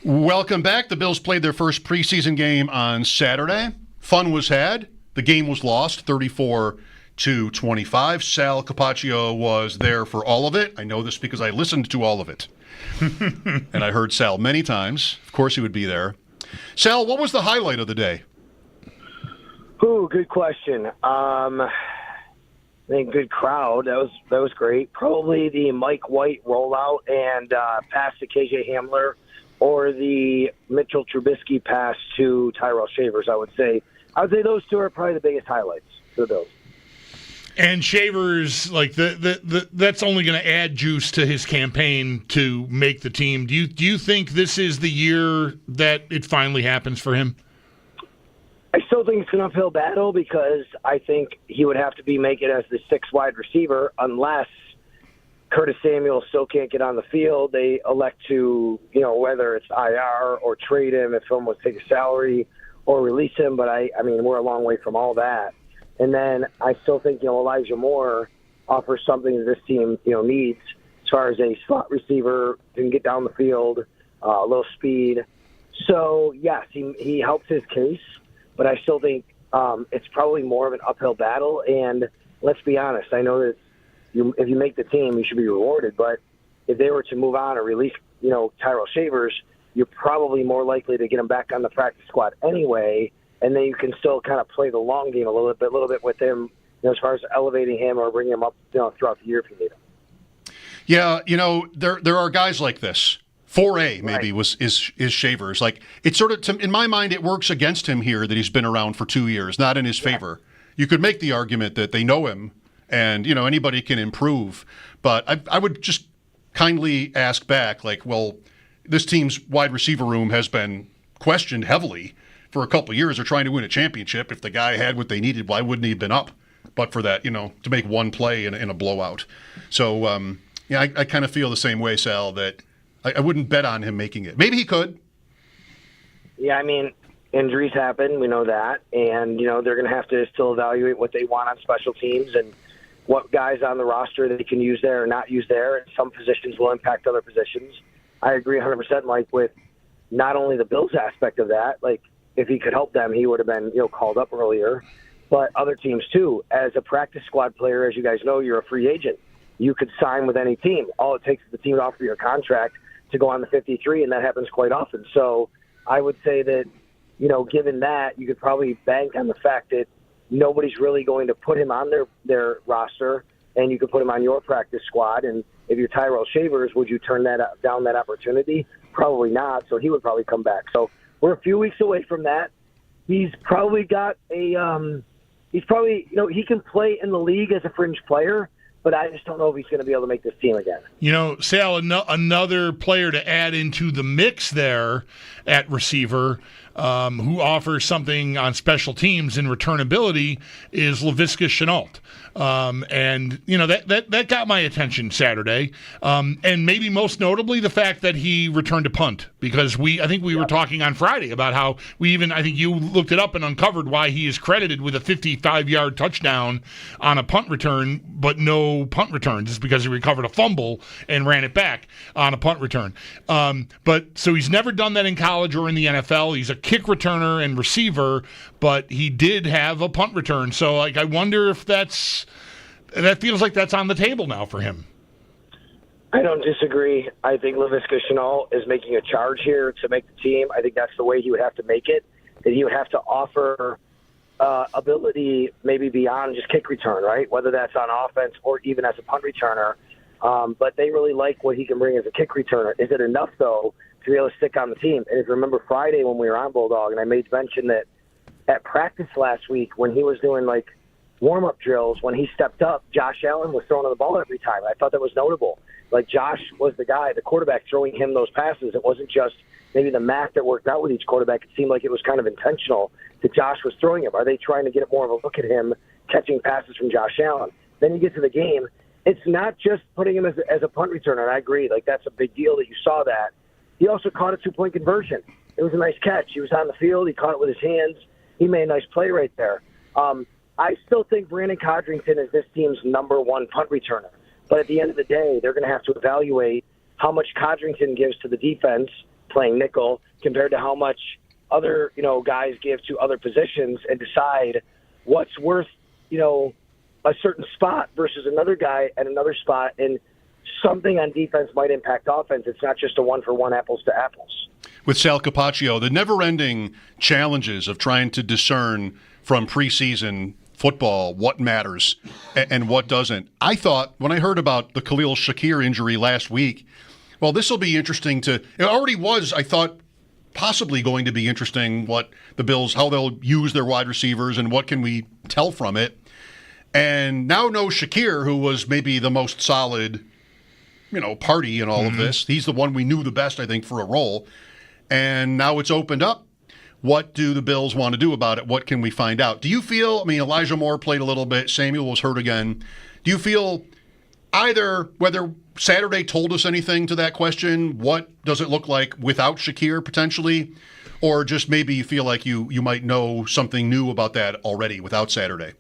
Welcome back. The Bills played their first preseason game on Saturday. Fun was had. The game was lost 34-25. Sal Capaccio was there for all of it. I know this because I listened to all of it. And I heard Sal many times. Of course he would be there. Sal, what was the highlight of the day? Ooh, good question. I think good crowd. That was great. Probably the Mike White rollout and pass to KJ Hamler, or the Mitchell Trubisky pass to Tyrell Shavers. I would say those two are probably the biggest highlights for the Bills. And Shavers, like that's only going to add juice to his campaign to make the team. Do you think this is the year that it finally happens for him? I still think it's an uphill battle because I think he would have to be making it as the 6th wide receiver unless Curtis Samuel still can't get on the field. They elect to, whether it's IR or trade him if someone would take a salary or release him. But I mean, we're a long way from all that. And then I still think, Elijah Moore offers something that this team, needs as far as a slot receiver, can get down the field, a little speed. So, yes, he helps his case, but I still think it's probably more of an uphill battle. And let's be honest, I know that if you make the team, you should be rewarded. But if they were to move on or release, Tyrell Shavers, you're probably more likely to get him back on the practice squad anyway, and then you can still kind of play the long game a little bit with him, as far as elevating him or bringing him up, throughout the year if you need him. Yeah, there are guys like this. 4A maybe is Shavers. Like, it's sort of, in my mind, it works against him here that he's been around for 2 years, not in his favor. You could make the argument that they know him, and, anybody can improve. But I would just kindly ask back, this team's wide receiver room has been questioned heavily for a couple of years. They're trying to win a championship. If the guy had what they needed, why wouldn't he have been up? But for that, to make one play in a blowout. So, I kind of feel the same way, Sal, that I wouldn't bet on him making it. Maybe he could. Yeah, I mean, injuries happen. We know that. And, they're going to have to still evaluate what they want on special teams and what guys on the roster they can use there or not use there. And some positions will impact other positions. I agree 100%, Mike, with not only the Bills aspect of that. Like, if he could help them, he would have been, called up earlier. But other teams, too. As a practice squad player, as you guys know, you're a free agent. You could sign with any team. All it takes is the team to offer you a contract to go on the 53, and that happens quite often. So I would say that, given that, you could probably bank on the fact that nobody's really going to put him on their roster, and you could put him on your practice squad. And if you're Tyrell Shavers, would you turn down that opportunity? Probably not, so he would probably come back. So we're a few weeks away from that. He's probably got a he's probably, he can play in the league as a fringe player, but I just don't know if he's going to be able to make this team again. Sal, another player to add into the mix there at receiver who offers something on special teams and returnability is Laviska Shenault. That got my attention Saturday. And maybe most notably the fact that he returned a punt, because I think we were talking on Friday about how I think you looked it up and uncovered why he is credited with a 55-yard touchdown on a punt return, but no punt returns. It's because he recovered a fumble and ran it back on a punt return. So he's never done that in college or in the NFL. He's a kick returner and receiver, but he did have a punt return. So I wonder if that feels like that's on the table now for him. I don't disagree. I think Laviska Shenault is making a charge here to make the team. I think that's the way he would have to make it, that he would have to offer ability maybe beyond just kick return, right? Whether that's on offense or even as a punt returner. But they really like what he can bring as a kick returner. Is it enough, though, to be able to stick on the team? And if you remember Friday when we were on Bulldog, and I made mention that at practice last week when he was doing warm-up drills, when he stepped up, Josh Allen was throwing the ball every time. I thought that was notable. Josh was the guy, the quarterback, throwing him those passes. It wasn't just maybe the math that worked out with each quarterback. It seemed like it was kind of intentional that Josh was throwing him. Are they trying to get more of a look at him catching passes from Josh Allen? Then you get to the game. It's not just putting him as a punt returner, and I agree. That's a big deal that you saw that. He also caught a 2-point conversion. It was a nice catch. He was on the field. He caught it with his hands. He made a nice play right there. I still think Brandon Codrington is this team's number one punt returner. But at the end of the day, they're going to have to evaluate how much Codrington gives to the defense playing nickel compared to how much other guys give to other positions and decide what's worth a certain spot versus another guy at another spot. And something on defense might impact offense. It's not just a one-for-one apples to apples. With Sal Capaccio, the never-ending challenges of trying to discern from preseason football what matters and what doesn't. I thought when I heard about the Khalil Shakir injury last week, well, this will be interesting it already was, I thought, possibly going to be interesting what the Bills, how they'll use their wide receivers and what can we tell from it. And now no Shakir, who was maybe the most solid, party in all of this. He's the one we knew the best, I think, for a role. And now it's opened up. What do the Bills want to do about it? What can we find out? Do you feel, Elijah Moore played a little bit. Samuel was hurt again. Do you feel either whether Saturday told us anything to that question, what does it look like without Shakir potentially, or just maybe you feel like you might know something new about that already without Saturday?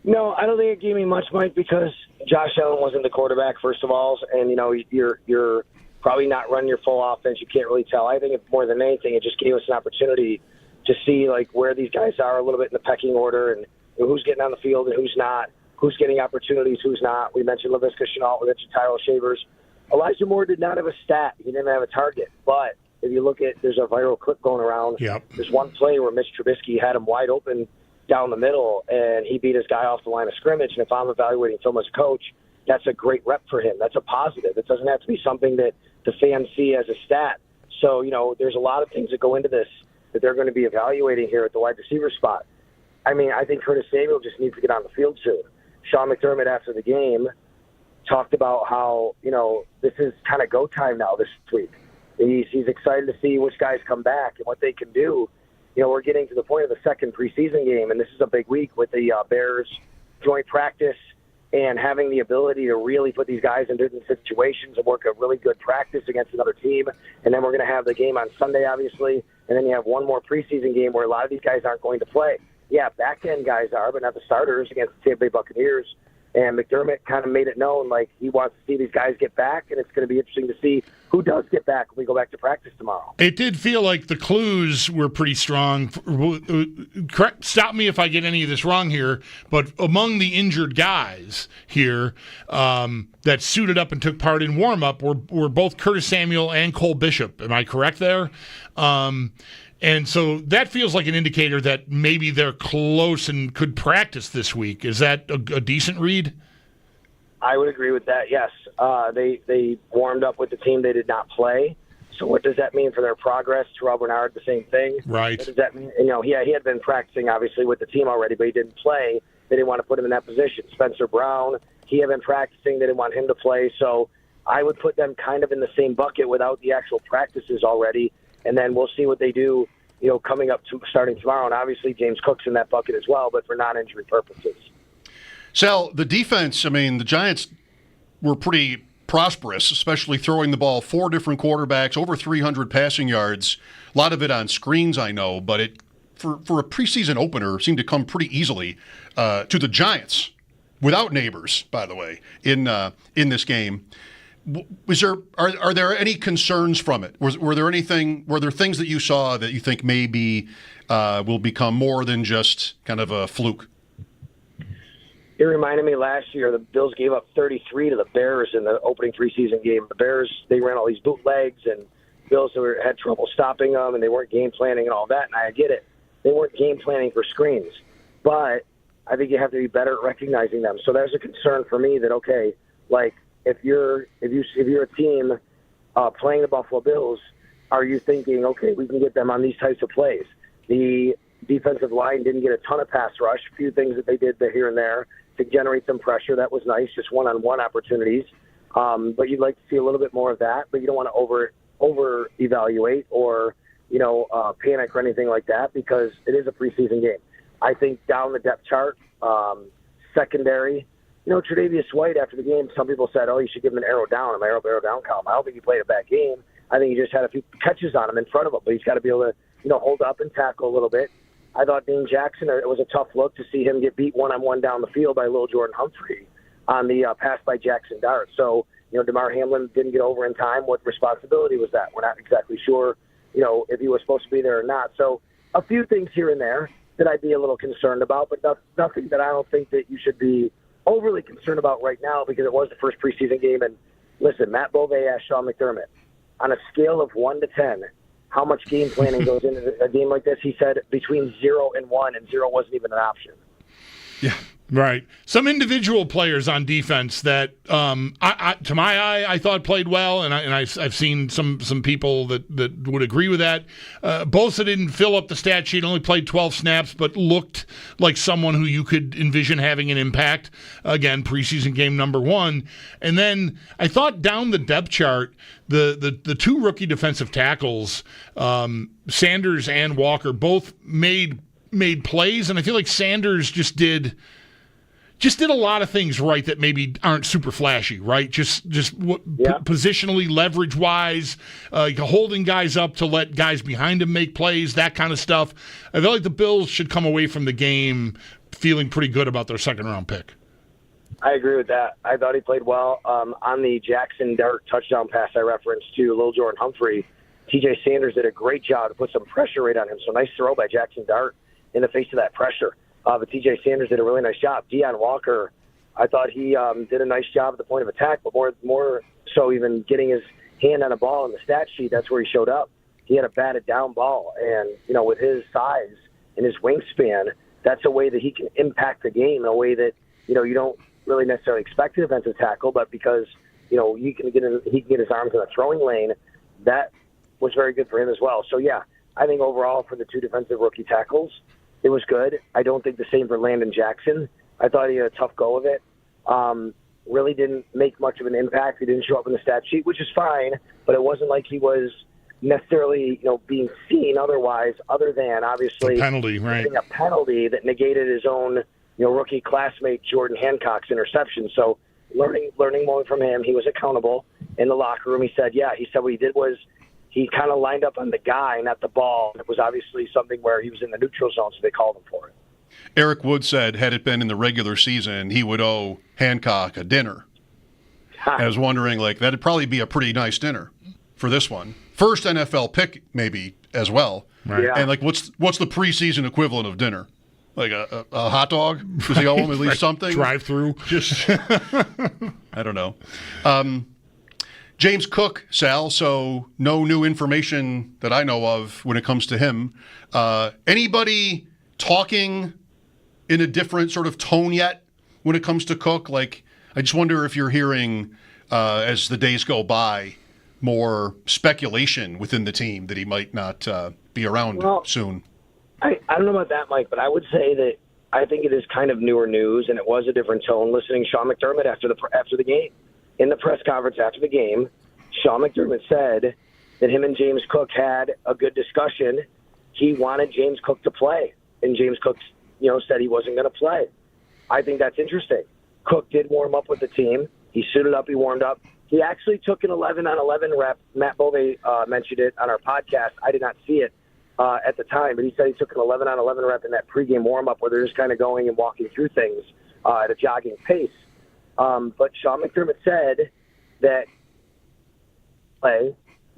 No, I don't think it gave me much, Mike, because Josh Allen wasn't the quarterback, first of all, and, you're probably not running your full offense. You can't really tell. I think more than anything, it just gave us an opportunity to see where these guys are a little bit in the pecking order and who's getting on the field and who's not, who's getting opportunities, who's not. We mentioned Laviska Shenault, we mentioned Tyrell Shavers. Elijah Moore did not have a stat. He didn't have a target. But if you look at, there's a viral clip going around. Yep. There's one play where Mitch Trubisky had him wide open down the middle, and he beat his guy off the line of scrimmage. And if I'm evaluating film as coach, that's a great rep for him. That's a positive. It doesn't have to be something that the fans see as a stat. So, there's a lot of things that go into this that they're going to be evaluating here at the wide receiver spot. I think Curtis Samuel just needs to get on the field soon. Sean McDermott, after the game, talked about how, this is kind of go time now this week. He's excited to see which guys come back and what they can do. We're getting to the point of the second preseason game, and this is a big week with the Bears joint practice and having the ability to really put these guys in different situations and work a really good practice against another team. And then we're going to have the game on Sunday, obviously, and then you have one more preseason game where a lot of these guys aren't going to play. Yeah, back-end guys are, but not the starters against the Tampa Bay Buccaneers. And McDermott kind of made it known, he wants to see these guys get back, and it's going to be interesting to see who does get back when we go back to practice tomorrow. It did feel like the clues were pretty strong. Stop me if I get any of this wrong here, but among the injured guys here that suited up and took part in warm-up were both Curtis Samuel and Cole Bishop. Am I correct there? And so that feels like an indicator that maybe they're close and could practice this week. Is that a decent read? I would agree with that, yes. They warmed up with the team. They did not play. So what does that mean for their progress? Terrell Bernard, the same thing. Right. What does that mean? You know, he had been practicing, obviously, with the team already, but he didn't play. They didn't want to put him in that position. Spencer Brown, he had been practicing. They didn't want him to play. So I would put them kind of in the same bucket without the actual practices already, and then we'll see what they do, you know, coming up to starting tomorrow. And obviously James Cook's in that bucket as well, but for non-injury purposes. Sal, the defense, I mean, the Giants were pretty prosperous, especially throwing the ball 4 different quarterbacks, over 300 passing yards, a lot of it on screens, I know, but it for a preseason opener seemed to come pretty easily to the Giants, without Neighbors, by the way, in this game. Are there any concerns from it? Were there things that you saw that you think maybe will become more than just kind of a fluke? It reminded me last year the Bills gave up 33 to the Bears in the opening preseason game. The Bears, they ran all these bootlegs, and Bills had trouble stopping them, and they weren't game planning and all that, and I get it. They weren't game planning for screens. But I think you have to be better at recognizing them. So there's a concern for me that, okay, like if you're a team playing the Buffalo Bills, are you thinking, okay, we can get them on these types of plays? The defensive line didn't get a ton of pass rush, a few things that they did here and there to generate some pressure. That was nice, just one-on-one opportunities. But you'd like to see a little bit more of that, but you don't want to over-evaluate or, panic or anything like that because it is a preseason game. I think down the depth chart, secondary, Tre'Davious White after the game, some people said, you should give him an arrow down, an arrow down column. I don't think he played a bad game. I think he just had a few catches on him in front of him, but he's got to be able to, hold up and tackle a little bit. I thought Dane Jackson, it was a tough look to see him get beat one-on-one down the field by Lil Jordan Humphrey on the pass by Jackson Dart. So, DeMar Hamlin didn't get over in time. What responsibility was that? We're not exactly sure, if he was supposed to be there or not. So a few things here and there that I'd be a little concerned about, but nothing that I don't think that you should be overly concerned about right now because it was the first preseason game. And listen, Matt Bove asked Sean McDermott, on a scale of 1 to 10, how much game planning goes into a game like this? He said between 0 and 1, and 0 wasn't even an option. Yeah, right. Some individual players on defense that, to my eye, I thought played well, and I've seen some people that would agree with that. Bosa didn't fill up the stat sheet, only played 12 snaps, but looked like someone who you could envision having an impact. Again, preseason game number 1. And then I thought down the depth chart, the 2 rookie defensive tackles, Sanders and Walker, both made plays, and I feel like Sanders just did a lot of things right that maybe aren't super flashy, right? Positionally, leverage-wise, holding guys up to let guys behind him make plays, that kind of stuff. I feel like the Bills should come away from the game feeling pretty good about their second-round pick. I agree with that. I thought he played well. On the Jackson Dart touchdown pass I referenced to Lil Jordan Humphrey, TJ Sanders did a great job to put some pressure rate on him. So nice throw by Jackson Dart in the face of that pressure. But TJ Sanders did a really nice job. Deion Walker, I thought he did a nice job at the point of attack, but more so even getting his hand on a ball in the stat sheet, that's where he showed up. He had a batted down ball, and, with his size and his wingspan, that's a way that he can impact the game in a way that, you don't really necessarily expect a defensive tackle, but because, he can get his arms in a throwing lane, that was very good for him as well. So, yeah, I think overall for the 2 defensive rookie tackles, it was good. I don't think the same for Landon Jackson. I thought he had a tough go of it. Really didn't make much of an impact. He didn't show up in the stat sheet, which is fine, but it wasn't like he was necessarily, being seen otherwise, other than obviously penalty, right? A penalty that negated his own, rookie classmate Jordan Hancock's interception. So learning more from him. He was accountable in the locker room. He said what he did was he kind of lined up on the guy, not the ball. It was obviously something where he was in the neutral zone, so they called him for it. Eric Wood said, had it been in the regular season, he would owe Hancock a dinner. I was wondering, that'd probably be a pretty nice dinner for this one. First NFL pick, maybe, as well. Right. Yeah. And, what's the preseason equivalent of dinner? Like a hot dog? Does he owe him at least something? Drive-through. Just, I don't know. James Cook, Sal, so no new information that I know of when it comes to him. Anybody talking in a different sort of tone yet when it comes to Cook? I just wonder if you're hearing, as the days go by, more speculation within the team that he might not be around soon. I don't know about that, Mike, but I would say that I think it is kind of newer news, and it was a different tone listening to Sean McDermott after the game. In the press conference after the game, Sean McDermott said that him and James Cook had a good discussion. He wanted James Cook to play, and James Cook, said he wasn't going to play. I think that's interesting. Cook did warm up with the team. He suited up. He warmed up. He actually took an 11-on-11 rep. Matt Bove mentioned it on our podcast. I did not see it at the time, but he said he took an 11-on-11 rep in that pregame warm-up where they're just kind of going and walking through things at a jogging pace. But Sean McDermott said that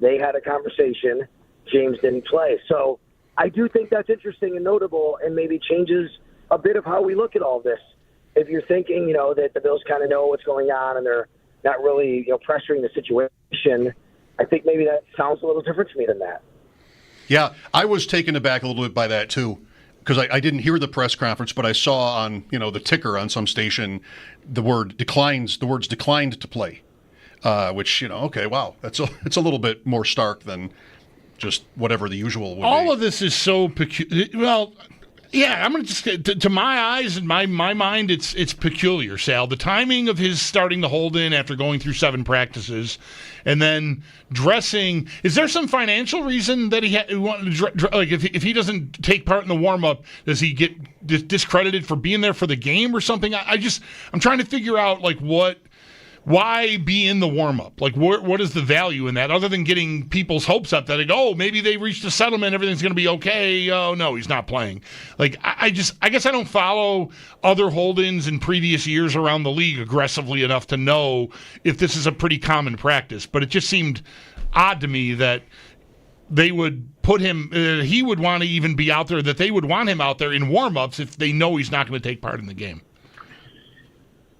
they had a conversation. James didn't play. So I do think that's interesting and notable and maybe changes a bit of how we look at all this. If you're thinking, that the Bills kind of know what's going on and they're not really, pressuring the situation, I think maybe that sounds a little different to me than that. Yeah, I was taken aback a little bit by that too, because I didn't hear the press conference, but I saw on the ticker on some station the words declined to play, which okay, wow, it's a little bit more stark than just whatever the usual would be. All of this is so peculiar. Well, yeah, I'm going to just to my eyes and my mind, it's peculiar, Sal. The timing of his starting to hold in after going through 7 practices, and then dressing. Is there some financial reason that he wanted to like if he doesn't take part in the warm up, does he get discredited for being there for the game or something? I'm trying to figure out why be in the warm-up? Like, what is the value in that, other than getting people's hopes up that, maybe they reached a settlement, everything's going to be okay. Oh, no, he's not playing. Like, I guess I don't follow other hold-ins in previous years around the league aggressively enough to know if this is a pretty common practice. But it just seemed odd to me that they would put him, he would want to even be out there, that they would want him out there in warm-ups if they know he's not going to take part in the game.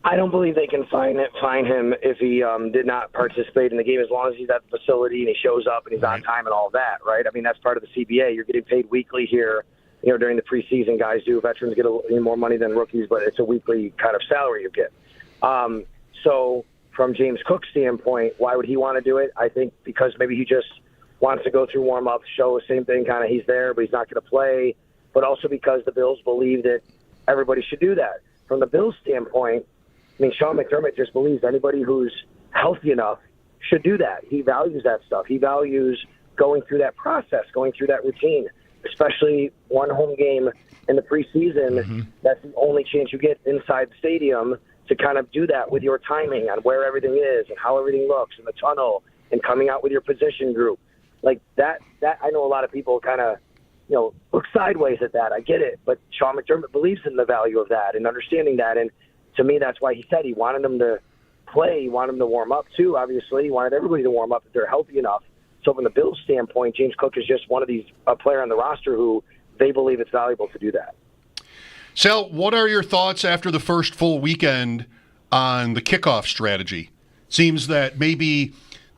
I don't believe they can fine him if he did not participate in the game, as long as he's at the facility and he shows up and he's on time and all that, right? I mean, that's part of the CBA. You're getting paid weekly here. During the preseason, guys do. Veterans get a little more money than rookies, but it's a weekly kind of salary you get. So from James Cook's standpoint, why would he want to do it? I think because maybe he just wants to go through warm-up, show the same thing, kind of he's there, but he's not going to play, but also because the Bills believe that everybody should do that. From the Bills' standpoint, Sean McDermott just believes anybody who's healthy enough should do that. He values that stuff. He values going through that process, going through that routine, especially one home game in the preseason. Mm-hmm. That's the only chance you get inside the stadium to kind of do that with your timing on where everything is and how everything looks in the tunnel and coming out with your position group. Like that I know a lot of people kind of, look sideways at that. I get it. But Sean McDermott believes in the value of that and understanding that. And to me, that's why he said he wanted them to play. He wanted them to warm up, too, obviously. He wanted everybody to warm up if they're healthy enough. So from the Bills' standpoint, James Cook is just one of these player on the roster who they believe it's valuable to do that. Sal, what are your thoughts after the first full weekend on the kickoff strategy? Seems that maybe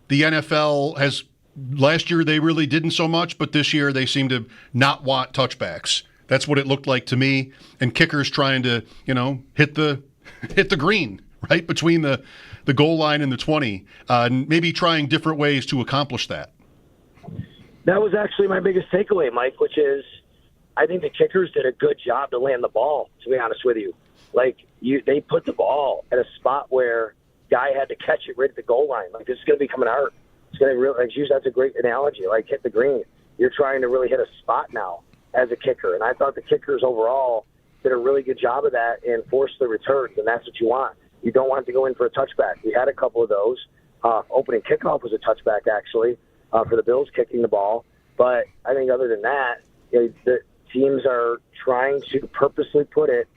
the NFL has – last year they really didn't so much, but this year they seem to not want touchbacks. That's what it looked like to me. And kickers trying to, hit the green, right, between the goal line and the 20, and maybe trying different ways to accomplish that. That was actually my biggest takeaway, Mike, which is I think the kickers did a good job to land the ball, to be honest with you. They put the ball at a spot where guy had to catch it right at the goal line. Like, this is going to become an art. It's going to that's a great analogy, like hit the green. You're trying to really hit a spot now as a kicker, and I thought the kickers overall did a really good job of that and forced the returns, and that's what you want. You don't want to go in for a touchback. We had a couple of those. Opening kickoff was a touchback, actually, for the Bills kicking the ball. But I think other than that, the teams are trying to purposely put it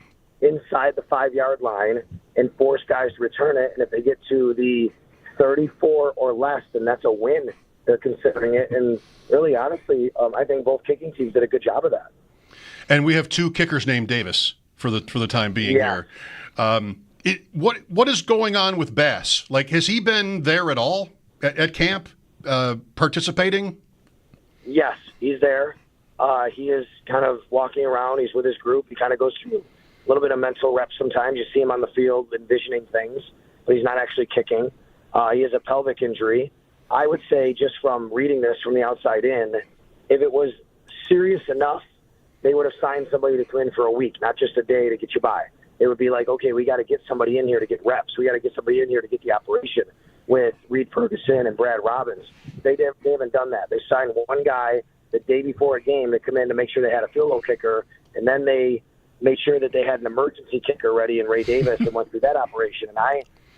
inside the 5-yard line and force guys to return it, and if they get to the 34 or less, then that's a win. They're considering it, and really, honestly, I think both kicking teams did a good job of that. And we have 2 kickers named Davis for the time being here. What is going on with Bass? Like, has he been there at all at camp, participating? Yes, he's there. He is kind of walking around. He's with his group. He kind of goes through a little bit of mental reps sometimes. You see him on the field envisioning things, but he's not actually kicking. He has a pelvic injury. I would say, just from reading this from the outside in, if it was serious enough, they would have signed somebody to come in for a week, not just a day to get you by. It would be like, okay, we got to get somebody in here to get reps. We got to get somebody in here to get the operation with Reed Ferguson and Brad Robbins. They haven't done that. They signed one guy the day before a game to come in to make sure they had a field goal kicker, and then they made sure that they had an emergency kicker ready in Ray Davis and went through that operation. And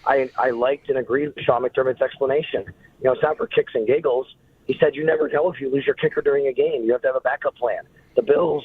I liked and agreed with Sean McDermott's explanation. You know, it's not for kicks and giggles. He said you never know if you lose your kicker during a game. You have to have a backup plan. The Bills,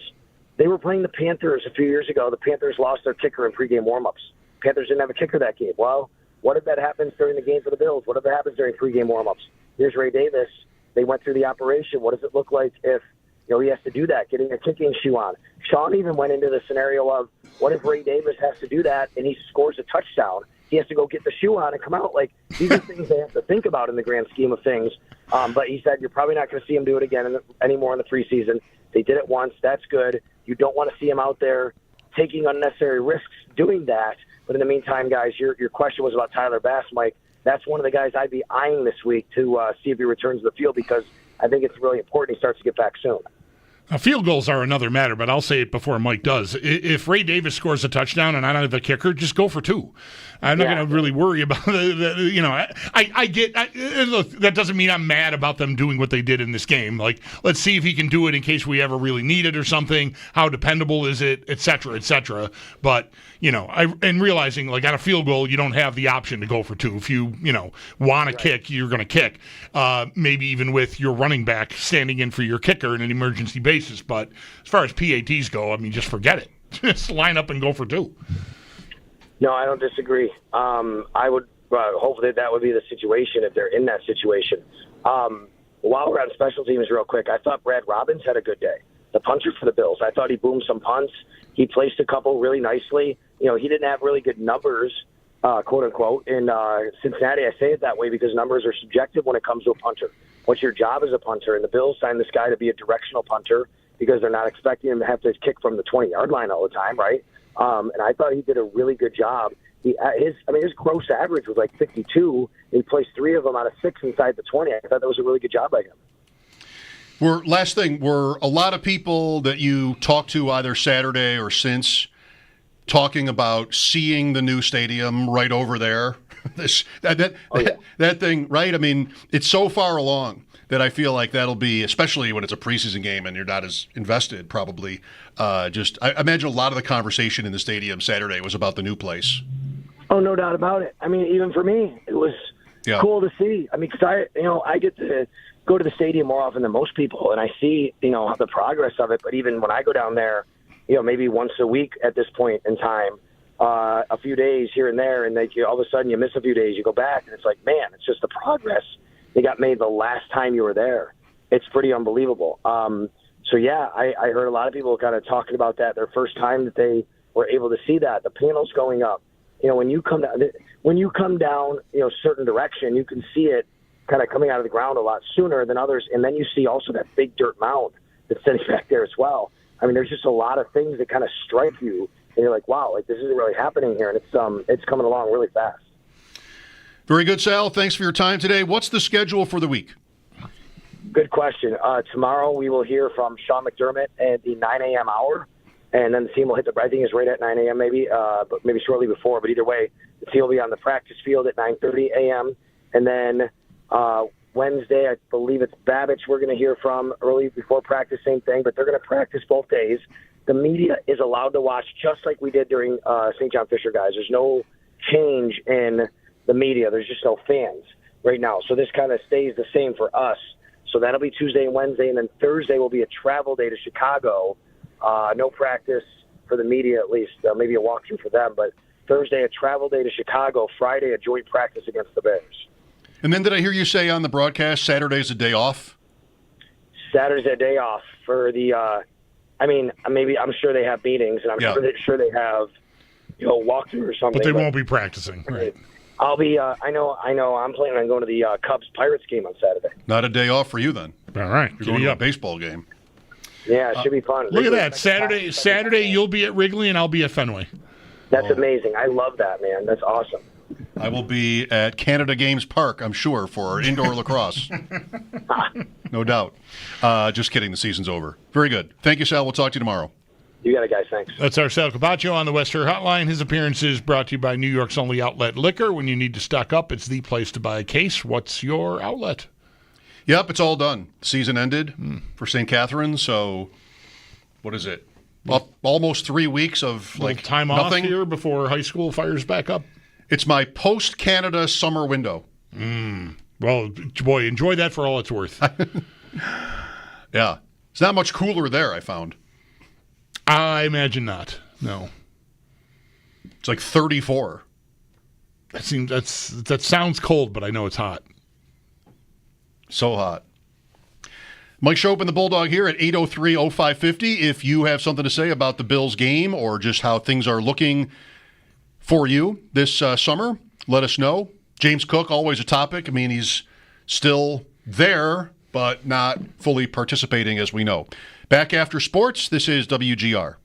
they were playing the Panthers a few years ago. The Panthers lost their kicker in pregame warmups. Panthers didn't have a kicker that game. Well, what if that happens during the game for the Bills? What if that happens during pregame warmups? Here's Ray Davis. They went through the operation. What does it look like if he has to do that, getting a kicking shoe on? Sean even went into the scenario of what if Ray Davis has to do that and he scores a touchdown? He has to go get the shoe on and come out. Like, these are things they have to think about in the grand scheme of things. But he said you're probably not going to see him do it again anymore in the preseason. They did it once. That's good. You don't want to see him out there taking unnecessary risks doing that. But in the meantime, guys, your question was about Tyler Bass, Mike. That's one of the guys I'd be eyeing this week to see if he returns to the field, because I think it's really important he starts to get back soon. Now, field goals are another matter, but I'll say it before Mike does. If Ray Davis scores a touchdown and I don't have the kicker, just go for two. I'm not going to really worry about I get look, that doesn't mean I'm mad about them doing what they did in this game. Like, let's see if he can do it in case we ever really need it or something. How dependable is it, et cetera, et cetera. But, and realizing, like, on a field goal, you don't have the option to go for two. If you want to kick, you're going to kick. Maybe even with your running back standing in for your kicker in an emergency basis. But as far as PATs go, I mean, just forget it. Just line up and go for two. No, I don't disagree. I would hope that would be the situation if they're in that situation. While we're on special teams real quick, I thought Brad Robbins had a good day. The punter for the Bills. I thought he boomed some punts. He placed a couple really nicely. He didn't have really good numbers, quote unquote, in Cincinnati. I say it that way because numbers are subjective when it comes to a punter. What's your job as a punter? And the Bills signed this guy to be a directional punter because they're not expecting him to have to kick from the 20-yard line all the time, right? And I thought he did a really good job. His gross average was like 52. He placed 3 of them out of 6 inside the 20. I thought that was a really good job by him. Last thing, were a lot of people that you talked to either Saturday or since talking about seeing the new stadium right over there? That thing, right? I mean, it's so far along that I feel like that'll be, especially when it's a preseason game and you're not as invested, probably. I imagine a lot of the conversation in the stadium Saturday was about the new place. Oh, no doubt about it. I mean, even for me, it was cool to see. I mean, because I get to go to the stadium more often than most people, and I see, the progress of it. But even when I go down there, maybe once a week at this point in time, a few days here and there, and all of a sudden you miss a few days, you go back, and it's like, man, it's just the progress that got made the last time you were there. It's pretty unbelievable. I heard a lot of people kind of talking about that, their first time that they were able to see that. The panels going up. When you come down, certain direction, you can see it kind of coming out of the ground a lot sooner than others, and then you see also that big dirt mound that's sitting back there as well. I mean, there's just a lot of things that kind of strike you, and you're like, wow, like this isn't really happening here, and it's coming along really fast. Very good, Sal. Thanks for your time today. What's the schedule for the week? Good question. Tomorrow we will hear from Sean McDermott at the 9 a.m. hour, and then the team will hit I think it's right at 9 a.m. maybe, but maybe shortly before. But either way, the team will be on the practice field at 9:30 a.m. And then Wednesday, I believe it's Babbage we're going to hear from early before practice, same thing, but they're going to practice both days. The media is allowed to watch just like we did during St. John Fisher, guys. There's no change in the media. There's just no fans right now. So this kind of stays the same for us. So that'll be Tuesday and Wednesday, and then Thursday will be a travel day to Chicago. No practice for the media, at least. Maybe a walkthrough for them. But Thursday, a travel day to Chicago. Friday, a joint practice against the Bears. And then did I hear you say on the broadcast Saturday's a day off? Saturday's a day off for the I'm sure they have meetings, and I'm sure they have walkthrough or something. But they won't be practicing. Right. I'll be I know I'm planning on going to the Cubs-Pirates game on Saturday. Not a day off for you then. All right. You're going to a baseball game. Yeah, it should be fun. Look at that. Saturday you'll be at Wrigley and I'll be at Fenway. That's amazing. I love that, man. That's awesome. I will be at Canada Games Park, I'm sure, for indoor lacrosse. No doubt. Just kidding. The season's over. Very good. Thank you, Sal. We'll talk to you tomorrow. You got it, guys. Thanks. That's our Sal Capaccio on the West Shore Hotline. His appearance is brought to you by New York's only outlet liquor. When you need to stock up, it's the place to buy a case. What's your outlet? Yep, it's all done. Season ended for St. Catharines, so what is it? Almost 3 weeks of time nothing off here before high school fires back up. It's my post-Canada summer window. Well, boy, enjoy that for all it's worth. Yeah. It's not much cooler there, I found. I imagine not. No. It's like 34. That sounds cold, but I know it's hot. So hot. Mike Schopp and the Bulldog here at 803-0550. If you have something to say about the Bills game or just how things are looking for you this summer, let us know. James Cook, always a topic. I mean, he's still there, but not fully participating, as we know. Back after sports, this is WGR.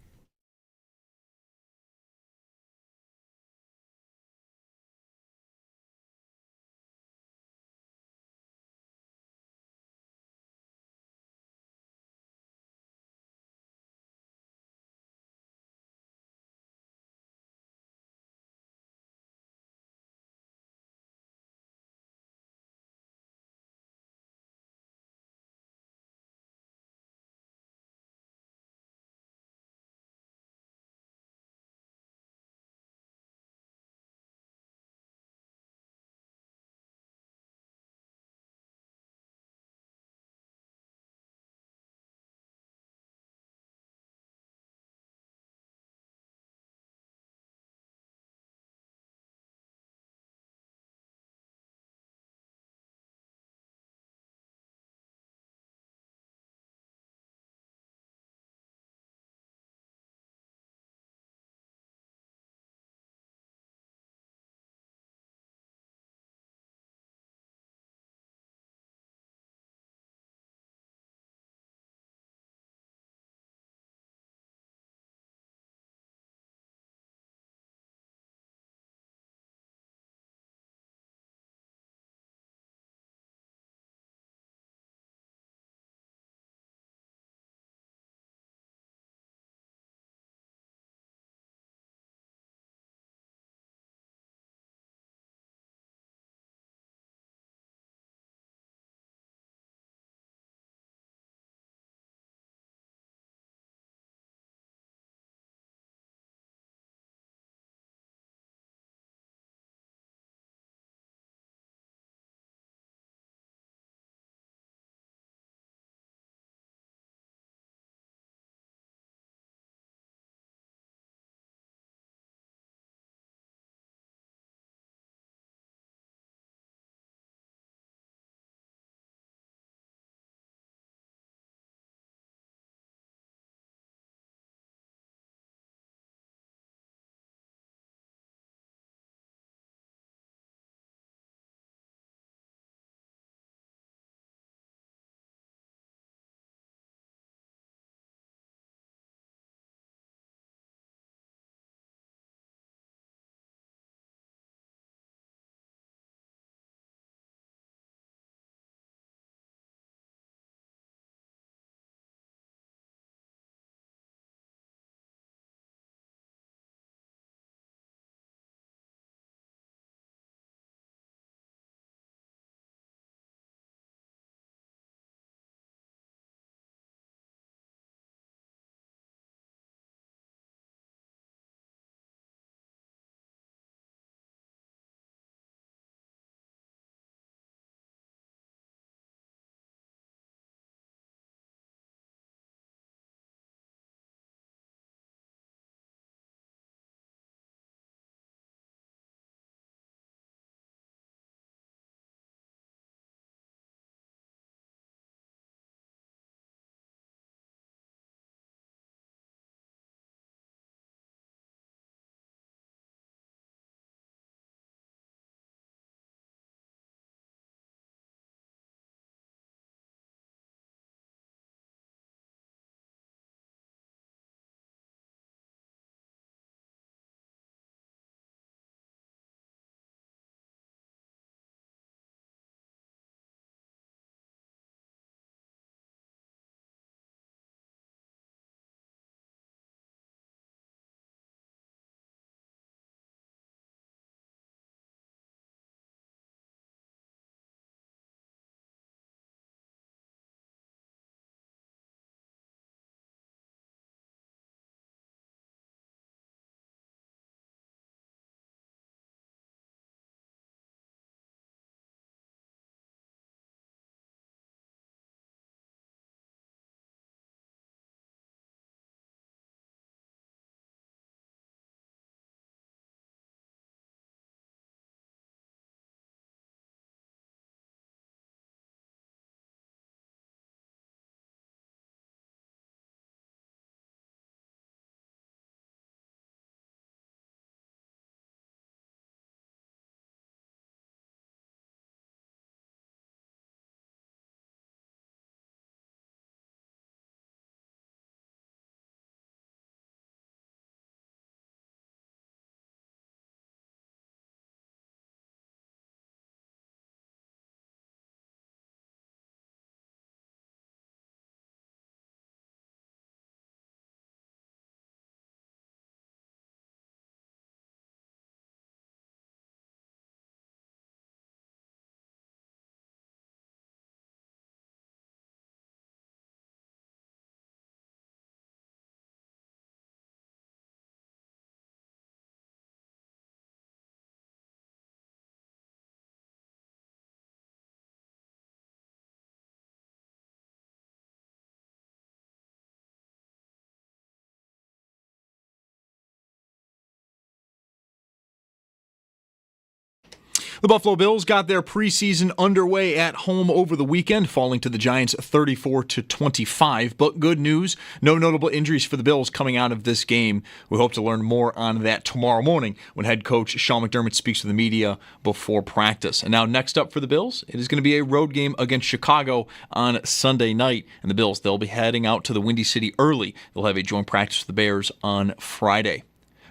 The Buffalo Bills got their preseason underway at home over the weekend, falling to the Giants 34-25. But good news, no notable injuries for the Bills coming out of this game. We hope to learn more on that tomorrow morning when head coach Sean McDermott speaks to the media before practice. And now next up for the Bills, it is going to be a road game against Chicago on Sunday night. And the Bills, they'll be heading out to the Windy City early. They'll have a joint practice with the Bears on Friday.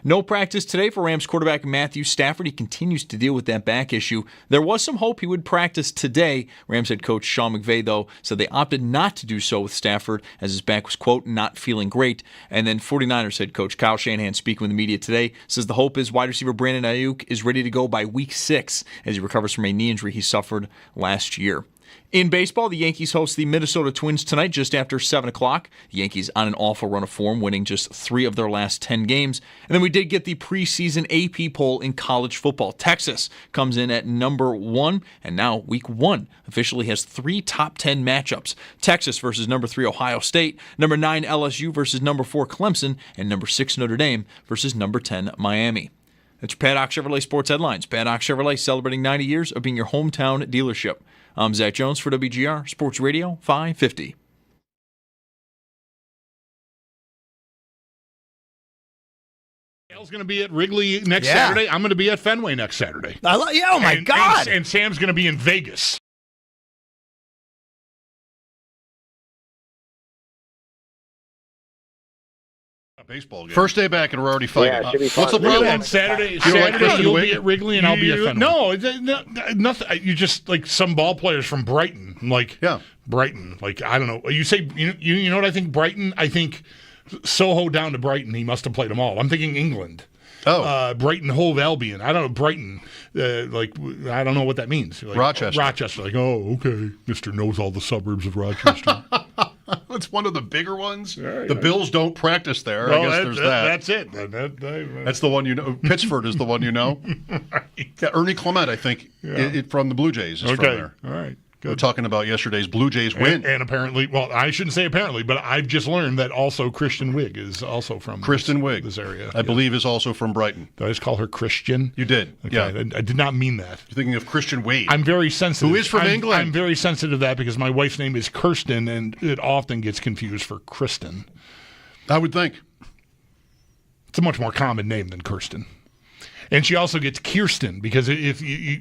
No practice today for Rams quarterback Matthew Stafford. He continues to deal with that back issue. There was some hope he would practice today. Rams head coach Sean McVay, though, said they opted not to do so with Stafford as his back was, quote, not feeling great. And then 49ers head coach Kyle Shanahan, speaking with the media today, says the hope is wide receiver Brandon Ayuk is ready to go by week 6 as he recovers from a knee injury he suffered last year. In baseball, the Yankees host the Minnesota Twins tonight just after 7 o'clock. The Yankees on an awful run of form, winning just 3 of their last 10 games. And then we did get the preseason AP poll in college football. Texas comes in at number 1, and now week 1 officially has 3 top 10 matchups. Texas versus number 3 Ohio State, number 9 LSU versus number 4 Clemson, and number 6 Notre Dame versus number 10 Miami. That's your Paddock Chevrolet Sports Headlines. Paddock Chevrolet celebrating 90 years of being your hometown dealership. I'm Zach Jones for WGR Sports Radio 550. Dale's going to be at Wrigley next Saturday. I'm going to be at Fenway next Saturday. Oh, my God. And Sam's going to be in Vegas. Baseball game. First day back and we're already fighting. Yeah, What's the problem? Saturday like you'll be at Wrigley and I'll be at Fenway. No, nothing. You just like some ball players from Brighton. Brighton. Like, I don't know. You say you know what I think? Brighton. I think Soho down to Brighton. He must have played them all. I'm thinking England. Brighton Hove Albion. I don't know Brighton. I don't know what that means. Like, Rochester. Like, oh, okay. Mr. knows all the suburbs of Rochester. It's one of the bigger ones. The Bills don't practice there. Well, I guess there's that. That's it. That's the one you know. Pittsford is the one you know. Right. Yeah, Ernie Clement, I think, from the Blue Jays is from there. All right. Good. We're talking about yesterday's Blue Jays win. And apparently, well, I shouldn't say apparently, but I've just learned that also Kristen Wiig is also from this area. I believe is also from Brighton. Did I just call her Christian? You did. Okay. Yeah. I did not mean that. You're thinking of Christian Wade. I'm very sensitive. Who is from England. I'm very sensitive to that because my wife's name is Kirsten, and it often gets confused for Kristen. I would think. It's a much more common name than Kirsten. And she also gets Kirsten because if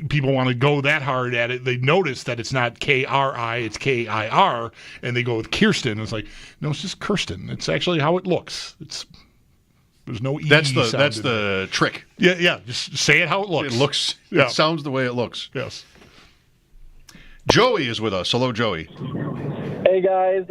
people want to go that hard at it, they notice that it's not K-R-I, it's K-I-R, and they go with Kirsten. It's like, no, it's just Kirsten. It's actually how it looks. There's no E. That's the trick. Yeah. Just say it how it looks. It looks. Yeah. It sounds the way it looks. Yes. Joey is with us. Hello, Joey. Hey, guys.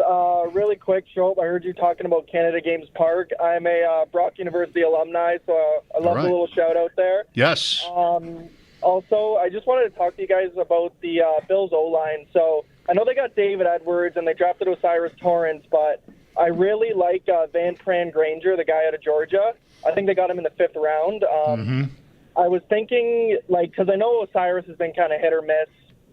Really quick, Schopp. I heard you talking about Canada Games Park. I'm a Brock University alumni, so I love the little shout-out there. Yes. Also, I just wanted to talk to you guys about the Bills O-line. So I know they got David Edwards and they drafted Osiris Torrance, but I really like Van Pran Granger, the guy out of Georgia. I think they got him in the 5th round. I was thinking, because I know Osiris has been kind of hit or miss,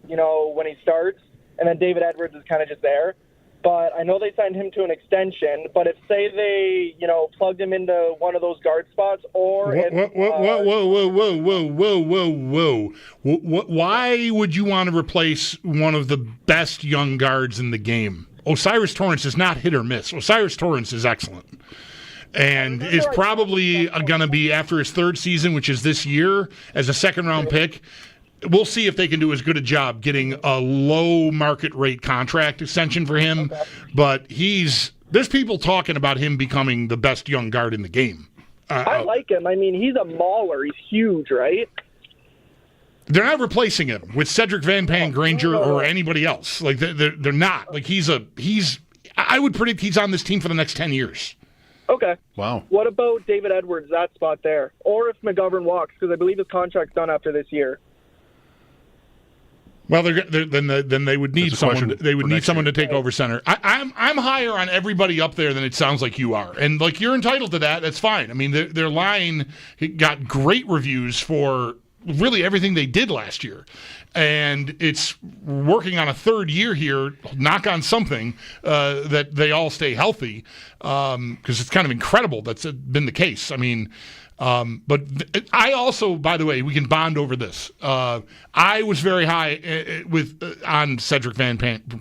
when he starts, and then David Edwards is kind of just there. But I know they signed him to an extension. But if, say, they, plugged him into one of those guard spots, or whoa. Why would you want to replace one of the best young guards in the game? Osiris Torrance is not hit or miss. Osiris Torrance is excellent. And is probably going to be, after his 3rd season, which is this year, as a 2nd-round pick. We'll see if they can do as good a job getting a low market rate contract extension for him. Okay. But there's people talking about him becoming the best young guard in the game. I like him. I mean, he's a mauler. He's huge, right? They're not replacing him with Cedric Van Pran Granger or anybody else. Like they're not. Like I would predict he's on this team for the next 10 years. Okay. Wow. What about David Edwards, that spot there? Or if McGovern walks, because I believe his contract's done after this year. Well, then they would need someone. They would need someone to take over center. I'm higher on everybody up there than it sounds like you are, and like you're entitled to that. That's fine. I mean, their line got great reviews for really everything they did last year, and it's working on a 3rd year here. Knock on something that they all stay healthy, because it's kind of incredible that's been the case. I mean. But I also, by the way, we can bond over this. I was very high on Cedric Van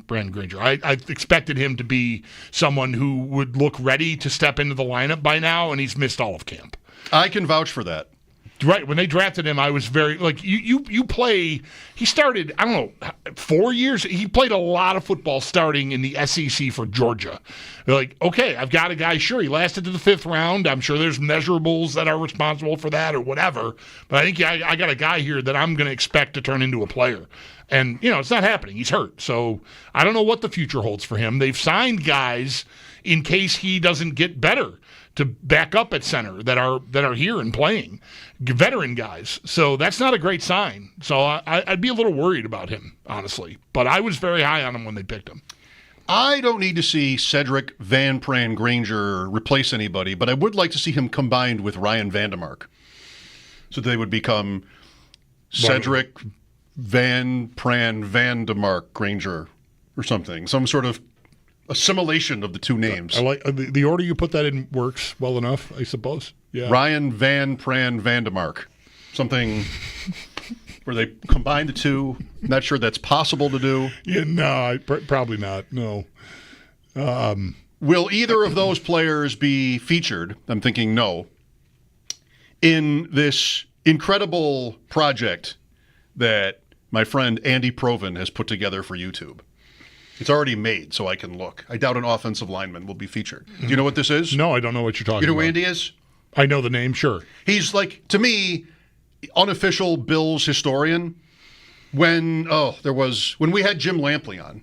Brand Granger. I expected him to be someone who would look ready to step into the lineup by now, and he's missed all of camp. I can vouch for that. Right. When they drafted him, I was very, you play, he started, I don't know, 4 years? He played a lot of football starting in the SEC for Georgia. They're like, okay, I've got a guy, sure, he lasted to the 5th round. I'm sure there's measurables that are responsible for that or whatever. But I think I got a guy here that I'm going to expect to turn into a player. And, it's not happening. He's hurt. So I don't know what the future holds for him. They've signed guys in case he doesn't get better to back up at center that are here and playing, veteran guys. So that's not a great sign. So I'd be a little worried about him, honestly. But I was very high on him when they picked him. I don't need to see Cedric Van Pran Granger replace anybody, but I would like to see him combined with Ryan Vandemark. So they would become Cedric Van Pran Vandemark Granger or something. Some sort of assimilation of the two names. I like the order you put that in works well enough, I suppose. Yeah. Ryan Van Pran Vandemark. Something where they combine the two. Not sure that's possible to do. Yeah, no, probably not. No. Will either of those players be featured? I'm thinking no. In this incredible project that my friend Andy Proven has put together for YouTube. It's already made, so I can look. I doubt an offensive lineman will be featured. Do you know what this is? No, I don't know what you're talking about. You know who Andy is? I know the name, sure. He's like, to me, unofficial Bills historian. When we had Jim Lampley on,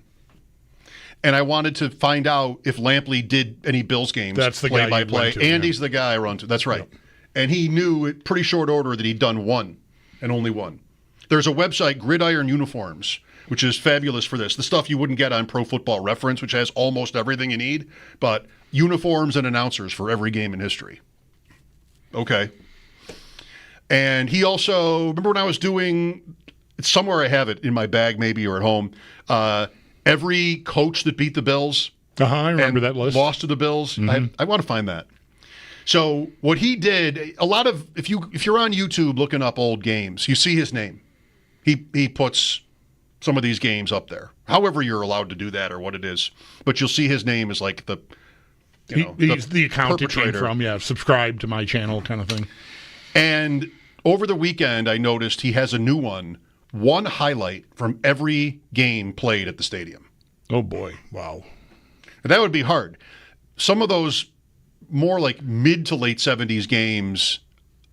and I wanted to find out if Lampley did any Bills games. That's the play guy by you play. went to, Andy's the guy I run to. That's right. Yep. And he knew in pretty short order that he'd done one and only one. There's a website, Gridiron Uniforms, which is fabulous for this. The stuff you wouldn't get on Pro Football Reference, which has almost everything you need, but uniforms and announcers for every game in history. Okay. And he also, remember when I was doing, somewhere I have it in my bag maybe or at home, every coach that beat the Bills. I remember that list. Lost to the Bills. Mm-hmm. I want to find that. So what he did, a lot of, if you're on YouTube looking up old games, you see his name. He puts some of these games up there. However you're allowed to do that or what it is. But you'll see his name is like he's the account it came from, subscribe to my channel kind of thing. And over the weekend, I noticed he has a new one highlight from every game played at the stadium. Oh, boy. Wow. And that would be hard. Some of those more like mid to late 70s games,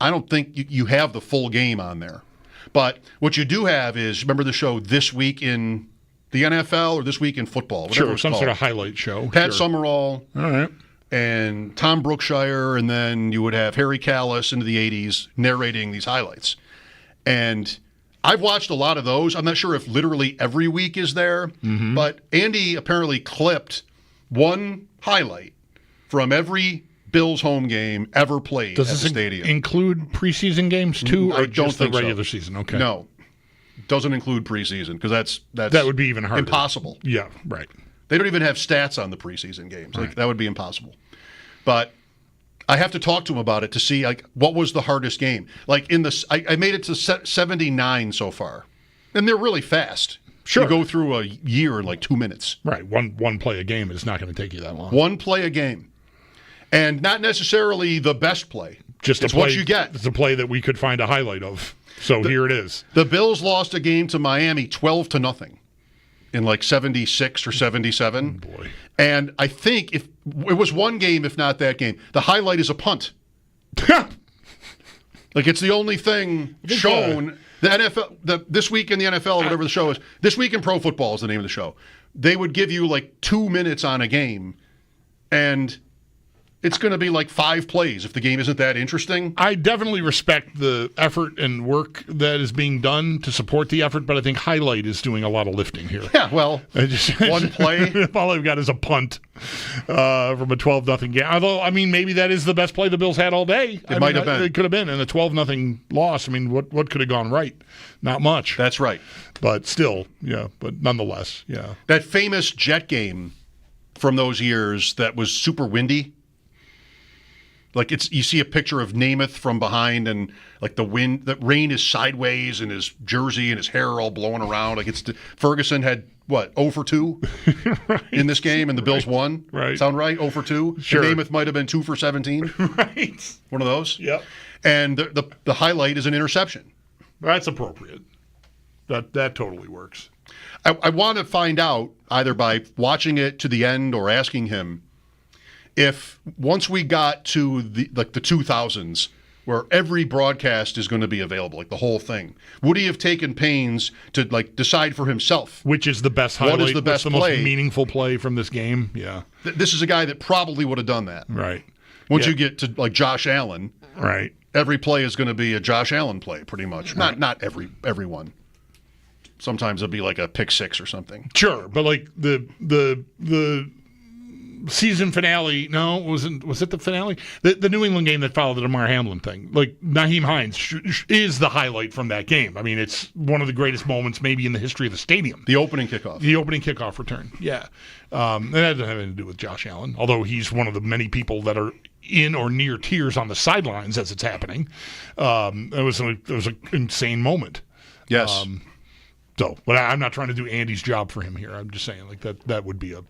I don't think you have the full game on there. But what you do have is, remember the show This Week in the NFL or This Week in Football? Sure, some sort of highlight show. Pat Summerall. All right. And Tom Brookshire, and then you would have Harry Callis into the 80s narrating these highlights. And I've watched a lot of those. I'm not sure if literally every week is there, but Andy apparently clipped one highlight from every Bills home game ever played at the stadium. Include preseason games too, or I don't just the think regular so. season? Okay. No. Doesn't include preseason because that would be even harder. Impossible. Yeah, right. They don't even have stats on the preseason games. Right. Like, that would be impossible. But I have to talk to him about it to see what was the hardest game. Like I made it to 79 so far, and they're really fast. Sure. You go through a year in like 2 minutes. Right. One play a game is not going to take you that long. One play a game. And not necessarily the best play. Just it's what you get. It's a play that we could find a highlight of. So here it is. The Bills lost a game to Miami 12-0 in like 76 or 77. Oh boy. And I think if it was one game, if not that game, the highlight is a punt. Like it's the only thing shown. The NFL, This Week in the NFL, or whatever the show is. This Week in Pro Football is the name of the show. They would give you like 2 minutes on a game, and it's going to be like 5 plays if the game isn't that interesting. I definitely respect the effort and work that is being done to support the effort, but I think Highlight is doing a lot of lifting here. Yeah, well, one play. All I've got is a punt from a 12-0 game. Although, I mean, maybe that is the best play the Bills had all day. It might have been. It could have been. And a 12-0 loss, I mean, what could have gone right? Not much. That's right. But still, yeah, but nonetheless, yeah. That famous Jet game from those years that was super windy. Like you see a picture of Namath from behind, and like the rain is sideways, and his jersey and his hair are all blowing around. Like Ferguson had what 0 for 2 right. in this game, and the Bills won. Right, sound right? 0 for 2. Sure. And Namath might have been 2 for 17. Right, one of those. Yep. And the highlight is an interception. That's appropriate. That totally works. I want to find out either by watching it to the end or asking him if once we got to the 2000s where every broadcast is going to be available, like the whole thing, would he have taken pains to like decide for himself which is the best highlight, what is the best what's the play? most meaningful play from this game? Yeah, this is a guy that probably would have done that. Right. Once you get to like Josh Allen, right, every play is going to be a Josh Allen play, pretty much. Right. Not everyone. Sometimes it'll be like a pick six or something. Sure, but like the season finale, was it the finale? The New England game that followed the Damar Hamlin thing. Like Nyheim Hines is the highlight from that game. I mean, it's one of the greatest moments maybe in the history of the stadium. The opening kickoff. The opening kickoff return. Yeah. That doesn't have anything to do with Josh Allen, although he's one of the many people that are in or near tears on the sidelines as it's happening. It was an insane moment. Yes. But I'm not trying to do Andy's job for him here. I'm just saying like that would be a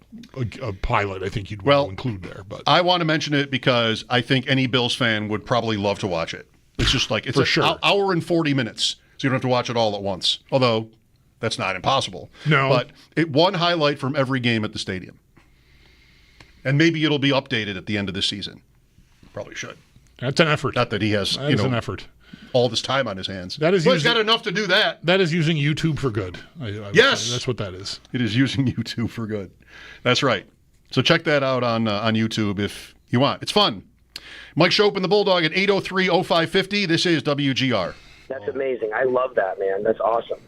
pilot I think you'd want to include there. But I want to mention it because I think any Bills fan would probably love to watch it. It's just like it's an hour and 40 minutes, so you don't have to watch it all at once. Although that's not impossible. No. But one highlight from every game at the stadium. And maybe it'll be updated at the end of the season. Probably should. That's an effort. Not that he has an effort. All this time on his hands. He's got enough to do that. That is using YouTube for good. Yes. That's what that is. It is using YouTube for good. That's right. So check that out on YouTube if you want. It's fun. Mike Schopp and the Bulldog at 803-0550. This is WGR. That's amazing. I love that, man. That's awesome.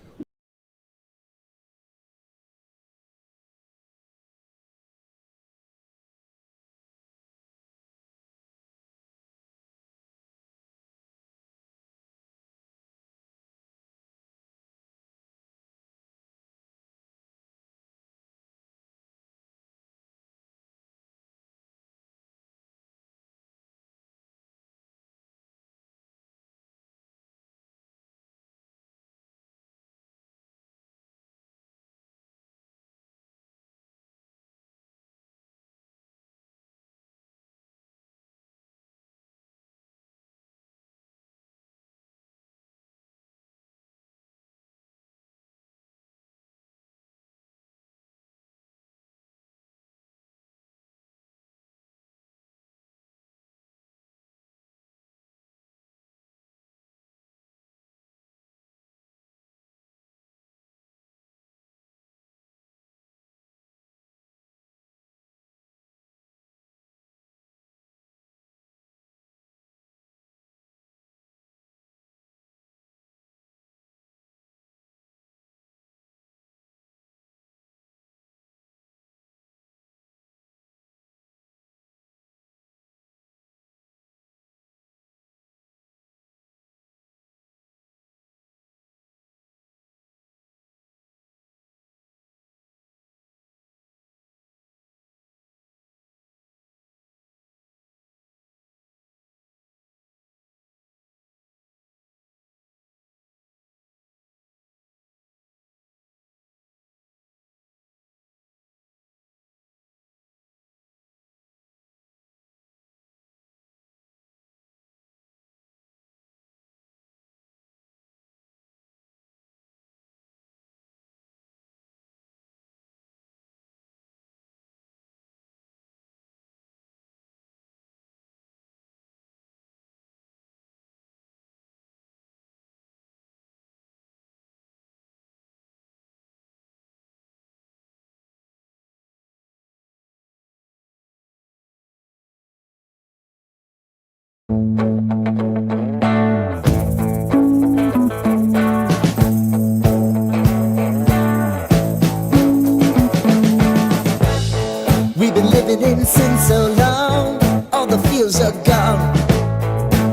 We've been living in sin so long, all the feels are gone.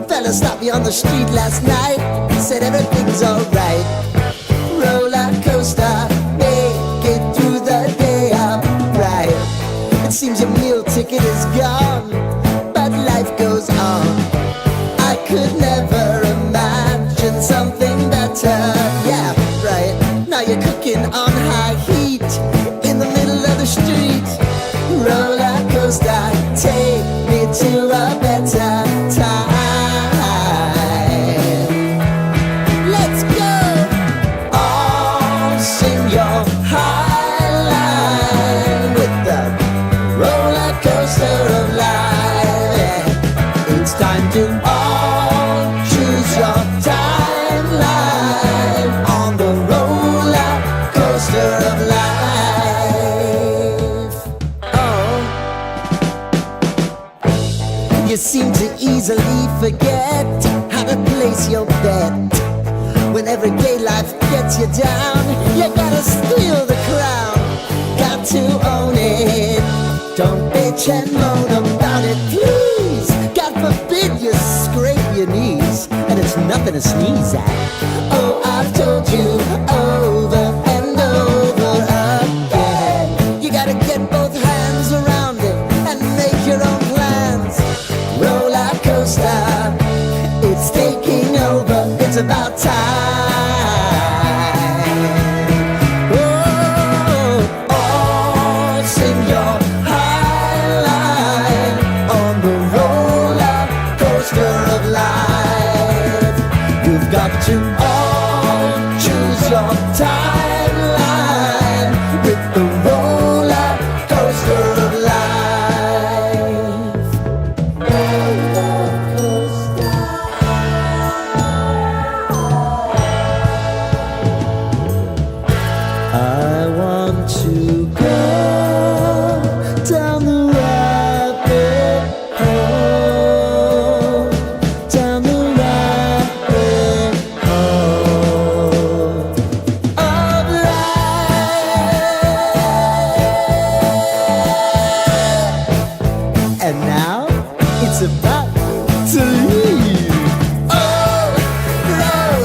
Fella stopped me on the street last night, said everything's alright. Roller coaster, make it through the day, alright. It seems your meal ticket is gone, but life goes on. want something better. Yeah, right. Now you're cooking on high heat in the middle of the street. Roller coaster, take me to a better time. Let's go. All sing your high line with the roller coaster of life. Yeah. It's time to all choose your timeline on the roller coaster of life. You seem to easily forget how to place your bet. When everyday life gets you down, you gotta steal the crown. Got to own it. Don't bitch and moan about it, please. God forbid you scrape your knees, and it's nothing to sneeze at. Oh, I've told you over and over again. You gotta get both hands around it and make your own plans. Roller coaster, it's taking over, it's about time. Oh, all sing your high line on the roller coaster of life. You've got to all choose your timeline with the roller coaster of life. I want to go down the rabbit hole, down the rabbit hole of life. And now it's about to leave. Oh,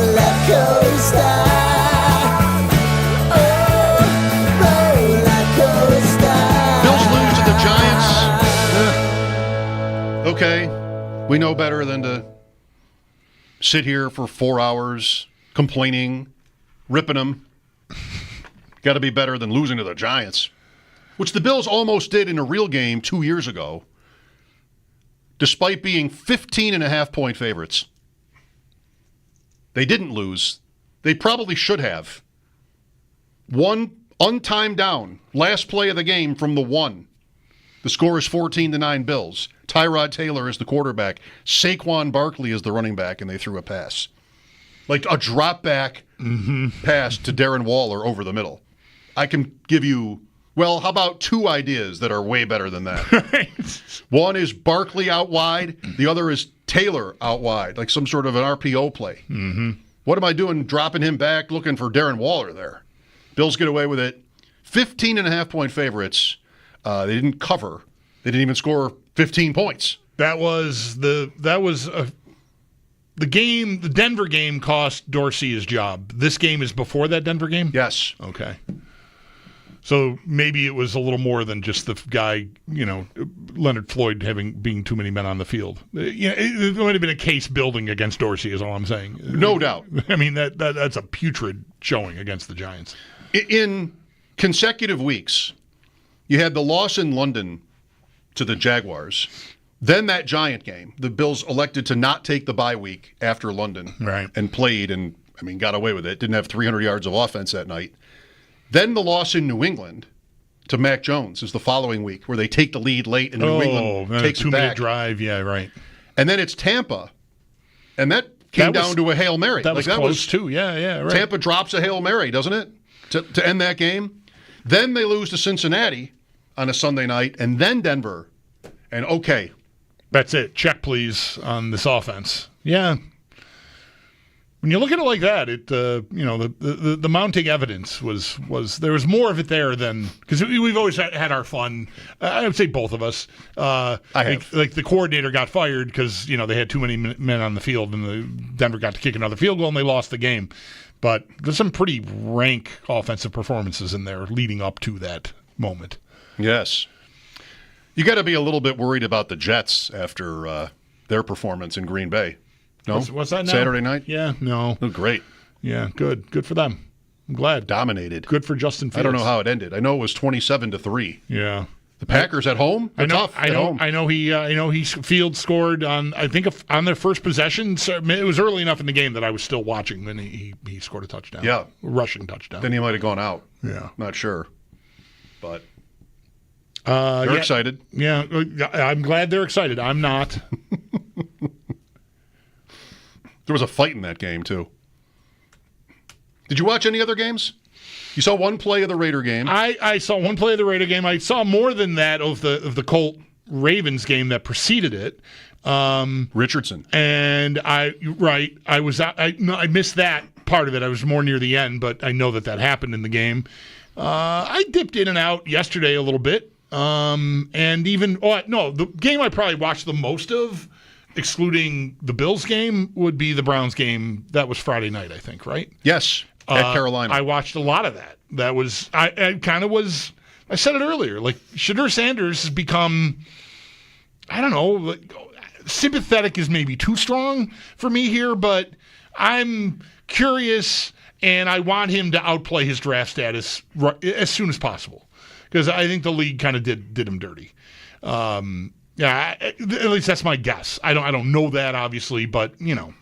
roller coaster. Bills lose to the Giants. Okay, we know better than to sit here for 4 hours complaining, ripping them. Got to be better than losing to the Giants, which the Bills almost did in a real game 2 years ago, despite being 15.5-point favorites. They didn't lose. They probably should have. One untimed down, last play of the game from the 1. The score is 14-9 Bills. Tyrod Taylor is the quarterback. Saquon Barkley is the running back, and they threw a pass. Like a drop-back pass to Darren Waller over the middle. I can give you, well, how about 2 ideas that are way better than that? One is Barkley out wide. The other is Taylor out wide, like some sort of an RPO play. What am I doing dropping him back, looking for Darren Waller there? Bills get away with it. 15.5-point favorites. They didn't cover. They didn't even score 15 points. The game. The Denver game cost Dorsey his job. This game is before that Denver game? Yes. Okay. So maybe it was a little more than just the guy, Leonard Floyd being too many men on the field. It might have been a case building against Dorsey is all I'm saying. No doubt. I mean, that's a putrid showing against the Giants. In consecutive weeks, you had the loss in London to the Jaguars. Then that Giant game. The Bills elected to not take the bye week after London. Right. And played and, got away with it. Didn't have 300 yards of offense that night. Then the loss in New England to Mac Jones is the following week, where they take the lead late and New England takes it back. 2-minute drive. Yeah, right. And then it's Tampa. And that came down to a Hail Mary. That was close, too. Yeah, right. Tampa drops a Hail Mary, doesn't it, to end that game? Then they lose to Cincinnati on a Sunday night, and then Denver. And okay. That's it. Check, please, on this offense. Yeah. When you look at it like that, the mounting evidence was there was more of it there than, because we've always had our fun. I would say both of us. Like the coordinator got fired because they had too many men on the field, and Denver got to kick another field goal and they lost the game. But there's some pretty rank offensive performances in there leading up to that moment. Yes, you got to be a little bit worried about the Jets after their performance in Green Bay. No? What's that now? Saturday night? Yeah, no. Oh, great. Yeah, good. Good for them. I'm glad. Dominated. Good for Justin Fields. I don't know how it ended. I know it was 27-3. Yeah. The Packers at home? They're tough I at know. home. I know. He Fields scored on. I think on their first possession. So it was early enough in the game that I was still watching. Then he scored a touchdown. Yeah, rushing touchdown. Then he might have gone out. Yeah, not sure, but they're excited. Yeah, I'm glad they're excited. I'm not. There was a fight in that game too. Did you watch any other games? You saw one play of the Raider game. I saw one play of the Raider game. I saw more than that of the Colt Ravens game that preceded it. Richardson. And I missed that part of it. I was more near the end, but I know that happened in the game. I dipped in and out yesterday a little bit. The game I probably watched the most of, excluding the Bills game, would be the Browns game. That was Friday night, I think, right? Yes. At Carolina. I watched a lot of that. That was, I said it earlier, like Shedeur Sanders has become, I don't know, like, sympathetic is maybe too strong for me here, but I'm curious and I want him to outplay his draft status as soon as possible because I think the league kind of did him dirty. Yeah, at least that's my guess. I don't know that obviously, but you know.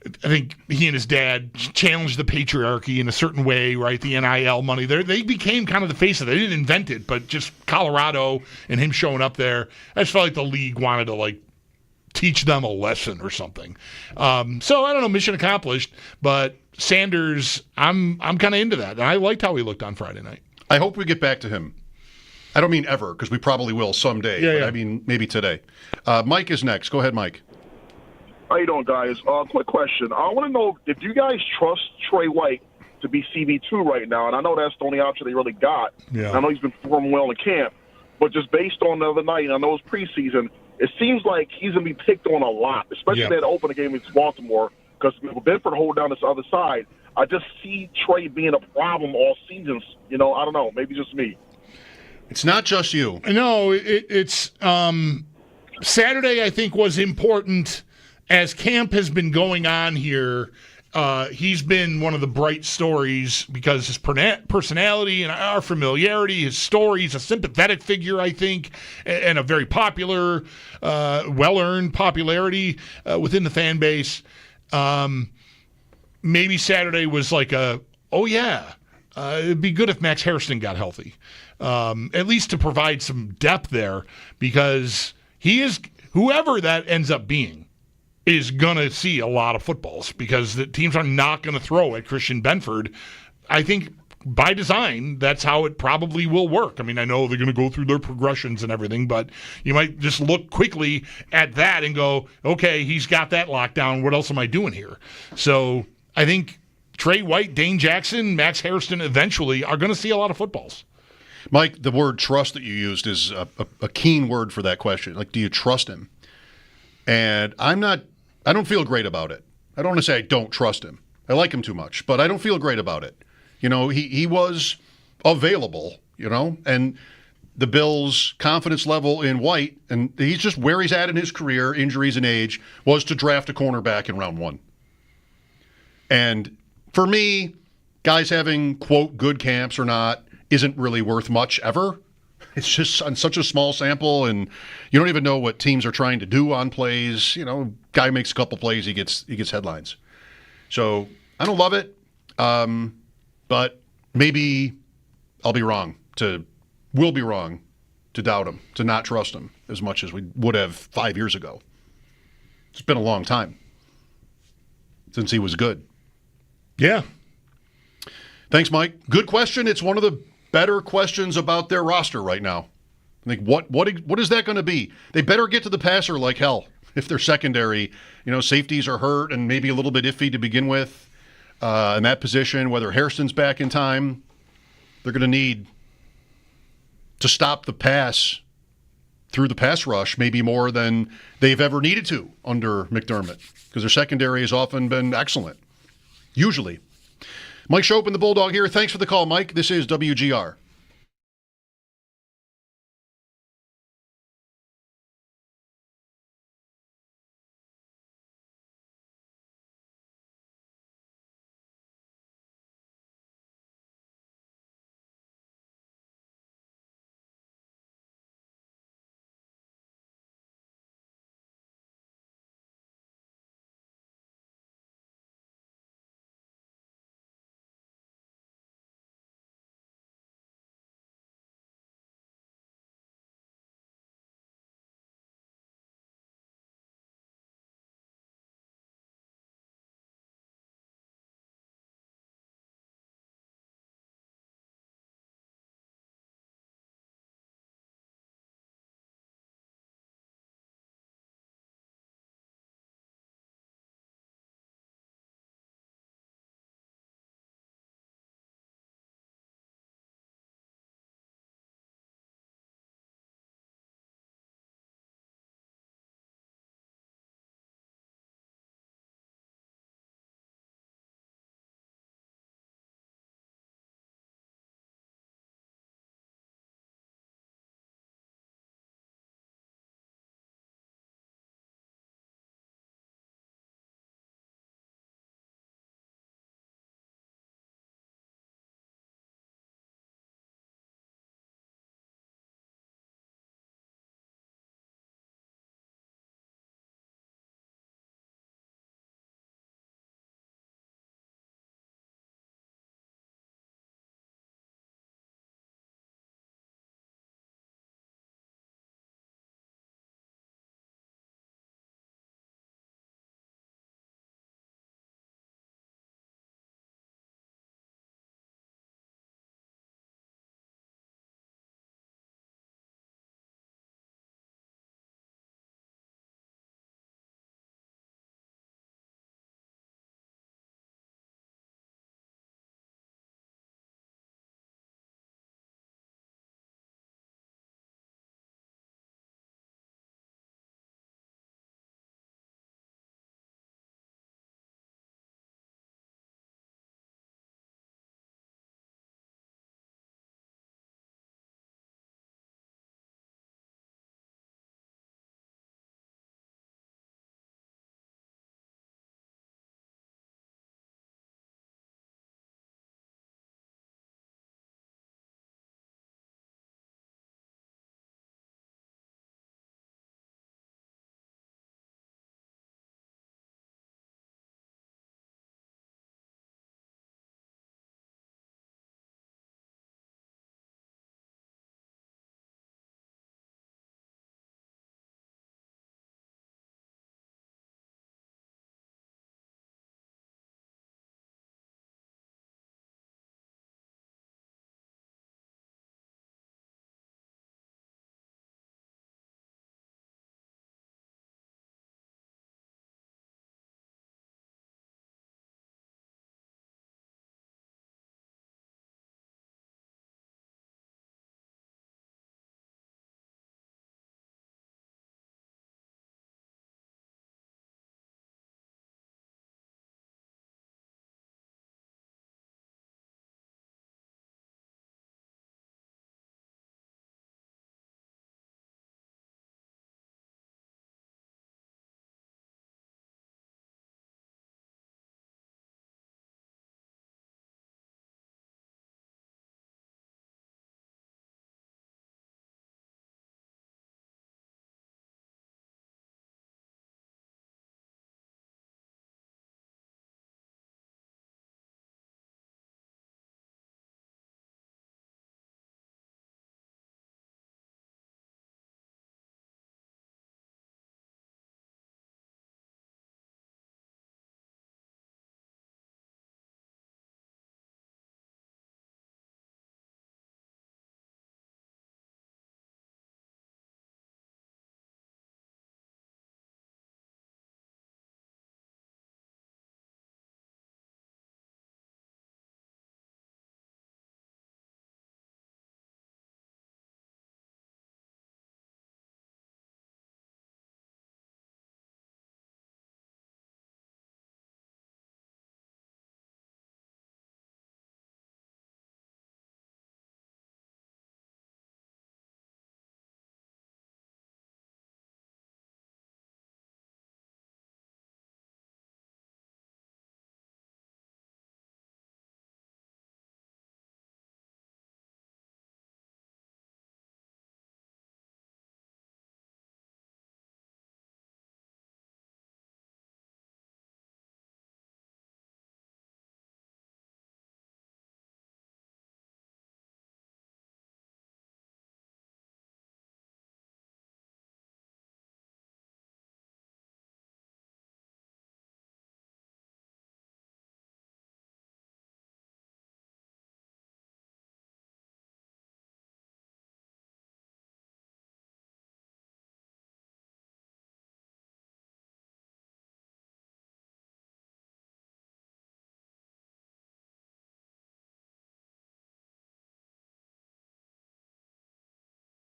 I think he and his dad challenged the patriarchy in a certain way, right? The NIL money. They became kind of the face of it. They didn't invent it, but just Colorado and him showing up there, I just felt like the league wanted to, like, teach them a lesson or something. So, I don't know, mission accomplished. But Sanders, I'm kind of into that. And I liked how he looked on Friday night. I hope we get back to him. I don't mean ever, because we probably will someday. Yeah. I mean maybe today. Mike is next. Go ahead, Mike. How you doing, guys? Quick question. I want to know if you guys trust Trey White to be CB2 right now, and I know that's the only option they really got. Yeah. I know he's been performing well in camp, but just based on the other night, and I know it's preseason, it seems like he's going to be picked on a lot, especially that opening game against Baltimore, because with Benford hold down this other side, I just see Trey being a problem all seasons. You know, I don't know. Maybe just me. It's not just you. No, it's Saturday, I think, was important. As camp has been going on here, he's been one of the bright stories because his personality and our familiarity, his story, he's a sympathetic figure, I think, and a very popular, well-earned popularity within the fan base. Maybe Saturday was like it'd be good if Max Hairston got healthy, at least to provide some depth there, because he is, whoever that ends up being, is going to see a lot of footballs because the teams are not going to throw at Christian Benford. I think by design, that's how it probably will work. I mean, I know they're going to go through their progressions and everything, but you might just look quickly at that and go, okay, he's got that locked down. What else am I doing here? So I think Trey White, Dane Jackson, Max Hairston eventually are going to see a lot of footballs. Mike, the word trust that you used is a keen word for that question. Like, do you trust him? And I don't feel great about it. I don't want to say I don't trust him. I like him too much, but I don't feel great about it. You know, he was available, you know, and the Bills' confidence level in White, and he's just where he's at in his career, injuries and age, was to draft a cornerback in round 1. And for me, guys having, quote, good camps or not isn't really worth much ever. It's just on such a small sample, and you don't even know what teams are trying to do on plays. You know, guy makes a couple plays, he gets headlines. So I don't love it, but maybe I'll be wrong will be wrong to doubt him, to not trust him as much as we would have 5 years ago. It's been a long time since he was good. Yeah. Thanks, Mike. Good question. It's one of the better questions about their roster right now. I think what is that going to be? They better get to the passer like hell if their secondary, you know, safeties are hurt and maybe a little bit iffy to begin with in that position. Whether Hairston's back in time, they're going to need to stop the pass through the pass rush maybe more than they've ever needed to under McDermott, because their secondary has often been excellent, usually. Mike Schopp and the Bulldog here. Thanks for the call, Mike. This is WGR.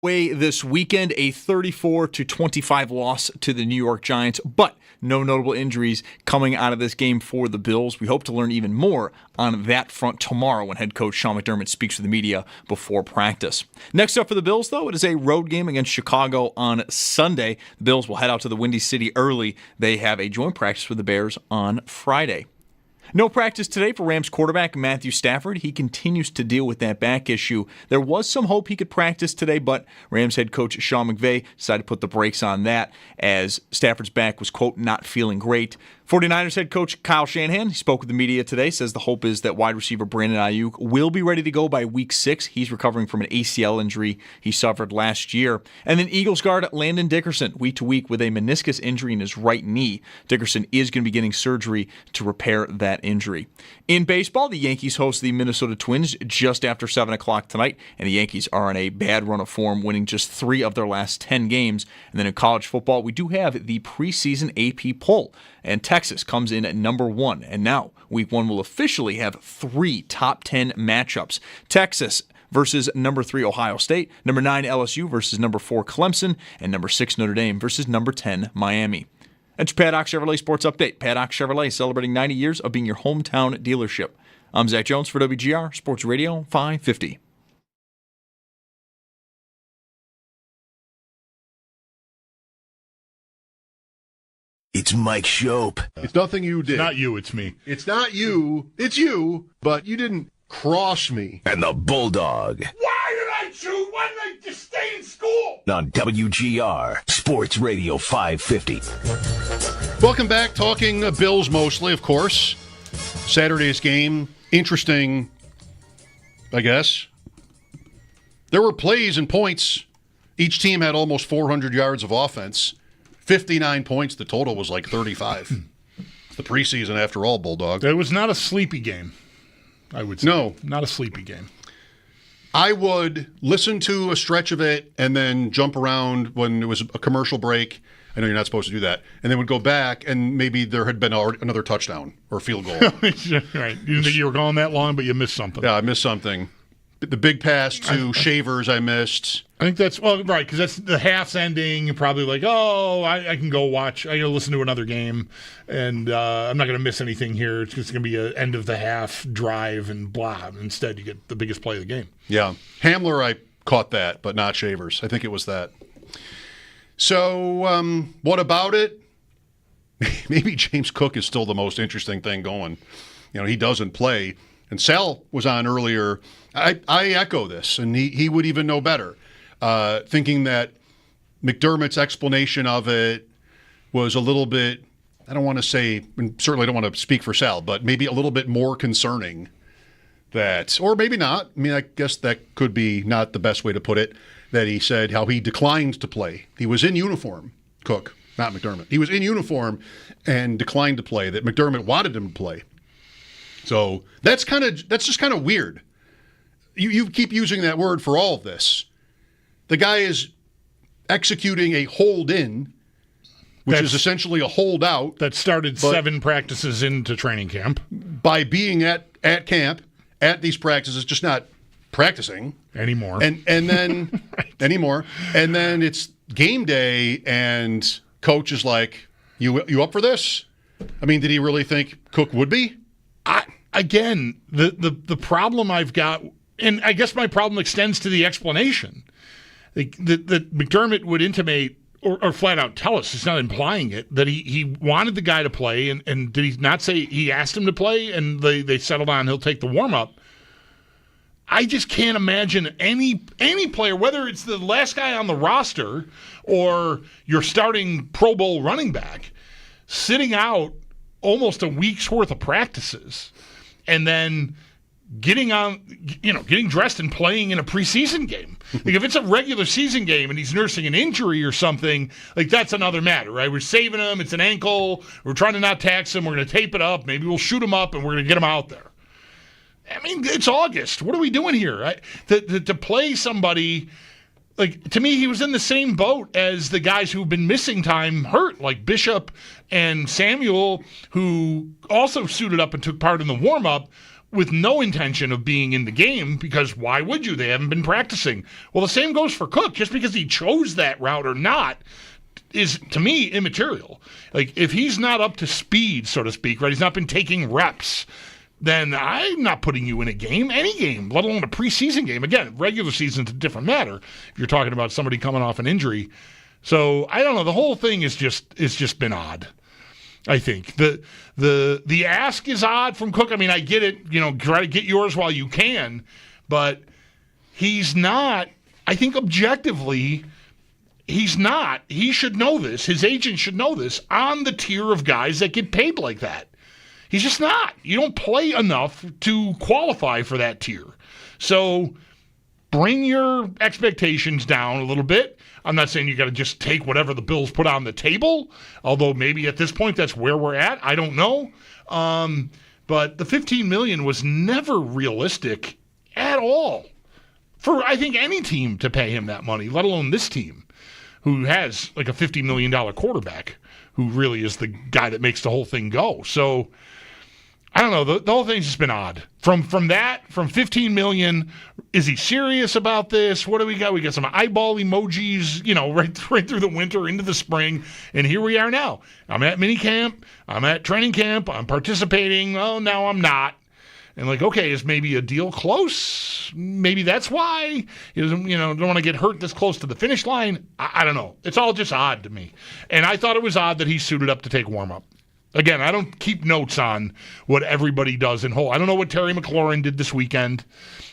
Way this weekend, a 34-25 loss to the New York Giants, but no notable injuries coming out of this game for the Bills. We hope to learn even more on that front tomorrow when head coach Sean McDermott speaks to the media before practice. Next up for the Bills, though, it is a road game against Chicago on Sunday. The Bills will head out to the Windy City early. They have a joint practice with the Bears on Friday. No practice today for Rams quarterback Matthew Stafford. He continues to deal with that back issue. There was some hope he could practice today, but Rams head coach Sean McVay decided to put the brakes on that as Stafford's back was, quote, not feeling great. 49ers head coach Kyle Shanahan, he spoke with the media today, says the hope is that wide receiver Brandon Ayuk will be ready to go by week 6. He's recovering from an ACL injury he suffered last year. And then Eagles guard Landon Dickerson, week to week with a meniscus injury in his right knee. Dickerson is going to be getting surgery to repair that injury. In baseball, the Yankees host the Minnesota Twins just after 7 o'clock tonight, and the Yankees are on a bad run of form, winning just 3 of their last 10 games. And then in college football, we do have the preseason AP poll, and Texas comes in at number 1. And now, week 1 will officially have 3 top 10 matchups. Texas versus number 3 Ohio State, number 9 LSU versus number 4 Clemson, and number 6 Notre Dame versus number 10 Miami. That's your Paddock Chevrolet Sports Update. Paddock Chevrolet celebrating 90 years of being your hometown dealership. I'm Zach Jones for WGR Sports Radio 550. It's Mike Schopp. It's nothing you did. It's not you, it's me. It's not you. It's you, but you didn't cross me. And the Bulldog. Why did I choose? Why did I just stay in school? On WGR Sports Radio 550. Welcome back. Talking Bills mostly, of course. Saturday's game. Interesting, I guess. There were plays and points. Each team had almost 400 yards of offense. 59 points. The total was like 35. The preseason, after all, Bulldog. It was not a sleepy game, I would say. No. Not a sleepy game. I would listen to a stretch of it and then jump around when it was a commercial break. I know you're not supposed to do that. And then would go back and maybe there had been another touchdown or field goal. Right. You didn't think you were going that long, but you missed something. Yeah, I missed something. The big pass to Shavers I missed. I think that's, well, right, because that's the half's ending. You're probably like, oh, I can go watch. I got to listen to another game, and I'm not going to miss anything here. It's just going to be an end of the half drive and blah. Instead, you get the biggest play of the game. Yeah. Hamler, I caught that, but not Shavers. I think it was that. So what about it? Maybe James Cook is still the most interesting thing going. You know, he doesn't play. And Sal was on earlier. I echo this, and he would even know better, thinking that McDermott's explanation of it was a little bit, I don't want to say, and certainly don't want to speak for Sal, but maybe a little bit more concerning that, or maybe not. I mean, I guess that could be not the best way to put it, that he said how he declined to play. He was in uniform, Cook, not McDermott. He was in uniform and declined to play, that McDermott wanted him to play. So that's just kind of weird. You keep using that word for all of this. The guy is executing a hold-in, which is essentially a holdout. That started 7 practices into training camp. By being at camp, at these practices, just not practicing. Anymore. And then, right. Anymore. And then it's game day, and coach is like, you up for this? I mean, did he really think Cook would be? Again, the problem I've got, and I guess my problem extends to the explanation. That McDermott would intimate or flat out tell us, he's not implying it, that he wanted the guy to play, and did he not say he asked him to play and they settled on he'll take the warm-up? I just can't imagine any player, whether it's the last guy on the roster or your starting Pro Bowl running back, sitting out almost a week's worth of practices and then getting dressed and playing in a preseason game. Like if it's a regular season game and he's nursing an injury or something, like that's another matter, right? We're saving him. It's an ankle. We're trying to not tax him. We're going to tape it up. Maybe we'll shoot him up and we're going to get him out there. I mean, it's August. What are we doing here? To play somebody like, to me, he was in the same boat as the guys who've been missing time hurt, like Bishop and Samuel, who also suited up and took part in the warm-up with no intention of being in the game, because why would you? They haven't been practicing. Well, the same goes for Cook. Just because he chose that route or not is, to me, immaterial. Like, if he's not up to speed, so to speak, right, he's not been taking reps, then I'm not putting you in a game, any game, let alone a preseason game. Again, regular season's a different matter if you're talking about somebody coming off an injury. So I don't know. The whole thing is just been odd. I think the ask is odd from Cook. I mean, I get it. You know, try to get yours while you can, but he's not. I think objectively, he's not. He should know this. His agent should know this. On the tier of guys that get paid like that. He's just not. You don't play enough to qualify for that tier. So bring your expectations down a little bit. I'm not saying you got to just take whatever the Bills put on the table, although maybe at this point that's where we're at. I don't know. But the $15 million was never realistic at all for, I think, any team to pay him that money, let alone this team, who has like a $50 million quarterback, who really is the guy that makes the whole thing go. So I don't know. The whole thing's just been odd. From $15 million, is he serious about this? What do we got? We got some eyeball emojis, you know, right through the winter into the spring, and here we are now. I'm at minicamp. I'm at training camp. I'm participating. Oh, now I'm not. And like, okay, is maybe a deal close? Maybe that's why. He doesn't, don't want to get hurt this close to the finish line. I don't know. It's all just odd to me. And I thought it was odd that he suited up to take warm-up. Again, I don't keep notes on what everybody does in whole. I don't know what Terry McLaurin did this weekend,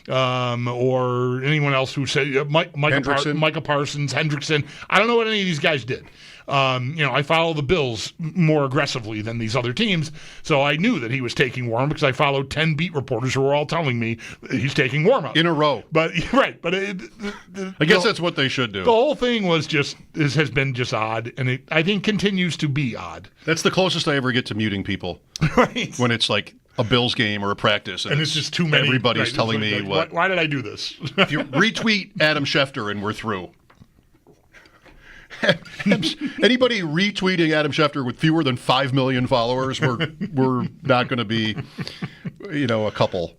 or anyone else who said Micah Parsons, Hendrickson. I don't know what any of these guys did. I follow the Bills more aggressively than these other teams, so I knew that he was taking warm because I followed 10 beat reporters who were all telling me he's taking warm up in a row. But right, but I guess that's what they should do. The whole thing was has been just odd, and it, I think, continues to be odd. That's the closest I ever get to muting people. Right. When it's like a Bills game or a practice, and it's just too many. Everybody's telling me what. Why did I do this? If you retweet Adam Schefter and we're through. Anybody retweeting Adam Schefter with fewer than 5 million followers, we're not going to be, a couple.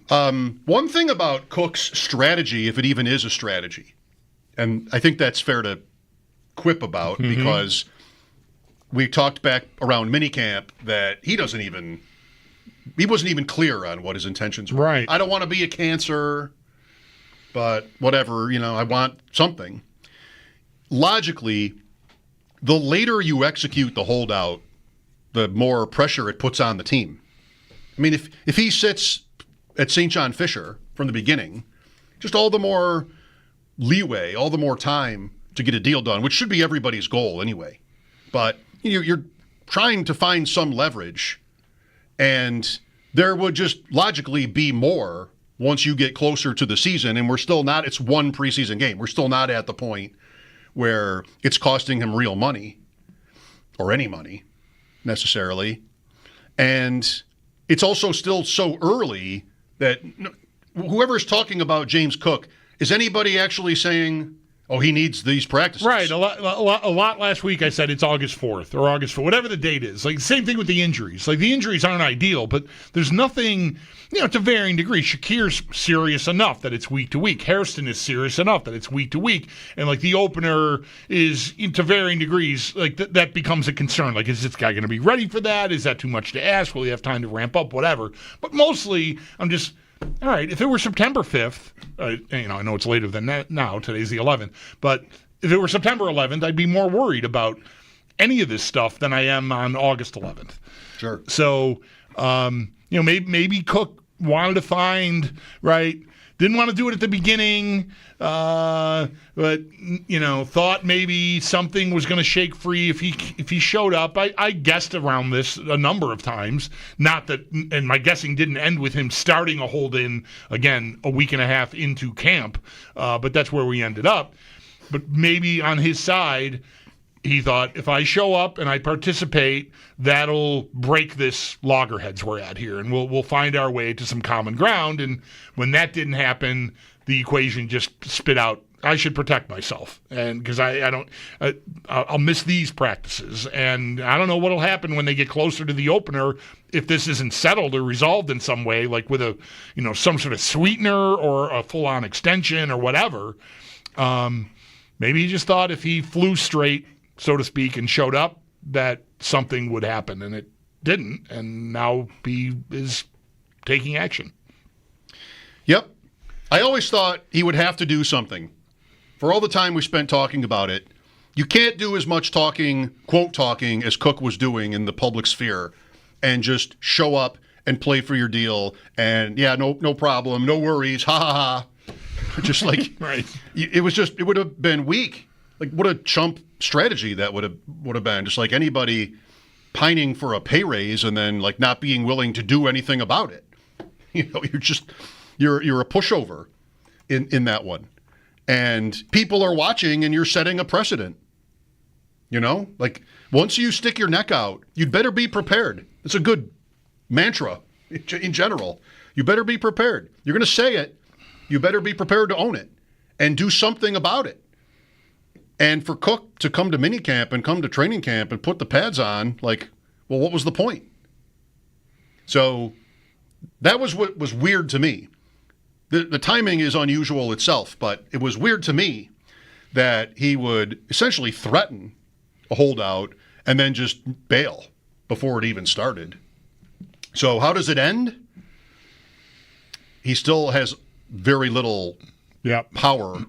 One thing about Cook's strategy, if it even is a strategy, and I think that's fair to quip about, because we talked back around minicamp that he wasn't even clear on what his intentions were. Right. I don't want to be a cancer, but whatever, I want something. Logically, the later you execute the holdout, the more pressure it puts on the team. I mean, if he sits at St. John Fisher from the beginning, just all the more leeway, all the more time to get a deal done, which should be everybody's goal anyway. But you're trying to find some leverage, and there would just logically be more once you get closer to the season, and we're still not, it's one preseason game. We're still not at the point where it's costing him real money or any money necessarily. And it's also still so early that whoever's talking about James Cook, is anybody actually saying, oh, he needs these practices? Right. A lot last week I said it's August 4th or August 4th, whatever the date is. Like, same thing with the injuries. Like, the injuries aren't ideal, but there's nothing, to varying degrees. Shakir's serious enough that it's week to week. Hairston is serious enough that it's week to week. And, like, the opener is, to varying degrees, like, that becomes a concern. Like, is this guy going to be ready for that? Is that too much to ask? Will he have time to ramp up? Whatever. But mostly, I'm just... All right, if it were September 5th, I know it's later than that now, today's the 11th, but if it were September 11th, I'd be more worried about any of this stuff than I am on August 11th. Sure. So, maybe Cook wanted to find, right, didn't want to do it at the beginning, but, thought maybe something was going to shake free if he showed up. I guessed around this a number of times. Not that, and my guessing didn't end with him starting a hold-in, again, a week and a half into camp, but that's where we ended up. But maybe on his side, he thought, if I show up and I participate, that'll break this loggerheads we're at here, and we'll find our way to some common ground. And when that didn't happen, the equation just spit out I should protect myself, and because I'll miss these practices, and I don't know what'll happen when they get closer to the opener if this isn't settled or resolved in some way, like with some sort of sweetener or a full-on extension or whatever. Maybe he just thought if he flew straight, so to speak, and showed up, that something would happen, and it didn't, and now he is taking action. Yep. I always thought he would have to do something. For all the time we spent talking about it, you can't do as much talking, quote talking, as Cook was doing in the public sphere and just show up and play for your deal and, yeah, no problem, no worries, ha ha ha. Just like, right. It would have been weak. Like, what a chump strategy that would have been. Just like anybody pining for a pay raise and then, like, not being willing to do anything about it. You're a pushover in that one. And people are watching and you're setting a precedent. Like, once you stick your neck out, you'd better be prepared. It's a good mantra in general. You better be prepared. You're going to say it. You better be prepared to own it and do something about it. And for Cook to come to minicamp and come to training camp and put the pads on, like, well, what was the point? So that was what was weird to me. The timing is unusual itself, but it was weird to me that he would essentially threaten a holdout and then just bail before it even started. So how does it end? He still has very little power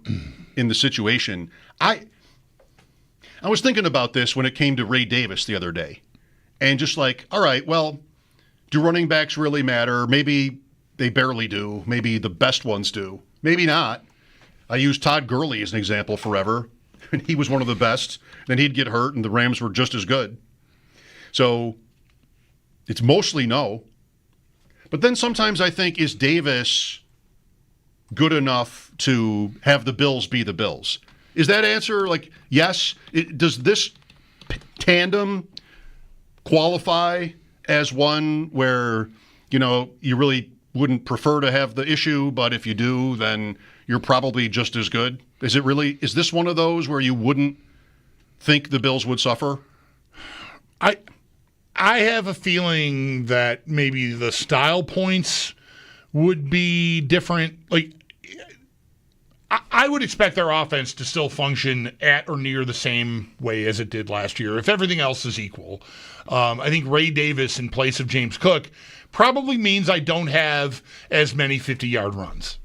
in the situation. I was thinking about this when it came to Ray Davis the other day. And just like, all right, well, do running backs really matter? Maybe they barely do. Maybe the best ones do. Maybe not. I used Todd Gurley as an example forever. And he was one of the best. Then he'd get hurt, and the Rams were just as good. So it's mostly no. But then sometimes I think, is Davis good enough to have the Bills be the Bills? Is that answer like, yes? Does this tandem qualify as one where, you really wouldn't prefer to have the issue, but if you do, then you're probably just as good? Is this one of those where you wouldn't think the Bills would suffer? I have a feeling that maybe the style points would be different. Like, I would expect their offense to still function at or near the same way as it did last year, if everything else is equal. I think Ray Davis in place of James Cook probably means I don't have as many 50-yard runs.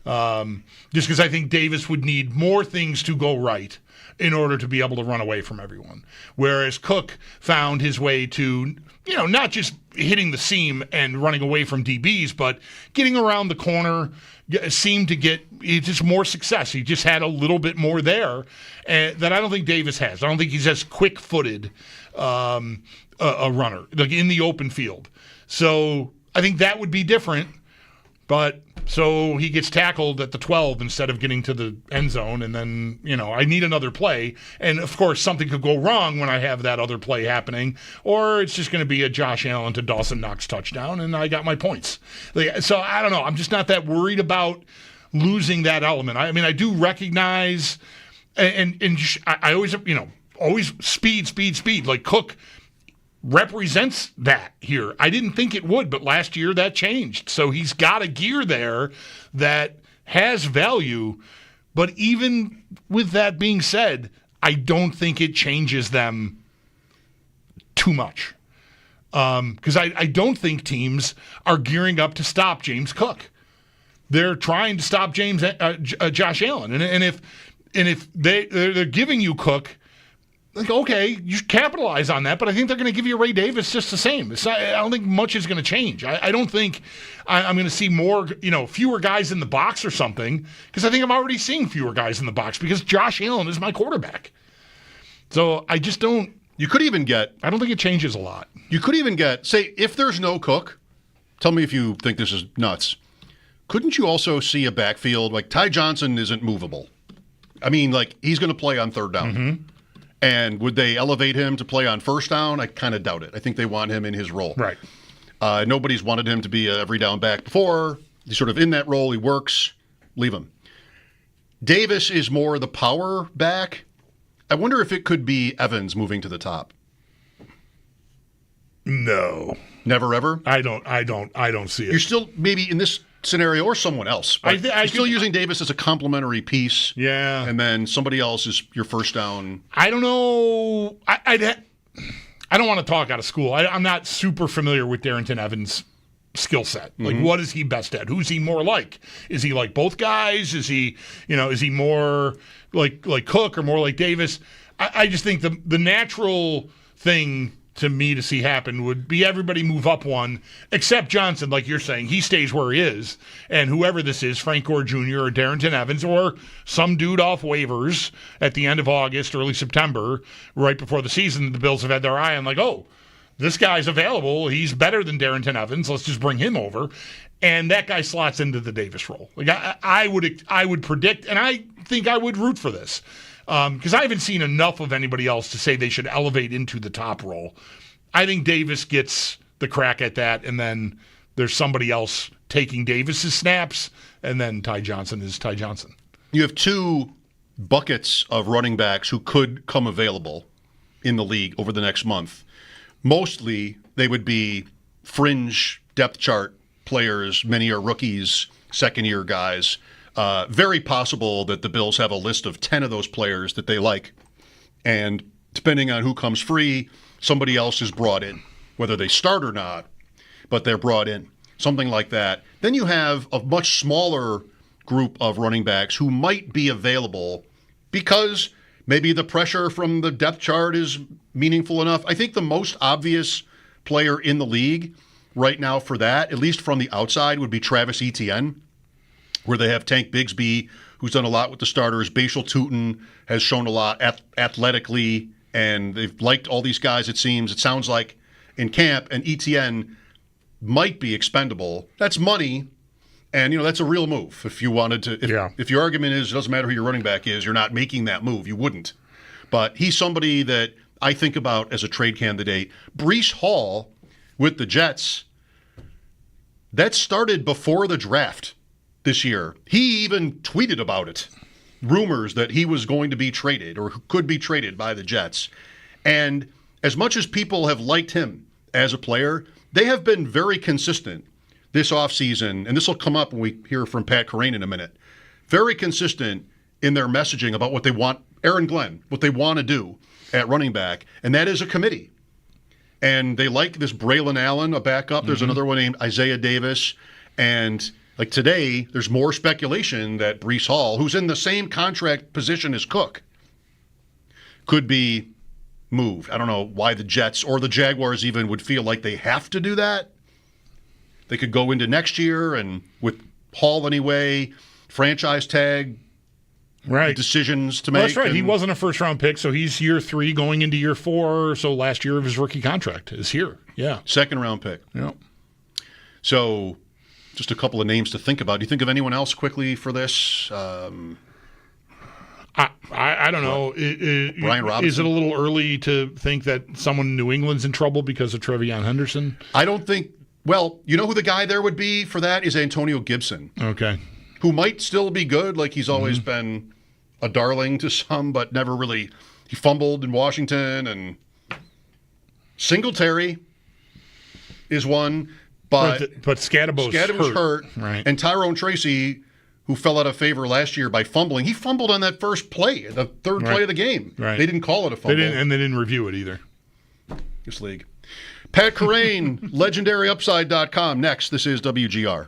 Just because I think Davis would need more things to go right in order to be able to run away from everyone. Whereas Cook found his way to, not just hitting the seam and running away from DBs, but getting around the corner, seemed to get just more success. He just had a little bit more there that I don't think Davis has. I don't think he's as quick-footed a runner, like in the open field. So I think that would be different. But so he gets tackled at the 12 instead of getting to the end zone, and then, I need another play. And, of course, something could go wrong when I have that other play happening, or it's just going to be a Josh Allen to Dawson Knox touchdown, and I got my points. So I don't know. I'm just not that worried about losing that element. I mean, I do recognize, and I always, always speed. Like Cook represents that here. I didn't think it would, but last year that changed. So he's got a gear there that has value. But even with that being said, I don't think it changes them too much. Because I don't think teams are gearing up to stop James Cook. They're trying to stop Josh Allen. And if they're giving you Cook, like, okay, you capitalize on that, but I think they're going to give you Ray Davis just the same. I don't think much is going to change. I don't think I'm going to see more, fewer guys in the box or something, because I think I'm already seeing fewer guys in the box because Josh Allen is my quarterback. So I just don't. You could even get. I don't think it changes a lot. You could even get, say, if there's no Cook, tell me if you think this is nuts. Couldn't you also see a backfield like Ty Johnson isn't movable? I mean, like, he's going to play on third down. Mm-hmm. And would they elevate him to play on first down? I kind of doubt it. I think they want him in his role. Right. Nobody's wanted him to be a every down back before. He's sort of in that role. He works. Leave him. Davis is more the power back. I wonder if it could be Evans moving to the top. No. Never ever? I don't see it. You're still maybe in this scenario or someone else. You're still using Davis as a complementary piece. Yeah. And then somebody else is your first down. I don't know. I don't want to talk out of school. I'm not super familiar with Darrington Evans' skill set. Like, what is he best at? Who's he more like? Is he like both guys? Is he more like Cook or more like Davis? I just think the natural thing to me to see happen would be everybody move up one, except Johnson, like you're saying. He stays where he is, and whoever this is, Frank Gore Jr. or Darrington Evans or some dude off waivers at the end of August, early September, right before the season, the Bills have had their eye on, like, oh, this guy's available. He's better than Darrington Evans. Let's just bring him over. And that guy slots into the Davis role. Like I would predict, and I think I would root for this. Because I haven't seen enough of anybody else to say they should elevate into the top role. I think Davis gets the crack at that, and then there's somebody else taking Davis's snaps, and then Ty Johnson is Ty Johnson. You have two buckets of running backs who could come available in the league over the next month. Mostly, they would be fringe depth chart players. Many are rookies, second-year guys. Very possible that the Bills have a list of 10 of those players that they like. And depending on who comes free, somebody else is brought in, whether they start or not, but they're brought in, something like that. Then you have a much smaller group of running backs who might be available because maybe the pressure from the depth chart is meaningful enough. I think the most obvious player in the league right now for that, at least from the outside, would be Travis Etienne, where they have Tank Bigsby, who's done a lot with the starters. Bashal Tutin has shown a lot athletically, and they've liked all these guys, it seems. It sounds like in camp, and Etienne might be expendable. That's money, and that's a real move. If you wanted to, if your argument is it doesn't matter who your running back is, you're not making that move. You wouldn't. But he's somebody that I think about as a trade candidate. Breece Hall with the Jets, that started before the draft this year. He even tweeted about it. Rumors that he was going to be traded or could be traded by the Jets. And as much as people have liked him as a player, they have been very consistent this offseason, and this will come up when we hear from Pat Kerrane in a minute. Very consistent in their messaging about what they want, Aaron Glenn, what they want to do at running back, and that is a committee. And they like this Braylon Allen, a backup. There's another one named Isaiah Davis, and like today, there's more speculation that Breece Hall, who's in the same contract position as Cook, could be moved. I don't know why the Jets or the Jaguars even would feel like they have to do that. They could go into next year and with Hall anyway, franchise tag decisions to make. That's right. He wasn't a first-round pick, so he's year 3 going into year 4. So last year of his rookie contract is here. Yeah. Second-round pick. Yeah. So just a couple of names to think about. Do you think of anyone else quickly for this? I don't know. Brian Robinson? Is it a little early to think that someone in New England's in trouble because of Trevion Henderson? I don't think. Well, you know who the guy there would be for that is Antonio Gibson. Okay. Who might still be good. Like he's always been a darling to some, but never really. He fumbled in Washington, and Singletary is one. But Scadabough's hurt. Right. And Tyrone Tracy, who fell out of favor last year by fumbling, he fumbled on that first play, the third play of the game. Right. They didn't call it a fumble. They didn't review it either. This league. Pat Kerrane, legendaryupside.com. Next, this is WGR.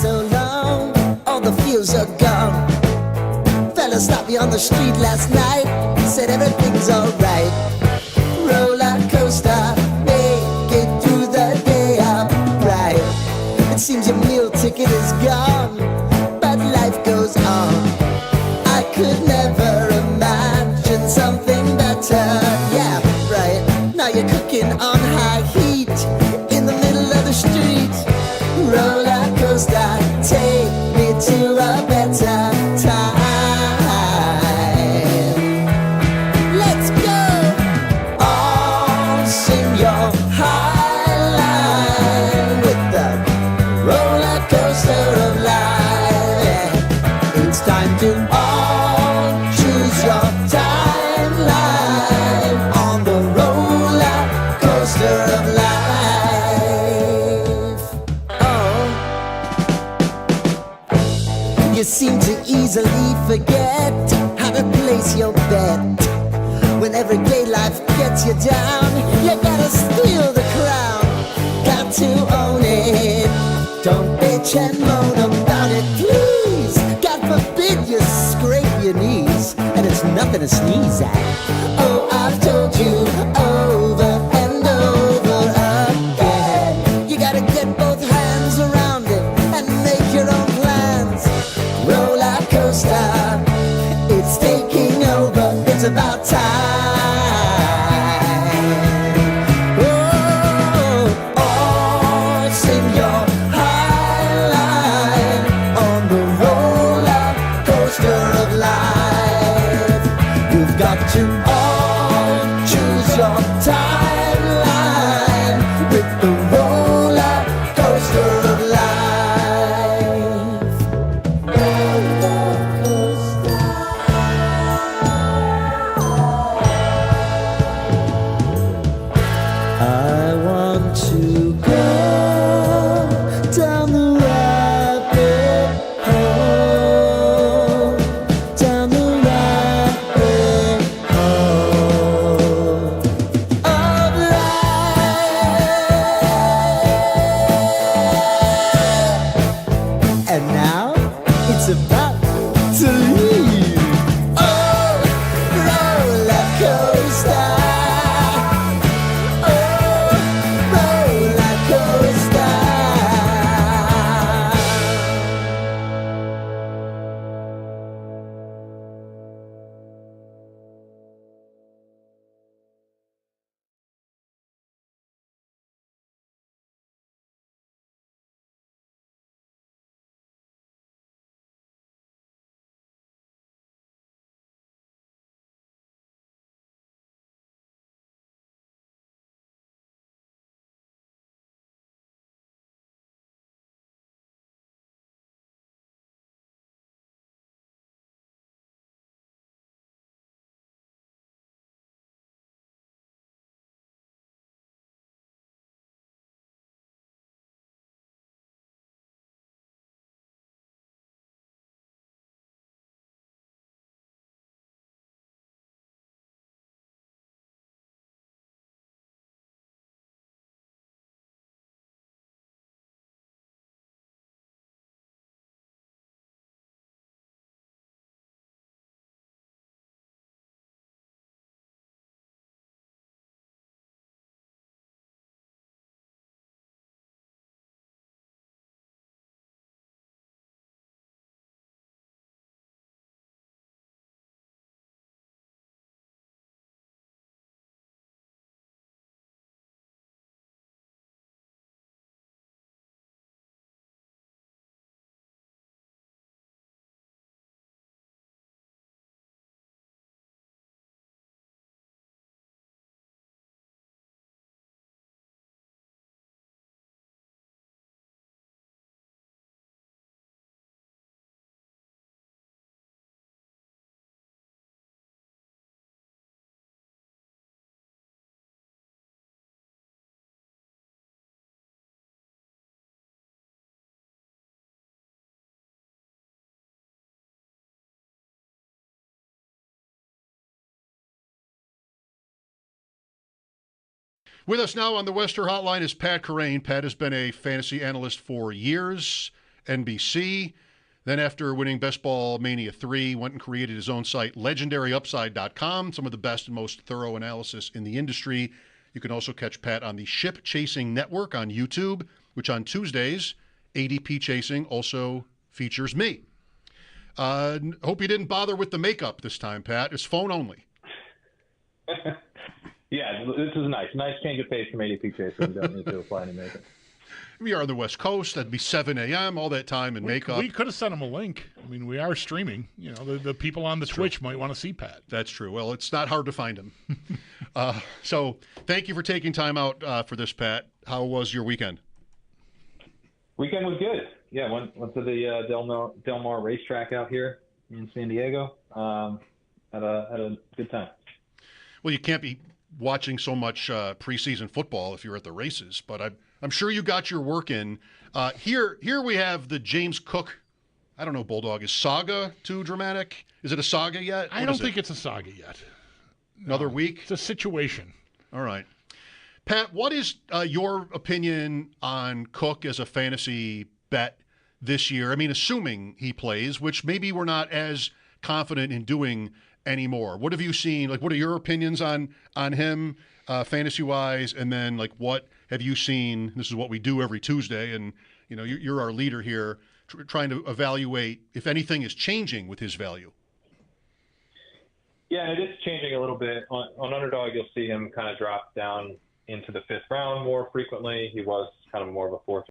So long, all the fields are gone. Fella stopped me on the street last night, said everything's alright. Roller coaster, make it through the easily forget how to place your bet. When everyday life gets you down, you gotta steal the crown. Got to own it. Don't bitch and moan about it, please. God forbid you scrape your knees, and it's nothing to sneeze at. Oh, I've told you over and over again. You gotta get both hands around it and make your own plans. Roller coaster, it's taking over. It's about time. To all choose your timeline with the roller coaster of life. Roller coaster. I want to go down the rabbit hole, down the rabbit of life. And now it's about to leave. Oh, roller coaster. Oh, roller coaster. With us now on the Wester Hotline is Pat Kerrane. Pat has been a fantasy analyst for years, NBC. Then after winning Best Ball Mania 3, went and created his own site, legendaryupside.com, some of the best and most thorough analysis in the industry. You can also catch Pat on the Ship Chasing Network on YouTube, which on Tuesdays, ADP Chasing also features me. Hope you didn't bother with the makeup this time, Pat. It's phone only. Yeah, this is nice. Nice change of pace from ADP Chasing. Don't need to apply any makeup. We are on the West Coast. That'd be 7 a.m., all that time in makeup. We could have sent him a link. I mean, we are streaming. You know, the people on the Twitch might want to see Pat. That's true. Well, it's not hard to find him. So thank you for taking time out for this, Pat. How was your weekend? Weekend was good. Yeah, went to the Del Mar racetrack out here in San Diego. Had a good time. Well, you can't be watching so much preseason football if you're at the races, but I'm sure you got your work in. Here we have the James Cook I don't know, Bulldog. Is saga too dramatic? Is it a saga yet? I don't think it's a saga yet. Another week? It's a situation. All right. Pat, what is your opinion on Cook as a fantasy bet this year? I mean, assuming he plays, which maybe we're not as confident in doing anymore. What have you seen? Like, what are your opinions on him fantasy-wise? And then, like, what have you seen? This is what we do every Tuesday, and, you know, you're our leader here, trying to evaluate if anything is changing with his value. Yeah, it is changing a little bit. On Underdog, you'll see him kind of drop down into the fifth round more frequently. He was kind of more of a fourth